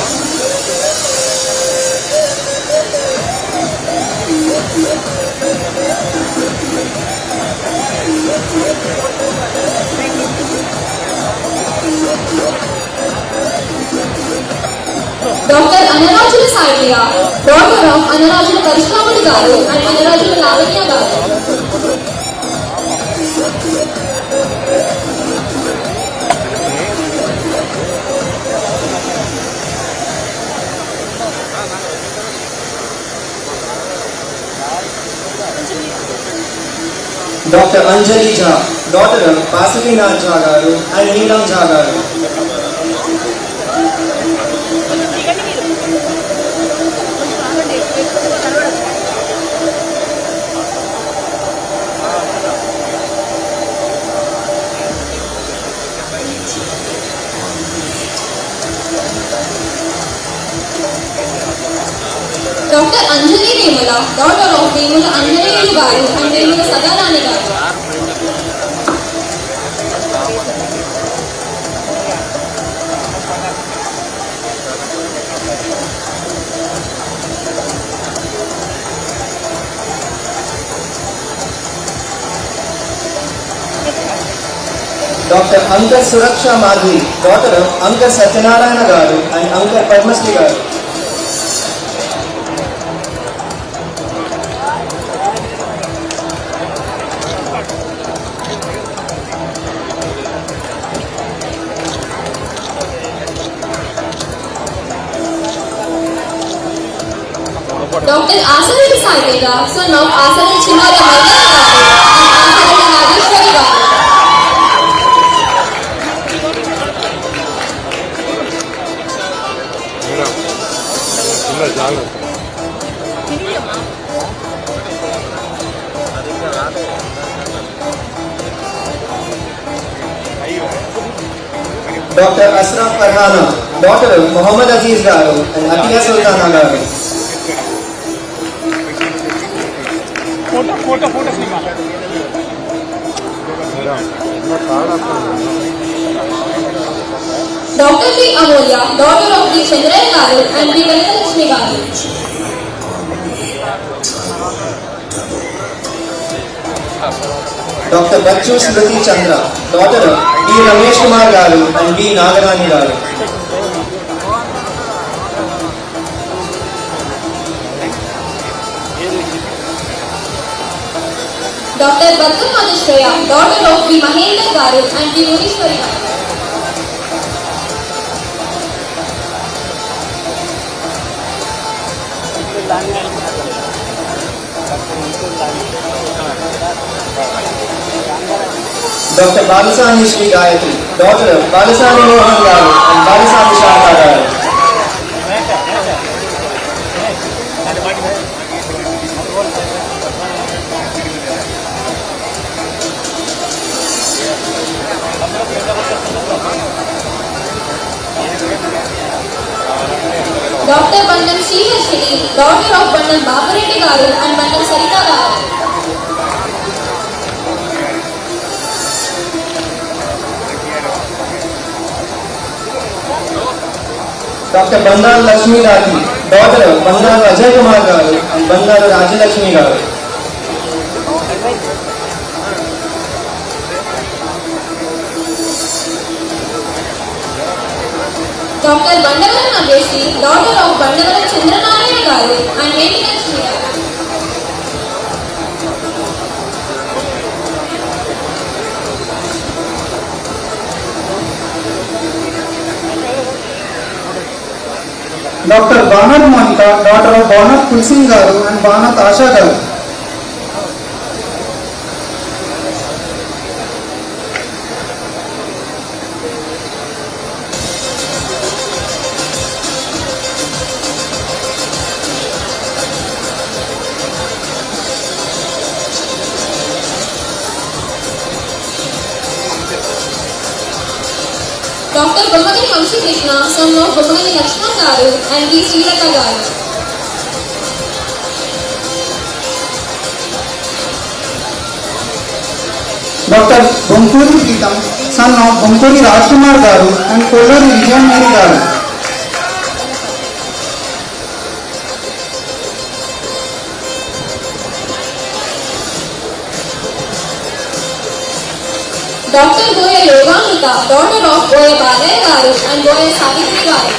Dr. Anarajula Saidya, daughter of Anarajula Karishkamani Garu and Anarajula Lavanya Garu. Dr. Anjali Jha, daughter of Pasakinath Jha Garu and Neelam Jha Garu. Dr. Anjali Vemula, daughter of Vemula Anjali Garu and Vemula Sadarani Garu. Dr. Ankar Suraksha Madhi, daughter of Ankar Satyanarayana Garu and Ankar Padmasri Garu. Dr. Asarita Saidya, son of Asarita Chimari Maidana Garu and Asarita Rajeshwari Garu. Dr. Asraf Farhana, daughter of Muhammad Aziz Garu and Atiya Sultana Garu. Dr. B. Amolya, daughter of B. Chandraya Garu and B. Lakshmi Garu. Dr. Bachu Smriti Chandra, daughter of B. Ramesh Kumar Garu and B. Nagarani Garu. Dr. Batul Madhushraya, daughter of B. Mahendra Garu and B. Munishwari Garu. Dr. Balasani Sri Gayatri, daughter of Balasani Mohan Garu and Balasani Shanta Garu. Dr. Bandam Sriharshini, daughter of Bandam Babareddy Garu and Bandam Sarita Garu. Dr. Bandar Lakshmi Rathi, daughter of Bandar Ajay Kumar Garu and Bandar Rajalakshmi Garu. Dr. Bandavaram Nageshi, daughter of Bandavaram Chandranarayana Garu and Neti Lakshmi Garu. Dr. Banat Monika, daughter of Banat Kulsing Garu and Banat Asha Garu. Dr. Bomagani Vamshi Krishna, son of Bomagani Lakshman Garu and B. Srilata Garu. Dr. Bumkuri Pritam, son of Bumkuri Rajkumar Garu and Kollari Vijayan Mary Garu. Dr. Goya Yogamrita, daughter of Goya Balaya Garu and Goya Savitri Garu.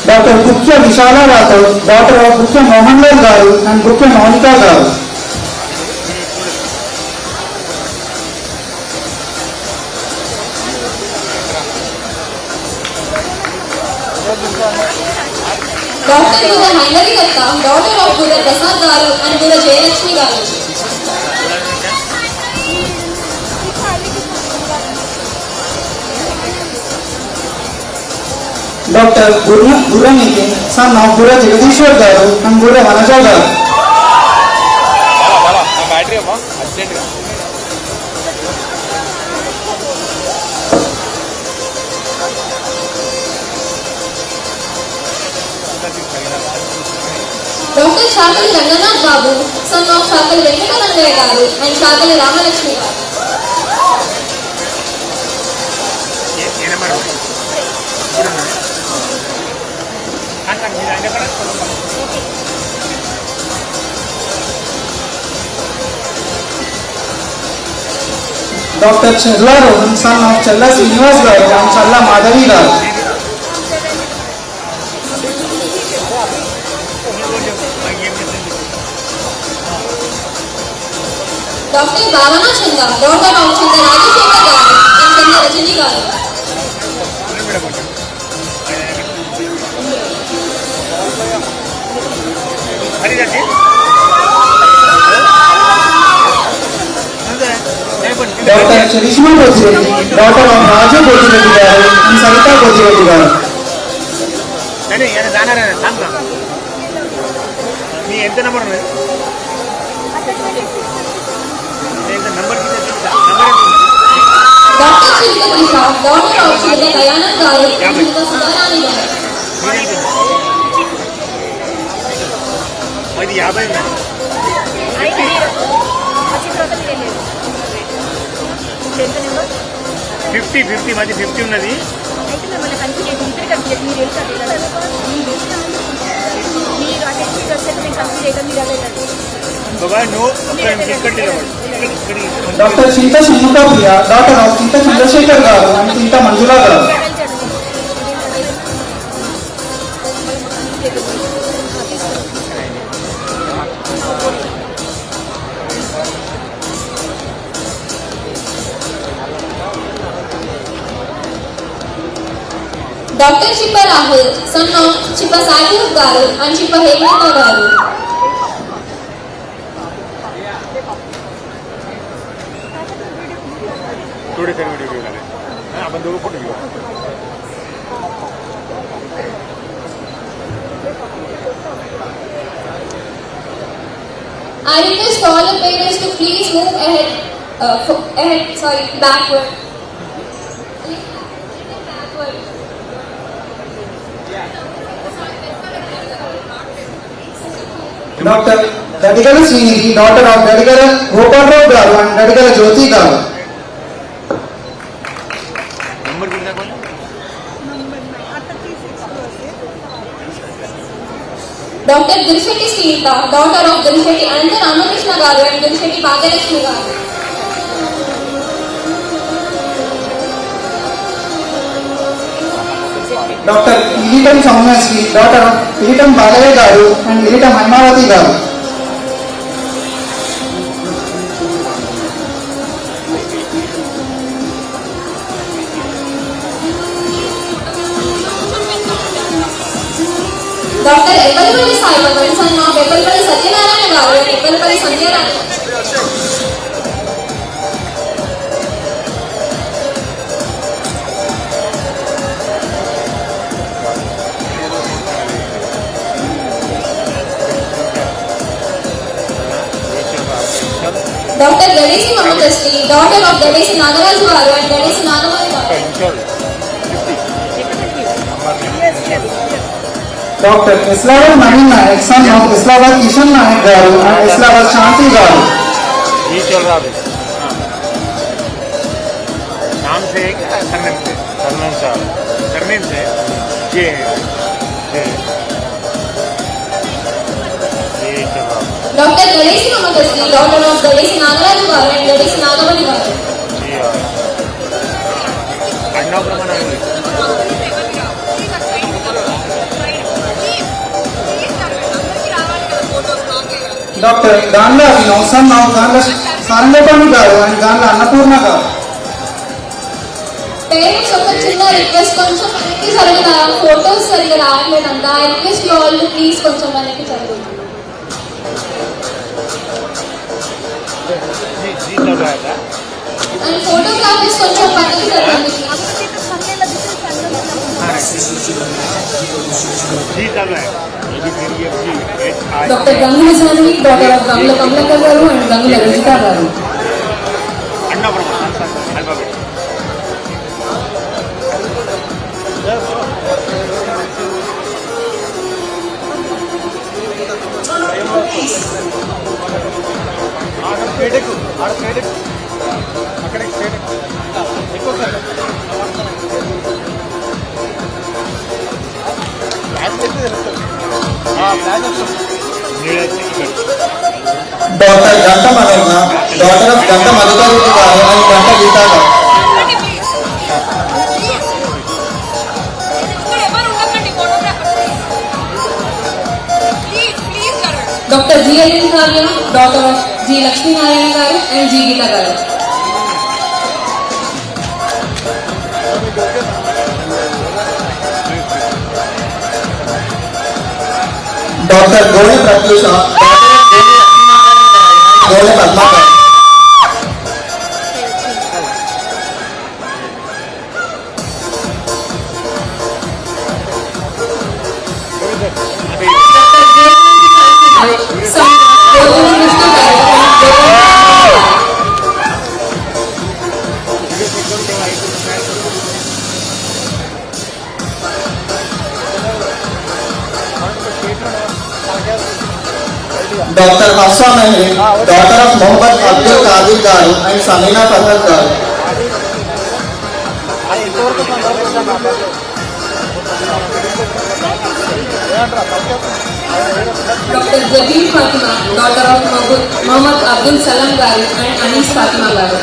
Dr. Gupta Vishala Rathod, daughter of Gupta Mohanlal Garu and Gupta Monika Garu. Dr. Gura Hainari Datta, daughter of Gura Prasad Garu and Gura Jayalakshmi Garu. Dr. Gura Nitin, son of Gura Jagadishwar Garu and Gura Vanaja Garu. Dr. Shakali Ranganath Babu, son of Shakali Venkatarangaya Garu and Shakali Ramalakshmi Garu. Dr. Chella Rohan, son of Chella Srinivas Garu and Chella Madhavi Garu. Dr. Bhavana Chanda, daughter of Chanda Rajashekar Garu and Chanda Rajani Garu. Dr. Charishma Gojireddy, daughter of Raju Gojireddy Garu and Sarita Gojireddy Garu. Dr. Chirika Prasad, daughter of Sri Kayanam Garu and Sri Sudarani Garu. Dr. Chinta Shanmukapriya, daughter of Chinta Chandrasekhar Garu and Chinta Manjula Garu. Dr. Chipa Rahul, son of Chipa Saikuru Garu and Chipa Hemanta Garu. I request all the parents to please move backward. Dr. Dadigala Srinidhi, daughter of Dadigala Gopal Rao Garu and Dadigala Jyoti Garu. Dr. Dilsheti Sita, daughter of Dilsheti Ananda Ramakrishna Garu and Dilsheti Bhagyalakshmi Garu. Dr. Ilitam Saumyasri, daughter of Ilitam Balaya Garu and Ilitam Haimavati Garu. Dr. Epalipalli Saibagan, son of Epalipalli Satyanarayana Garu and Epalipalli Sandhya Rani. Dr. Gadesi Mamakasti, daughter of Gadesi Nagaraju Garu and Gadesi Nagamani Garu. Dr. Islavat Naveen Nayak, son of Islavat Kishan Nayak Garu and Islavat Shanti Garu. नाम से surname से surname से ये Dr. Gadesi Mamakasti, daughter of Gadesi Nagaraju Garu and Gadesi Nagamani Garu. Dr. Ganda Abhinav, son of Ganda Sarangapani Garu and Ganda Annapurna Garu. Parents of the children request కొంచెం వెనక్కి జరుగుతారా photos సరిగా రావట్లేదంట I request you all to please కొంచెం వెనక్కి జరుగుతారు and photographers కొంచెం పక్కకి జరగండి doctor Gangula Jahnavi doctor of Gangula Kamalakar garu and Gangula Rajitha గారు Dr. Ganta Manogna, daughter of Ganta Madhukar Garu and Ganta Gita Garu. Dr. G. Ananda, daughter of G. Lakshmi Narayana Garu and G. Gita Garu. Dr. Gole Pratyusha, Gole Padmakar. Hafsa Mahir, daughter of Mohammad Abdul Qadir Garu and Samina Farhad Garu. Dr. Jabir Fatima, daughter of Mohammad Abdul Salam Garu and Anis Fatima Garu.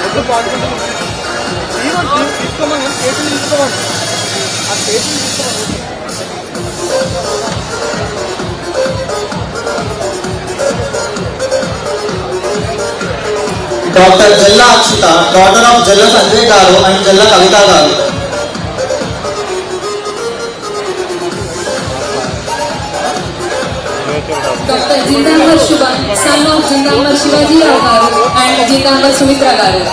Dr. Jalla Akshita, daughter of Jalla Sanjay Garu and Jalla Kavita Garu. Dr. Jindambar Shubham, son of Jindambar Shivaji Rao Garu and Jindambar Sumitra Garu.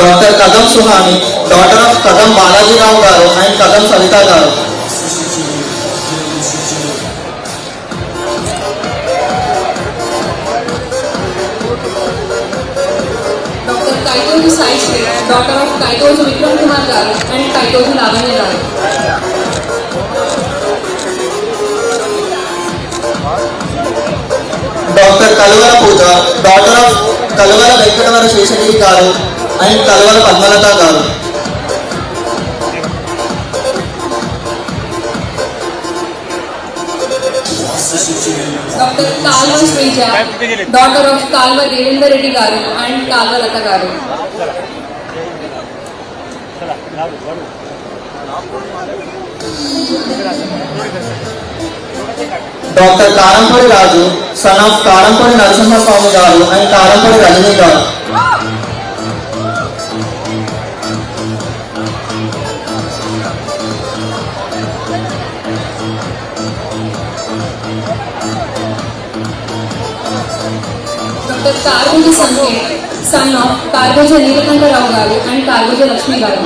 Dr. Kacham Suhani, daughter of Kacham Balaji Rao Garu and Kacham Savita Garu. Dr. Kaitoju Sai Sri, daughter of Kaitoju Vikram Kumar Garu and Kaitoju Lavanya Garu. Dr. Kalwala Pooja, daughter of Kalwala Venkatavara Sheshagiri Garu and Kalwala Padmalata Garu. Dr. Kalwa Srija, daughter of Kalwa Devendra Reddy Garu and Kalwa Lata Garu. Dr. Karampuri Raju, son of Karampuri Narasimha Swami Garu and Karampuri Rajini Garu. Dr. Kargoja Sanket, son of Kargoja Nilakanta Rao Garu and Kargoja Lakshmi Garu.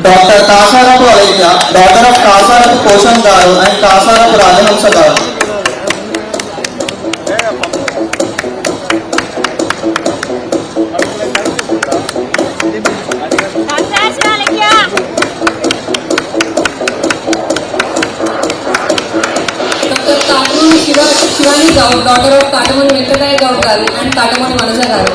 Dr. Kasarapu Alidya, daughter of Kasarapu Koshan Garu and Kasarapu Rajahamsa Garu. Dr. Katamoni Shivani Gaur, daughter of Katamoni Venkataya Gaur Garu and Katamoni Manaja Garu.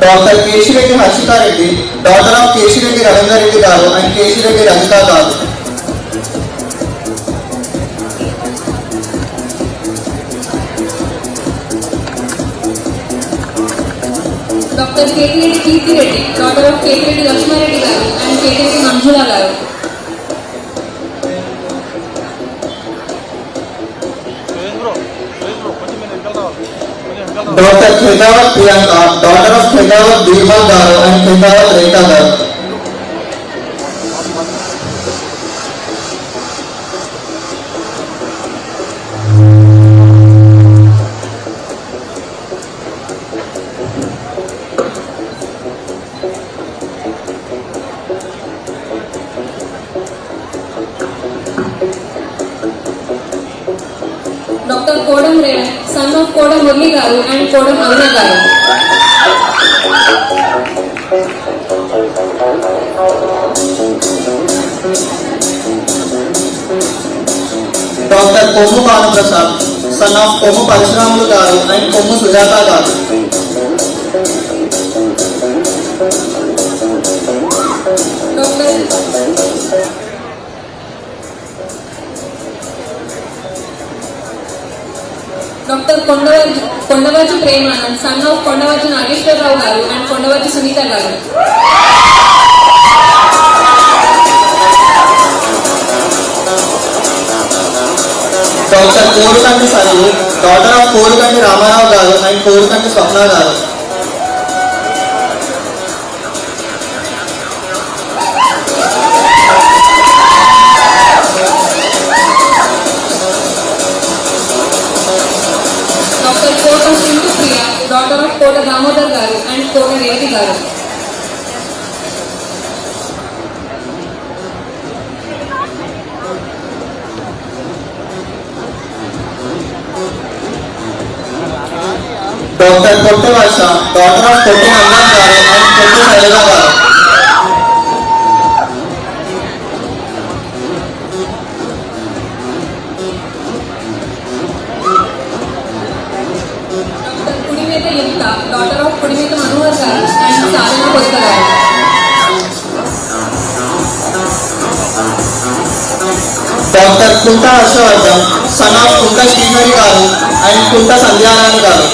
Dr. Keshi Reddy Harshita Reddy, daughter of Keshi Reddy Ravindra Reddy Garu and Keshi Reddy Rajita Garu. Dr. KTR Kirti Reddy, daughter of KTR Lakshmi Reddy Garu and KTR Manjula Garu. Dr. Khedawat Priyanka, daughter of Khedawat Birbal Garu and Khedawat Rekha Garu. Dr. Kodam Revan, son of Kodam Murli Garu and Kodam Aruna Garu. Dr. Komu Banu Prasad, son of Komu Parashuramu Garu and Komu Sujata Garu. Dr. Kondavaju Premanand, son of Kondavaju Nageshwar Rao Garu and Kondavaju Sunita Garu. Dr. Korukanti Sarivu, daughter of Korukanti Rama Rao Garu and Korukanti Swapna Garu. Dr. Kota Shindu Priya, daughter of Kota Damodar Garu and Kota Revati Garu. Doctor Kotte Varsha, daughter of Kotte Nandan గారు and Kotte Shailaja గారు. కుడిమేత యుక్త, daughter of కుడిమేత Manohar గారు and సాధన కొత్త గారు. Doctor Kunta Harshavardhan, son of కుంట శ్రీహరి గారు and Kunta Sandhyarani garu.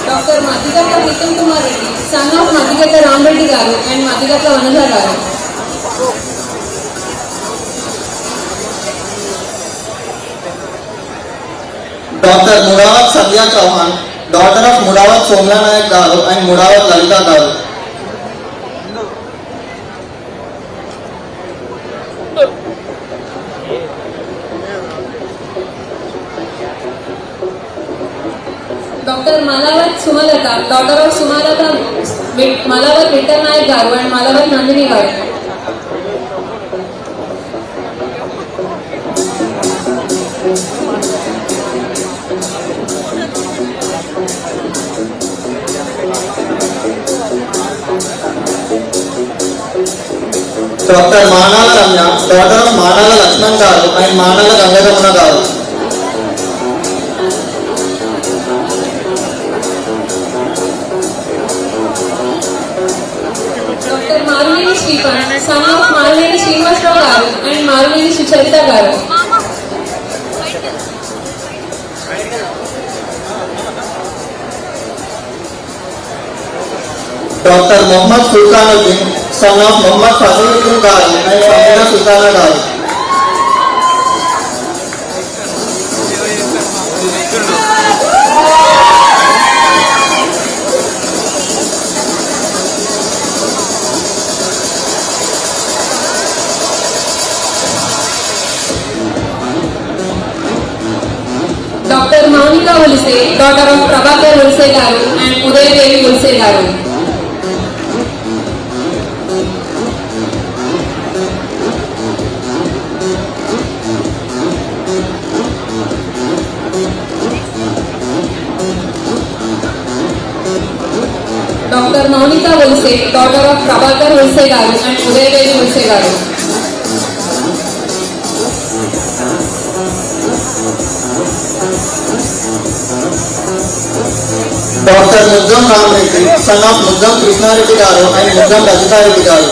Doctor Madhyagatla Preetham Kumar Reddy, son of Madhyagatla Ramareddy garu and Madhyagatla Vanaja garu. Doctor Mudavath Sandhya Chauhan, daughter of Mudavath Somla Naik garu and Mudavath Lalitha garu. Doctor Malavath Sumalatha, daughter of Sumalatha Malavath Vittal Naik garu and Malavath Nandini garu. Doctor Manala Ramya, daughter of Manala Laxman garu and Manala Gangaramana garu. Doctor Maruneni Srikanth, son of Maruneni Srinivasarao garu and Maruneni Sucharitha గారు. Doctor Mohammed Sultanuddin, son of Mohammed Fazaluddin garu and Fameeda Sultana garu. Doctor Mounika Ulse, daughter of Prabhakar Ulse garu and Udayadevi Ulse garu. Doctor Mounika Ulse, daughter of Prabhakar Ulse garu and Udayadevi Ulse garu. Doctor Muddam Ramareddy, son of Muddam Krishnareddy garu and Muddam Rajithareddy garu.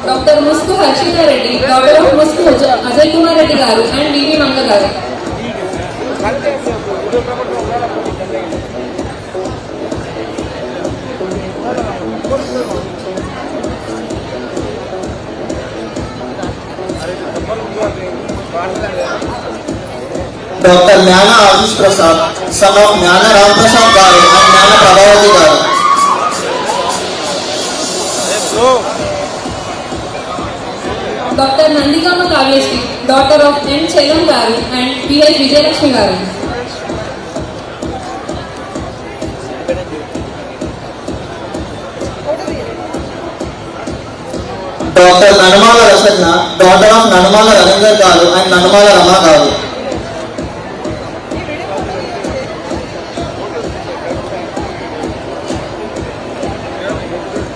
Doctor Musku Harshitha Reddy, daughter of Musku Ajay Kumar Reddy garu and డివి మంగ గారు. Doctor జ్ఞాన Ashish Prasad, son of జ్ఞాన రామ్ ప్రసాద్ గారు and Jnana Prabhavathi garu. Doctor Nandigama Kavyasri, daughter of N Chelam garu and PH Vijayalakshmi garu. Doctor Nanamala Rasagna, daughter of Nanamala Ravinder garu and ననమాల రమా గారు.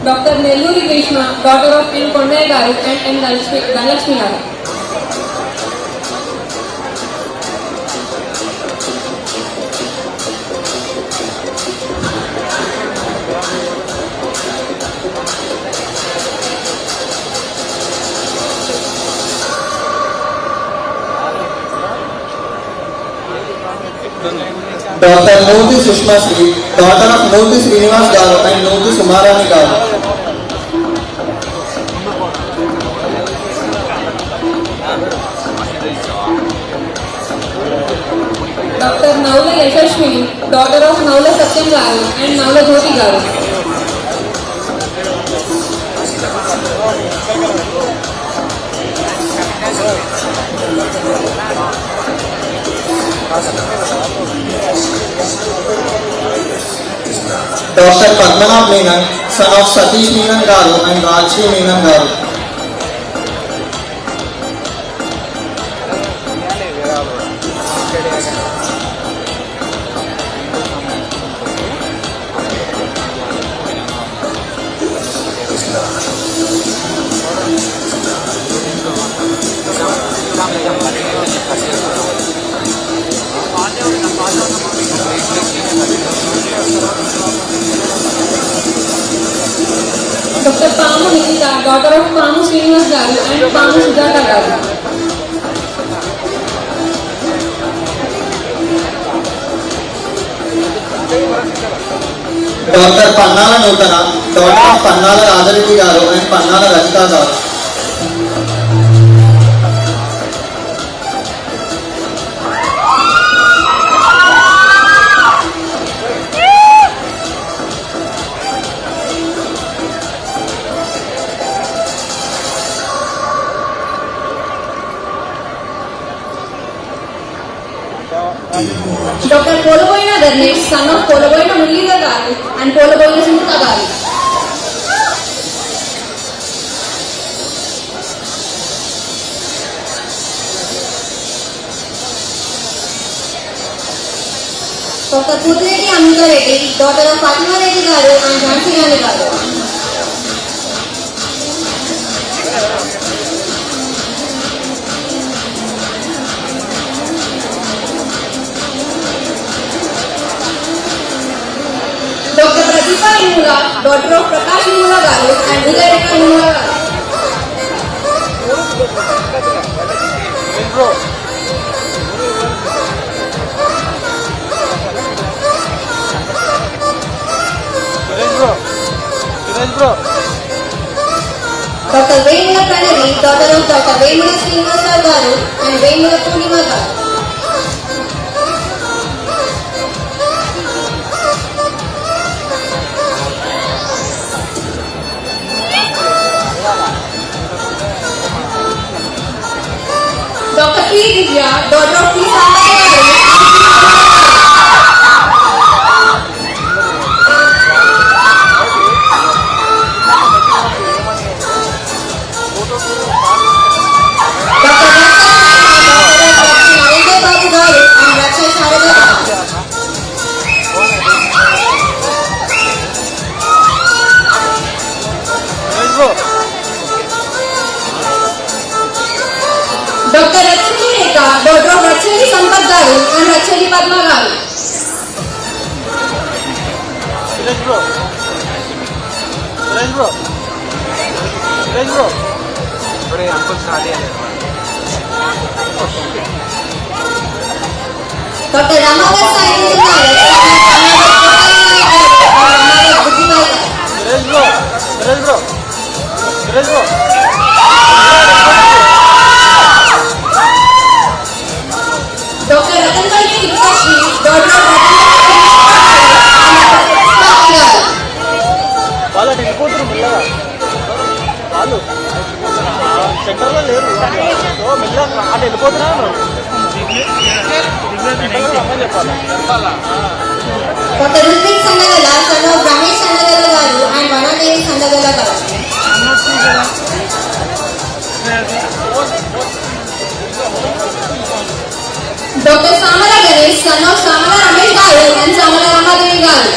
Doctor Nelluri Greeshma, daughter of ఎన్ కొండయ్య గారు and N Dhanalakshmi garu. Doctor Nuthi Sushmasri, daughter of Nuthi Srinivas garu and Nuthi Sumarani garu. Doctor Naula Yashashwini, daughter of Naula Satyam Garu and Naula Jyoti Garu. Dr. Padmanabh Menon, son of Satish Menon Garu and Rajshri Menon Garu. Dr. Pamu Nikita, daughter of Pamu Srinivas Garu and Pamu Sujata Garu. Dr. Pannala Nutana, daughter of Pannala Radhareddy Garu and Pannala Rajita Garu. Dr. Poloboina Dharnesh, son of Poloboina Mullida Garu and Poloboina Simta Garu. Dr. Puthireti Amita Reddy, daughter of Fatima Reddy Garu and Jhansi Rani Garu. Dr. Pratibha Inmula, daughter of Prakash Inmula Garu and Uday Rekha Inmula Garu. Dr. Vemula Pranavi, daughter of Dr. Vemula Srinivasa Garu and Vemula Purnima Garu. Dr. P. Divya, daughter of P. Sambhai Garu. Dr. Racheli Rekha, daughter of Racheli Sampath Garu and Racheli Padma Garu. Dr. Rama Dr. Ratanbhai Tripurashri, daughter of Dr. Ritwik Sandagala, son of Ramesh Sandagala Garu and Vanadevi Sandagala Garu. Dr. Samala Ganesh, son of Samala Ramesh Garu and Samala Ramadevi Garu.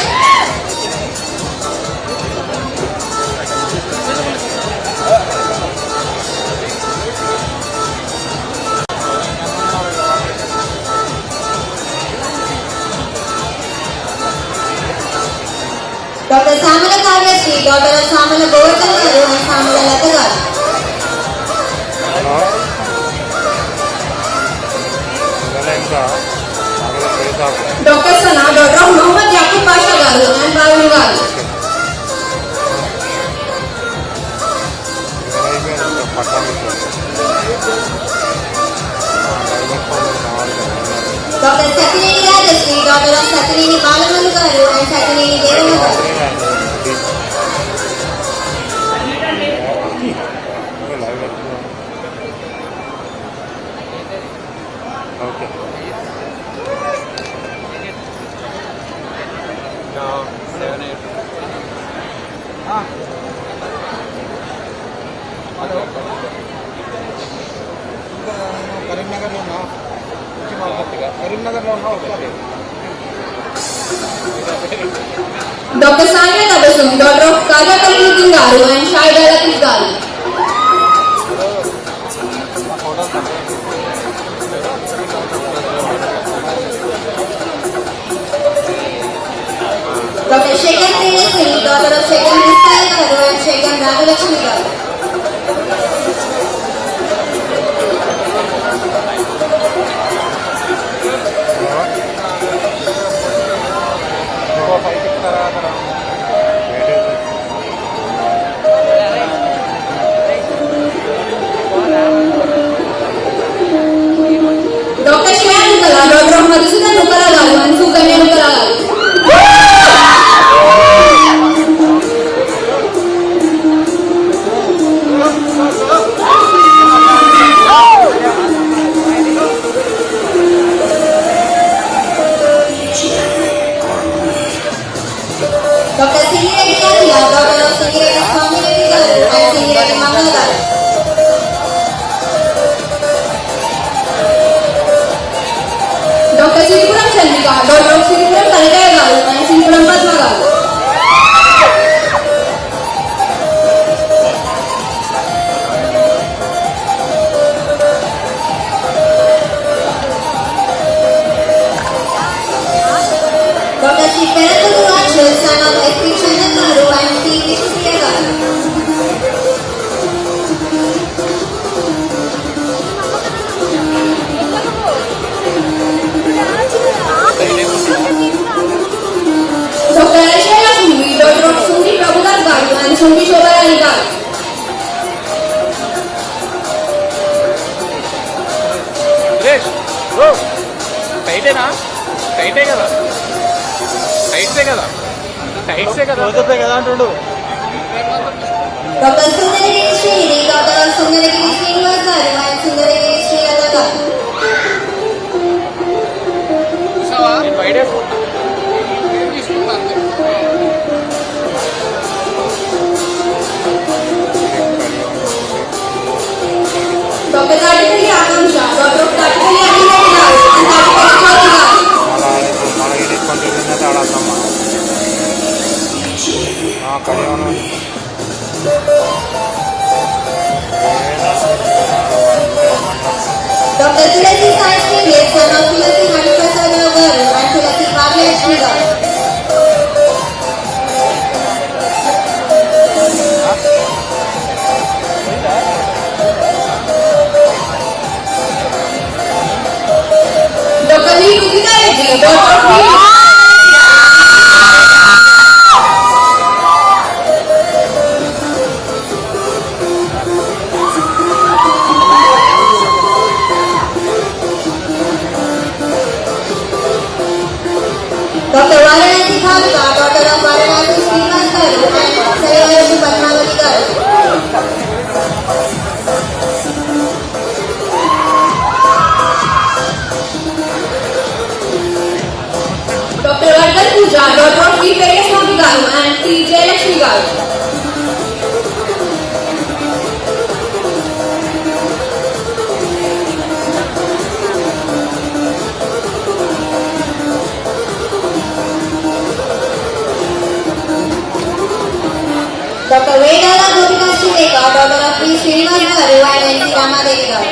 Dr. Samala Kavyasri, daughter of Samala Govardhan Garu and Samala Lata Garu. Dr. Sana, daughter of Muhammad Yaqub Pasha Garu and Bhavin Garu. Dr. Satyajit కరీంనగర్లో ఉన్నా కరీంనగర్లో ఉన్నా ఒకసారి Dr. Sanya Tabasum, daughter of Karimnagar Garu and Shaidala Garu. Dr. Shekhar Singh, daughter of Shekhar Mistari Garu and Shekhar Nagalakshmi Garu. Dr. Shreya Nukala, daughter of Madhusudan Nukala Garu and Sukanya Nukala Garu. Dr. Singireti Adila, daughter of Singireti Swami Garu and Singireti Mangala Garu. Dr. Siripuram Chandrika, daughter of Siripuram Kanikaya Garu and Siripuram Padma Garu. Dr. Sri Penatulu Rachel, son of S.P. Chandan Garu and P. Vishnupriya Garu. Dr. Aishwarya Sumi, daughter of Sumi Prabhudas Garu and Sumi Shobarani Garu. Suresh bro టైటేనా టైటే కదా టైట్సే కదా టైట్సే కదా రోజుపే కదా అంటుండు. Dr. Sundaragiri Srinidhi, daughter of Sundaragiri Srinivas Garu and Sundaragiri Srilata Garu. నేను బయటే Dr. Karimnagar Akansha, daughter of Karimnagar Ananda Garu and Karimnagar Garu. మనకి డిస్కౌంట్ ఏంటంటే ఆడతామా కళ్యాణం Dr. Tulasi Sai Srinivas, son of Tulasi Hariprasad Garu and Tulasi Bhagyalakshmi Garu. Dr. V. Dignitary, daughter of V. Dr. Varanasi Bhavika, daughter of Varanasi Srinivas Garu and Sayalashi Padmavati Garu. Dr. Vardhan Pooja, daughter of P. Peryaswamy Garu and P. Jayalakshmi Garu. Dr. Vedala Gopika Srileka, daughter of P. Srinivas Garu and N. C. Ramadevi Garu.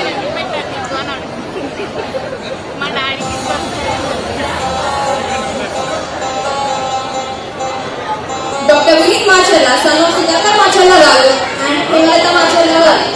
Dr. Vinit Machalla, son of Siddhartha Machalla Garu and Primalata Machalla Garu.